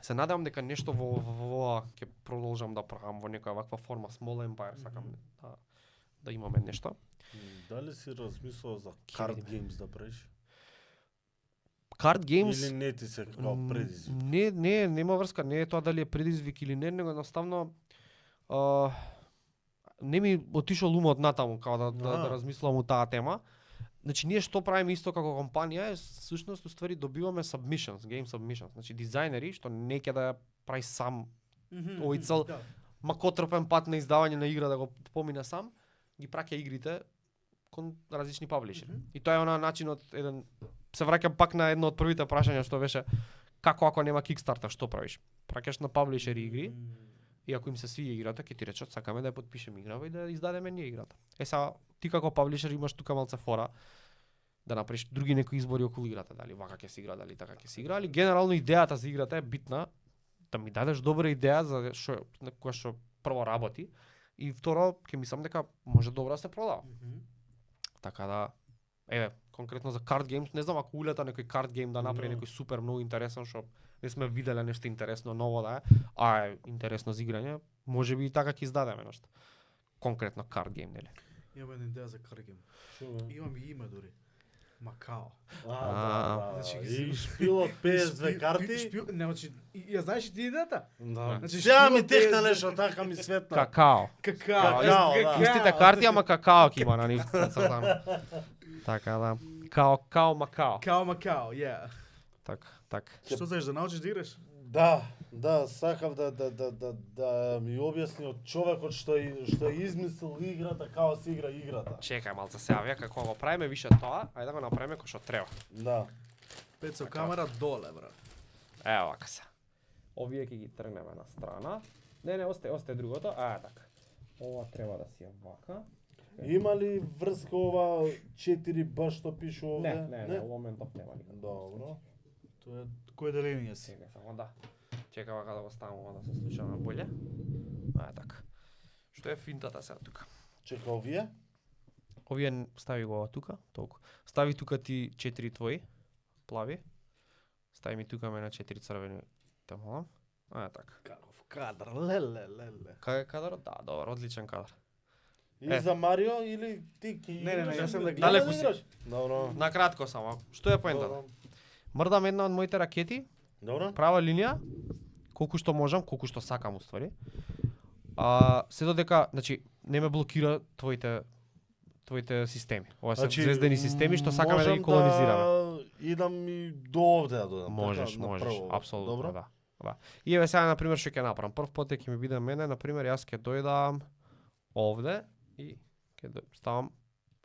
Се надевам дека нешто во ќе продолжам да правам во некоја ваква форма Small Empire, сакам да имаме нешто. Дали си размислувал за card games да правиш? Card games Или не ти се како предизвик? Нема врска, не е тоа дали е предизвик или не, него едноставно не ми отишол умот натаму како да размислувам у таа тема. Значи ние што правиме исто како компанија е всушност уствари добиваме submissions, game submissions, значи дизајнери што не ќе да ја прави сам овој цел макотрпен пат на издавање на игра да го помине сам, ги праќа игрите кон различни паблишери. И тоа е онаа начинот еден се враќам пак на едно од првите прашања што беше како ако нема Kickstarter, што правиш? Праќаш на паблишери игри и ако им се свија играта, ќе ти речат сакаме да ја подпишеме играва и да издадеме ние играта. Сега ти како паблишер имаш тука малце фора. да направиш други некои избори околу играта, дали вака ќе се игра, дали така ќе се игра, али генерално идејата за играта е битна, да ми дадеш добра идеја за што која што прво работи и второ ќе мислам дека може добро да се продава. Така да еве, конкретно за card games, не знам ако улета некој card game да направи некој супер многу интересен што не сме виделе нешто интересно ново да е, а е интересно за играње, можеби и така ќе издадеме нешто. Конкретно card game, нели? Имам една идеја за каргем. Имам и име дури. Макао. Значи Значи, и шпил од 52 карти. Не, значи, ја знаеш и ти идејата? Да. Значи, Сега ми шпил од техна 52 нешто така ми светна. Какао. Какао. да. Истите карти, ама какао ќе има на нив нацртано. Така да. Као Макао. Као Макао, yeah. Така. Што знаеш да научиш да играш? Да, сакав да ми објасни од човекот што е измислил играта, како се игра играта. Чекај малце сега, вие како го правиме више тоа, ајде да го направиме кој што треба. Да. Пецо камера доле, брат. Ево вака се. Овие ќе ги тргнеме на страна. Не, остаje другото. Така. Ова треба да си е вака. Има ли врска ова 4 баш што пише овде? Не, во моментов нема никако. Добро. Тоа е кој деление си? Чекај само да. Чекај вака да го ставам ова да се слушаме боле. Така. Што е финтата сега тука? Чека овие? Овие стави го ова тука, толку. Стави тука ти 4 твои плави. Стави ми тука мене 4 црвени. Те молам. Така. Каков кадар, леле. Кај е кадарот? Да, добар, одличен кадар. И за Марио или ти ки? Не, јас сам да гледам. Далеку си. Добро. На кратко само. Што е поентата? Мрдам една од моите ракети, Добро. права линија, колку што можам, колку што сакам уствари. Се додека, значи, не ме блокира твоите системи. Ова се звездени системи што сакаме да ги колонизираме. Можам да идам и до овде да додам. Можеш, апсолутно, Добро. да. И еве сега на пример што ќе направам. Прв пат ќе ми биде мене, на пример, јас ќе дојдам овде и ќе ставам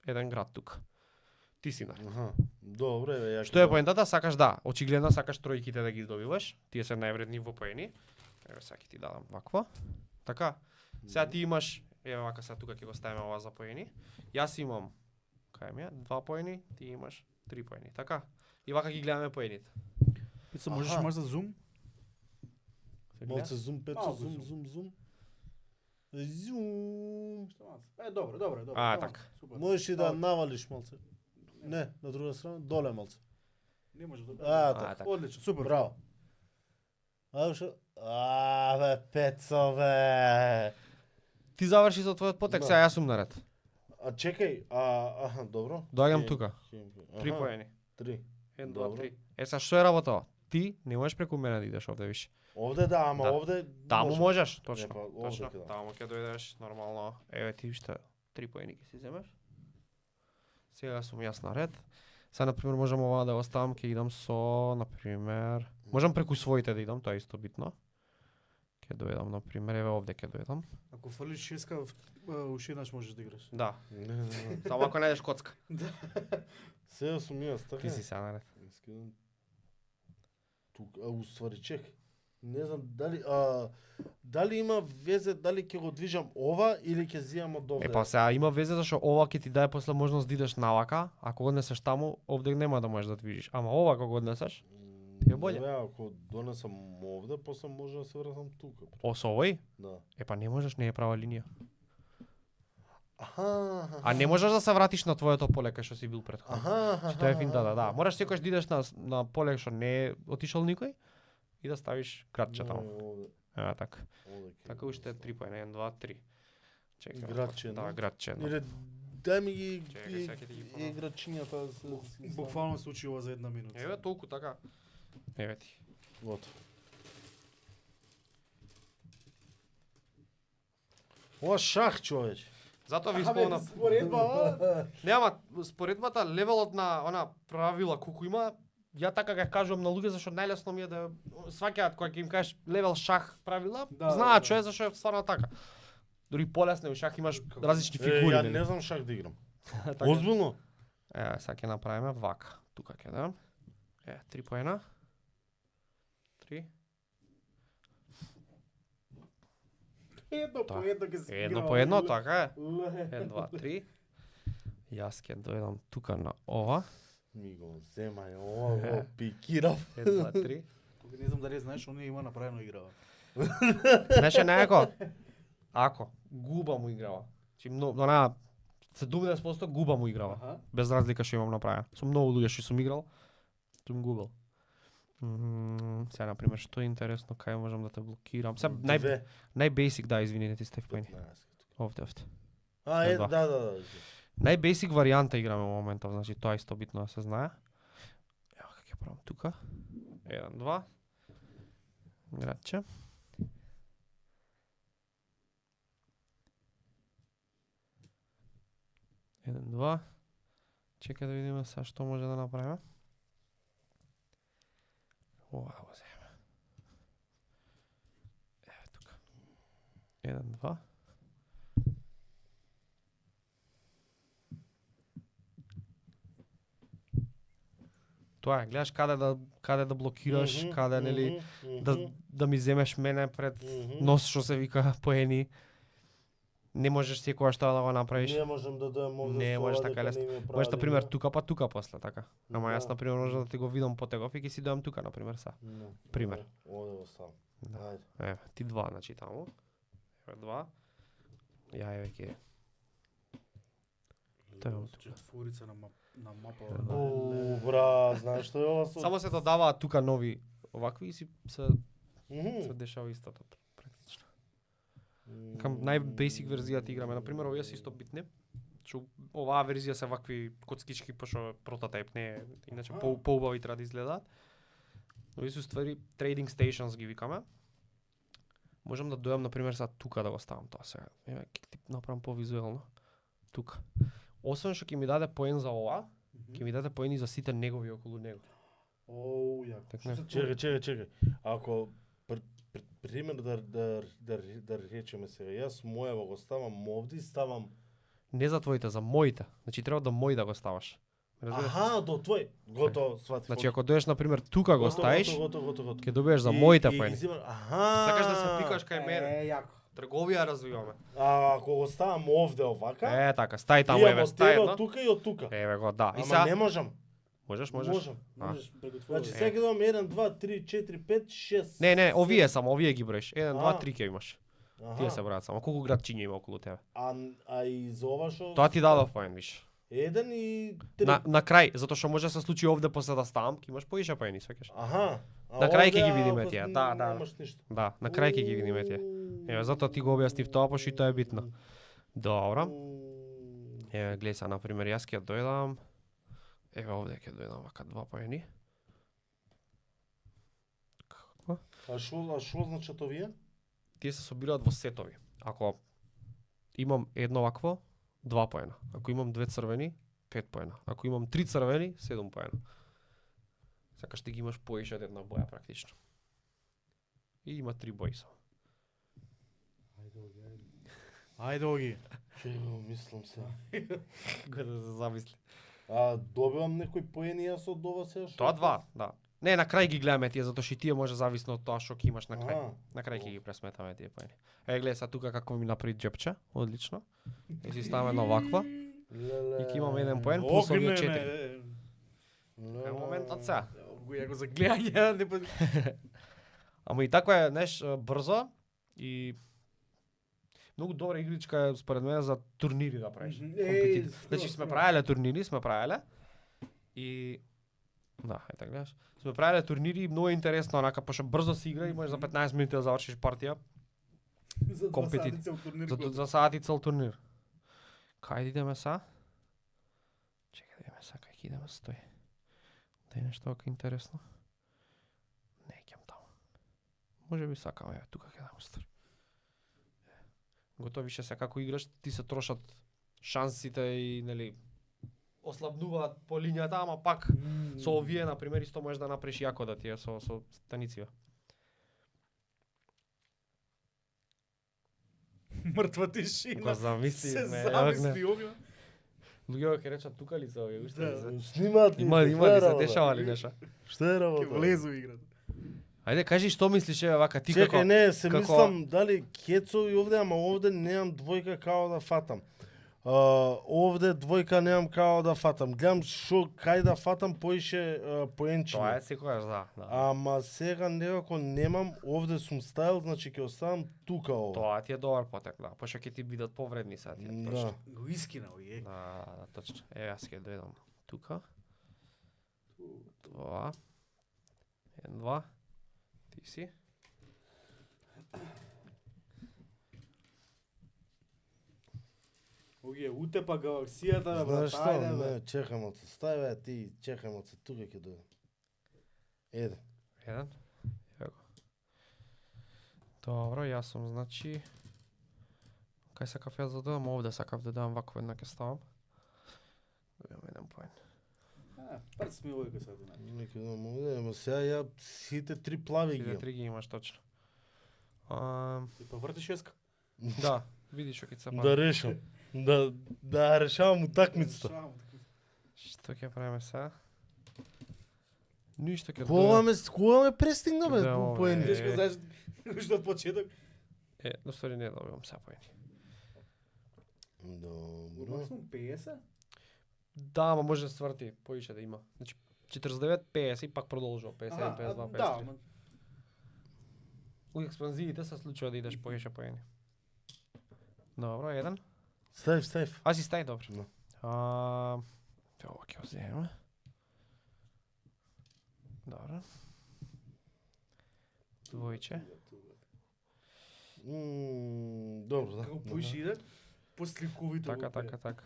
еден град тука. Ти си нар. Добро, еве ја. Што е поентата? Сакаш очигледно сакаш тројките да ги добиваш. Тие се највредни во поени. Еве сега ќе ти дадам вакво. Така. Сега ти имаш, еве вака сега тука ќе го ставиме ова за поени. Јас имам кај ми е 2 поени, ти имаш 3 поени. Така. И вака ги гледаме поените. Пецо, можеш за зум? Малце зум, Пецо, Малку зум. Зум. Добро. Така. Можеш и да навалиш малце. Не, на друга страна, доле малце. Не може да. Така. Одлично, супер. Браво. Бе, Пецо, бе. Ти заврши со твојот потек, сега јас сум наред. Чекај, добро. Доаѓам тука. 3 Аха, поени. 3. 1, 2, Добро. 3. Сега што е работа? Ти не можеш преку мене да идеш овде више. Овде да, ама Да. овде Таму можеш, Не, точно. па, овде Точно. ќе да. Таму ќе дојдеш нормално. Еве ти што 3 поени ќе си земеш. Сега сум јас наред. Сега на пример можам ова да оставам, ќе идам со на пример, можам преку своите да идам, тоа е исто битно. Ќе дојдам на пример, еве овде ќе дојдам. Ако фрлиш шеска, уште еднаш можеш да играш. Да. Не. Само ако најдеш коцка. Сега сум јас, така. Ти си сега наред. Искам тука, уствари чек. Не знам дали има везе, дали ќе го движам ова или ќе зијам од овде. Па сега има везе зашто ова ќе ти даде после можност да идеш навака, ако го однесеш таму, овде нема да можеш да движиш. Ама ова кога го однесеш, е боле. Не, ако донесам овде, после може да се вратам тука. Со овој? Да. Па не можеш, не е права линија. Аха. А не можеш да се вратиш на твоето поле кај што си бил претходно. Аха. Што е финтата, да. Мораш секогаш да идеш на поле што не е отишол никој и да ставиш градче таму. Така. Така уште 3 поена, 1, 2, 3. Чекај. Градче, Да, не? градче. Или дај ми ги Чекај, сега ќе ти ги понов. играчињата. Буквално се случи ова за една минута. Еве толку така. Еве ти. Вот. Ова шах, човече. Затоа ви спомнав. Споредба, Нема споредбата, левелот на она правила колку има, ја така ќе кажувам на луѓе зашто најлесно ми е да сваќаат кога ќе им кажеш левел шах правила, Да, знаат да. што е зашто е стварно така. Дури полесно у шах имаш различни фигури. Ја нели? не знам шах да играм. Така. Озбилно? Еве, сега ќе направиме вака. Тука ќе дам. 3 поена. 3. едно по едно ќе се Едно играме. по едно, така е. Ле. 1, 2, 3. Јас ќе дојдам тука на ова. Ми го земај, ова го пикирав. 1, 2, 3. Кога не знам дали знаеш, оние има направено играва. Знаеш неко? Ако губа му играва. Чи она 70% губа му играва. Аха. Без разлика што имам направено. Со многу луѓе што сум играл, сум губел. Сега на пример што е интересно, кај можам да те блокирам. Сега најбейсик, да, извини, не ти стев поени. Овде. Да. Најбейсик варијанта играме во моментов, значи тоа исто битно да се знае. Ево како ќе правам тука. 1, 2. Граче. Еден, 2. Чекај да видиме сега што може да направиме. Ова го земе. Еве тука. 1, 2. Тоа е, гледаш каде да блокираш, каде нели да ми земеш мене пред нос што се вика поени. Не можеш секогаш тоа да го направиш. Не можам да дојам овде. Не можеш така лесно. Можеш на пример тука па тука после така. Ама јас на пример можам да ти го видам потегов и ќе си дојам тука на пример са. Пример. Овде го ставам. Ајде. Еве, ти 2 значи таму. Еве 2. Ја еве ќе. Тоа е Четворица на мапа. Бра, знаеш што е ова со? Само се додаваат тука нови овакви и се дешава истото практично. Кам најбейсик верзијата играме. На пример, овие се исто битни. Што оваа верзија се вакви коцкички, пошто прототип не е, иначе поубави треба да изгледаат. Овие се ствари trading stations ги викаме. Можам да дојам на пример сега тука да го ставам тоа сега. Еве ќе ти направам повизуелно. Тука. Освен што ќе ми даде поен за ова, ќе ми даде поени за сите негови околу него. Оу, ја. Чекај. Ако пример да речеме сега, јас мојава го ставам овде и ставам. Не за твоите, за моите. Значи треба до мој да го ставаш. Разбираш? Аха, до твој. Готово, сватив. Значи ако доеш на пример тука го ставиш, готово. ќе добиеш за моите поени. Аха. Сакаш да се пикаш кај мене. Јако. Трговија развиваме. А ако го ставам овде овака? Е, така, стај таму еве, стај од едно. тука и од тука. Еве го, да. И Ама сега не можам. можеш. Можам. Можеш преку твој. Значи сега имам 1 2 3 4 5 6. Не, овие само, овие ги броиш. 1 2 А. 3 ќе имаш. Тие се бројат само. Колку градчиња има околу тебе? А и за ова што? Тоа ти дадов поен виш. 1 и 3. На крај, затоа што може да се случи овде после да ставам, ќе имаш поише поени, сваќаш. Аха. На крај ќе овде, ги видиме ако тие. не- Да. Немаш ништо. Да, на крај ќе ги видиме тие. Еве, затоа ти го објаснив тоа, пошто и тоа е битно. Добро. Еве, гледај сега, на пример, јас ќе дојдам. Еве овде ќе дојдам вака 2 поени. Како? А што значат овие? Тие се собираат во сетови. Ако имам едно вакво, 2 поена. Ако имам 2 црвени, 5 поена. Ако имам 3 црвени, 7 поена. Сакаш ти ги имаш поише од една боја практично. И има 3 бои само. Ајде оги. Чего мислам се. Кога да се замисли. А добивам некои поени јас од ова сега што? Тоа 2, да. Не, на крај ги гледаме тие, затоа што и тие може зависно од тоа што ќе имаш на крај. Аха. На крај ќе ги пресметаме тие поени. Еве гледај сега тука како ми направи џепче, одлично. И си ставаме една ваква. И ќе имаме 1 поен плюс овие 4. Е моментот сега. Ја го загледање, не па. Ама и така е, знаеш, брзо и многу добра игричка е според мене за турнири да правиш. Значи сме правеле турнири, и да, ете гледаш. Сме правеле турнири и многу е интересно, онака пошто брзо се игра и можеш за 15 минути да завршиш партија. За саат и цел турнир. Кај идеме са? Чекај да видиме са кај ќе идеме стои. Да е нешто ока интересно. Не ќам таму. Може би сакам, еве, тука ќе дам стар. Готови више се како играш, ти се трошат шансите и нели ослабнуваат по линијата, ама пак со овие на пример исто можеш да направиш јако да ти е со станиција. Мртва тишина. Го замисли, Се ме замисли оги. Луѓето ќе речат тука ли се овие, уште ли се? Снимаат ли? Има ли се дешава ли нешто? Што е Ќе работа? влезу играта. Ајде кажи што мислиш еве вака ти како? Чекај, не, се како- мислам дали кецо и овде, ама овде немам двојка како да фатам. Овде двојка немам као да фатам. Гледам шо кај да фатам поише поенчиња. Тоа е секогаш, да. Ама сега некако немам, овде сум ставил, значи ќе оставам тука ова. Тоа ти е добар потек, да. Пошто ќе ти бидат повредни сега тие. Да. Го искинал е. Да, точно. Еве јас ќе дојдам тука. Тоа. 1, 2. Ти си. Оге, утепа галаксијата, бе, Знаеш брат, што? ајде, бе. Не, чекам од се. Стај бе, ти чекам од се, тука ќе дојдам. Еде. 1. Ево го. Добро, јас сум, значи... Кај сакав јас да додам? Овде сакав да дадам вако една ќе ставам. Добивам еден поен. Прц ми овој сега тука. Не ќе додам овде, ама сега ја сите три плави ги Сите имам. три ги имаш точно. И па врти шеска. Да, видиш што ќе се Да решам. Да решавам утакмицата. Што ќе правиме сега? Ништо ќе Кога ме престигна бе Да, поени? бе. Тешко знаеш што од почеток. До ствари не добивам сега поени. Добро. Максимум 50. Да, ама може да сврти, поише да има. Значи 49, 50 и пак продолжува 51, 52, 53. Да, ама У експанзиите се случува да идеш поише поени. Добро, еден. Стајв. А си стај, добро. Да. Ова ќе го земеме. Добро. Двојче. Добро, да. како поише иде, посликовито. Така.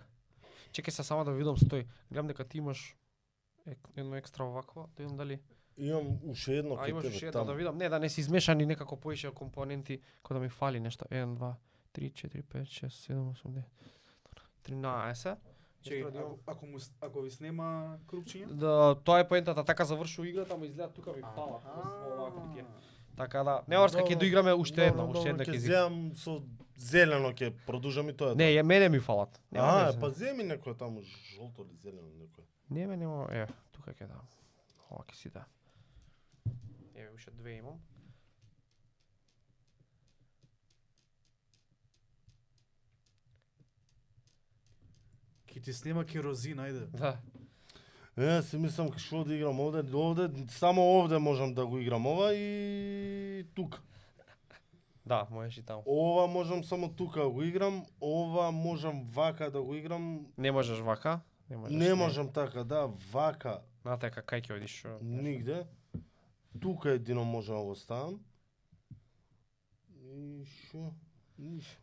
Чекај се само да видам, стој. Гледам дека ти имаш едно екстра овакво, да видам дали... Имам уште едно А кај имаш уште тебе едно да таму. видам, не да не се измешани некако поише компоненти, кој да ми фали нешто. 1, 2, 3, 4, 5, 6, 7, 8, 9, 13. Чекај, ако ви снема крупчиња? Да, тоа е поентата, така завршува играта, ама изгледа тука ми фала. Овако кутија. Така да, не орска ќе доиграме уште една ќе ќе изиграме. земам со зелено ќе продолжам и тоа. Не, мене ми фалат. Нема вeze. па земи некој таму жолто или зелено некој. Нема, тука ќе дам. Ова ќе си да. Еве уште две имам. Ки ти снема керозин, ајде. Да. Си мислам што да играм овде, само овде можам да го играм ова и тука. Да, можеш и таму. Ова можам само тука да го играм, ова можам вака да го играм. Не можеш вака? Не можам така, да, вака Натака кај ќе одиш што? нигде. Тука едино можам да го ставам. И шо?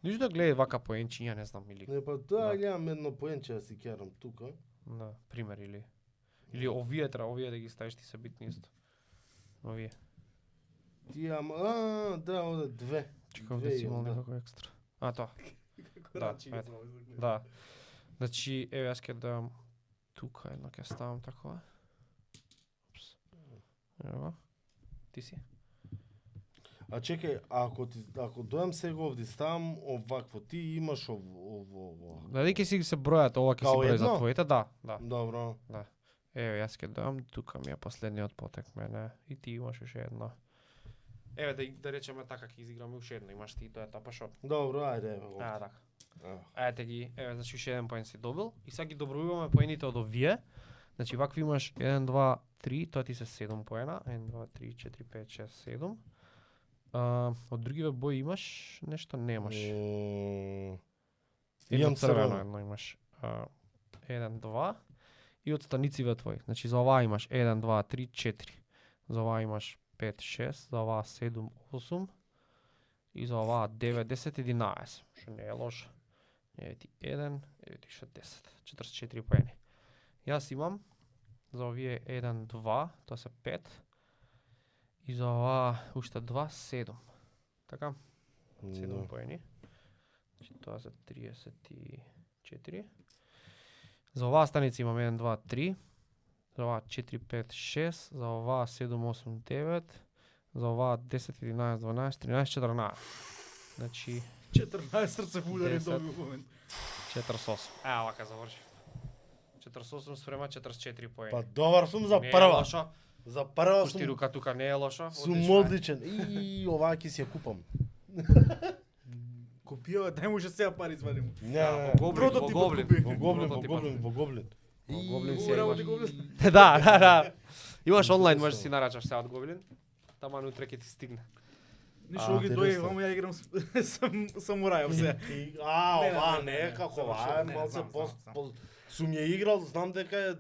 Ништо гледај вака поенчиња, не знам или. Не, па Да. гледам едно поенче да си керам тука. Да, пример или овие да ги ставиш ти се битни исто. Овие. Тие, да, овде две. Чекам да си имал да. некако екстра. Тоа. Како Да, рачи ето. ги Да. Значи, еве јас ќе дам тука едно ќе ставам такова. Упс. Ево. Ти си? А чекај, ако дојам сега овде ставам овакво, ти имаш ово. Дали ќе си се бројат, ова ќе си Као број за едно? твоите? Да. Добро. Еве јас ќе дам, тука ми е последниот потек мене и ти имаш уште едно. Еве да речеме така ќе изиграме уште едно, имаш ти и тоа е тоа па шо? Добро, ајде, ево. Така. Ајде ги, еве значи уште еден поен си добил и сега ги добројуваме поените од овие. Значи вакви имаш 1 2 3, тоа ти се 7 поена. 1 2 3 4 5 6 7. Од другиве бои имаш нешто немаш. Имам црвено црвено. едно имаш. 1 2 и од станициве твои. Значи за оваа имаш 1 2 3 4. За оваа имаш 5 6, за оваа 7 8 и за оваа 9 10 11. Што не е лошо. Еве ти 1, еве ти 10. 44 поени. Јас имам за овие 1 2, тоа се 5. И за оваа уште 2 7. Така? 7 поени. Значи тоа се 34. За оваа станица имам 1 2 3. За оваа 4 5 6, за оваа 7 8 9, за оваа 10 11 12 13 14. Значи 14 срце удари 10. доби во момент. 48. Вака завршив. 48 спрема 44 поени. Па добар сум за Не е прва. лошо. За прва Пушти сум рука тука не е лошо. сум Одлично е. одличен. И оваа ќе си ја купам. Купија, дај му ше сега пари извади му. Не, Во Гоблин, во Прототипот Гоблин. купи. во Гоблин, во Прототипот. Гоблин, во Гоблин. Во Гоблин Уу, си работи имаш. Гоблин. Да. Имаш онлайн, можеш да си нарачаш сега од Гоблин. Таман утре ќе ти стигне. Ништо ги дојде, интересно. вамо ја играм самурајов сега. Ова Не, не не, како, завршувам, ова е не, малце знам, знам. сум ја играл, знам дека е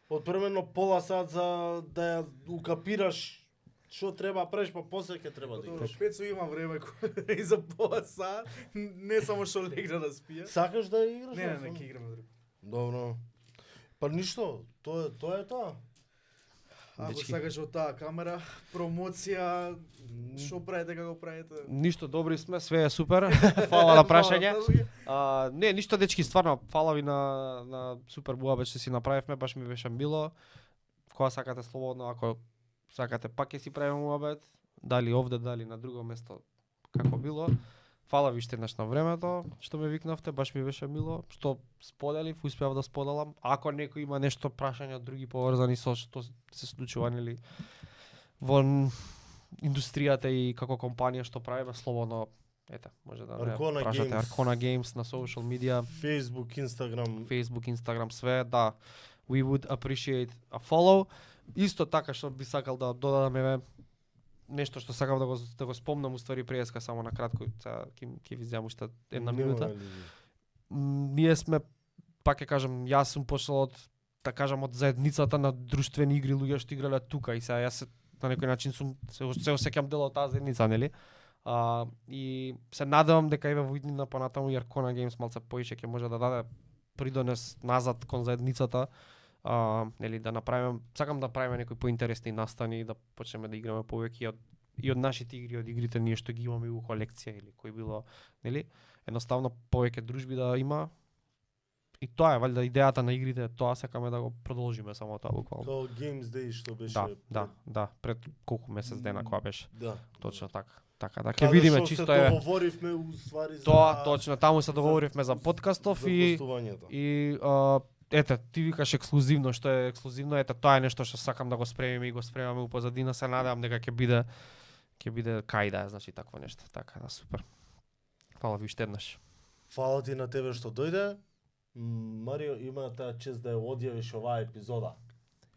одпремено пола сат за да ја укапираш што треба правиш, па после ќе треба да играш. Пецо има време и за поса, не само што легна да спија. Сакаш да ја играш? Не, ќе играме друго. Добро. Па ништо, тоа е тоа. Ако Дечки. сакаш од таа камера, промоција, што правите, како правите? Ништо, добри сме, све е супер. Фала на прашање. Фала. Не, ништо дечки, стварно, фала ви на супер буабет што си направивме, баш ми беше мило. Кога сакате слободно, ако сакате пак ќе си правиме буабет, дали овде, дали на друго место, како било. Фала ви штеднаш на времето што ме викнавте, баш ми беше мило, што споделив, успеав да споделам. Ако некој има нешто прашања од други поврзани со што се случува нели во индустријата и како компанија што правиме, слободно може да не Arcona прашате Games. Arcona Games на social media, Facebook, Instagram. Facebook, Instagram, све, да. We would appreciate a follow. Исто така што би сакал да додадам нешто што сакав да го спомнам уствари преска само на кратко, ќе ви земам уште една минута. Ние сме, пак ќе кажам, јас сум почнал од, да кажам, од заедницата на друштвени игри, луѓе што играле тука и сега јас на некој начин сум се осеќам дел од таа заедница, нели? И се надевам дека еве во иднина понатаму и Arcona Games малце поише ќе може да даде придонес назад кон заедницата. Нели да направиме, сакам да правиме некои поинтересни настани и да почнеме да играме повеќе и од нашите игри, од игрите ние што ги имаме во колекција или кој било, нели? Едноставно повеќе дружби да има. И тоа е валјда идејата на игрите, тоа сакаме да го продолжиме само тоа буквално. Као Games Day што беше. Да, пред колку месец дена кога беше. Да. Точно така. Така да ќе видиме чисто е. Договоривме уствари за Тоа точно, таму се договоривме за подкастов за и гостувањето. ете, ти викаш ексклузивно, што е ексклузивно, ете тоа е нешто што сакам да го спремиме и го спремаме у позадина, се надевам дека ќе биде кај да, значи такво нешто. Така да, супер. Фала ви уште еднаш. Фала ти на тебе што дојде. Марио, има таа чест да ја одјавиш оваа епизода.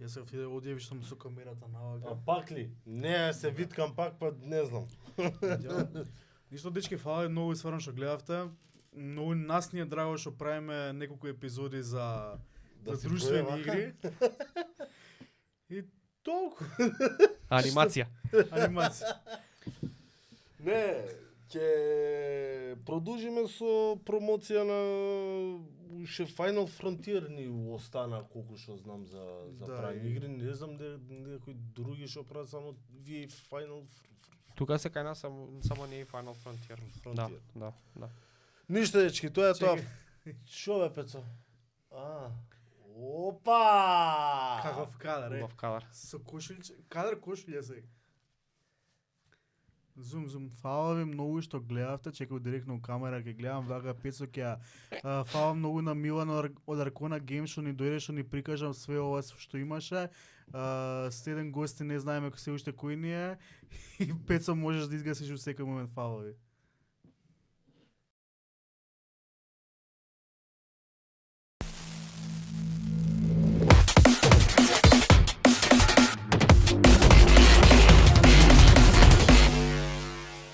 Јас се отиде одјавиш сум со камерата навака. А пак ли? Не, се виткам пак, па не знам. Ништо дечки, фала многу стварно што гледавте. Многу нас ни е драго што правиме неколку епизоди за Да си друштвени чуеме, игри. И толку Анимација. анимација. Не, ќе продолжиме со промоција на уште Final Frontier ни остана колку што знам за Да, правење и- игри, не знам некои други што прават само вие Final Тука се кај нас само не е Final Frontier. Frontier. Да. Ништо дечки, тоа е тоа. Чекај. Шо бе Пецо? Опа! Каков кадар, е. Убав кадар. Со кошулјче, кадар кошулја се. Зум, фала ви многу што гледавте, чекав директно у камера ќе гледам вака Пецо ќе фала многу на Милан од Arcona Games што ни дојде што ни прикажам све ова што имаше. Следен гости не знаеме се уште кој ни е и Пецо можеш да изгасиш у секој момент, фала ви.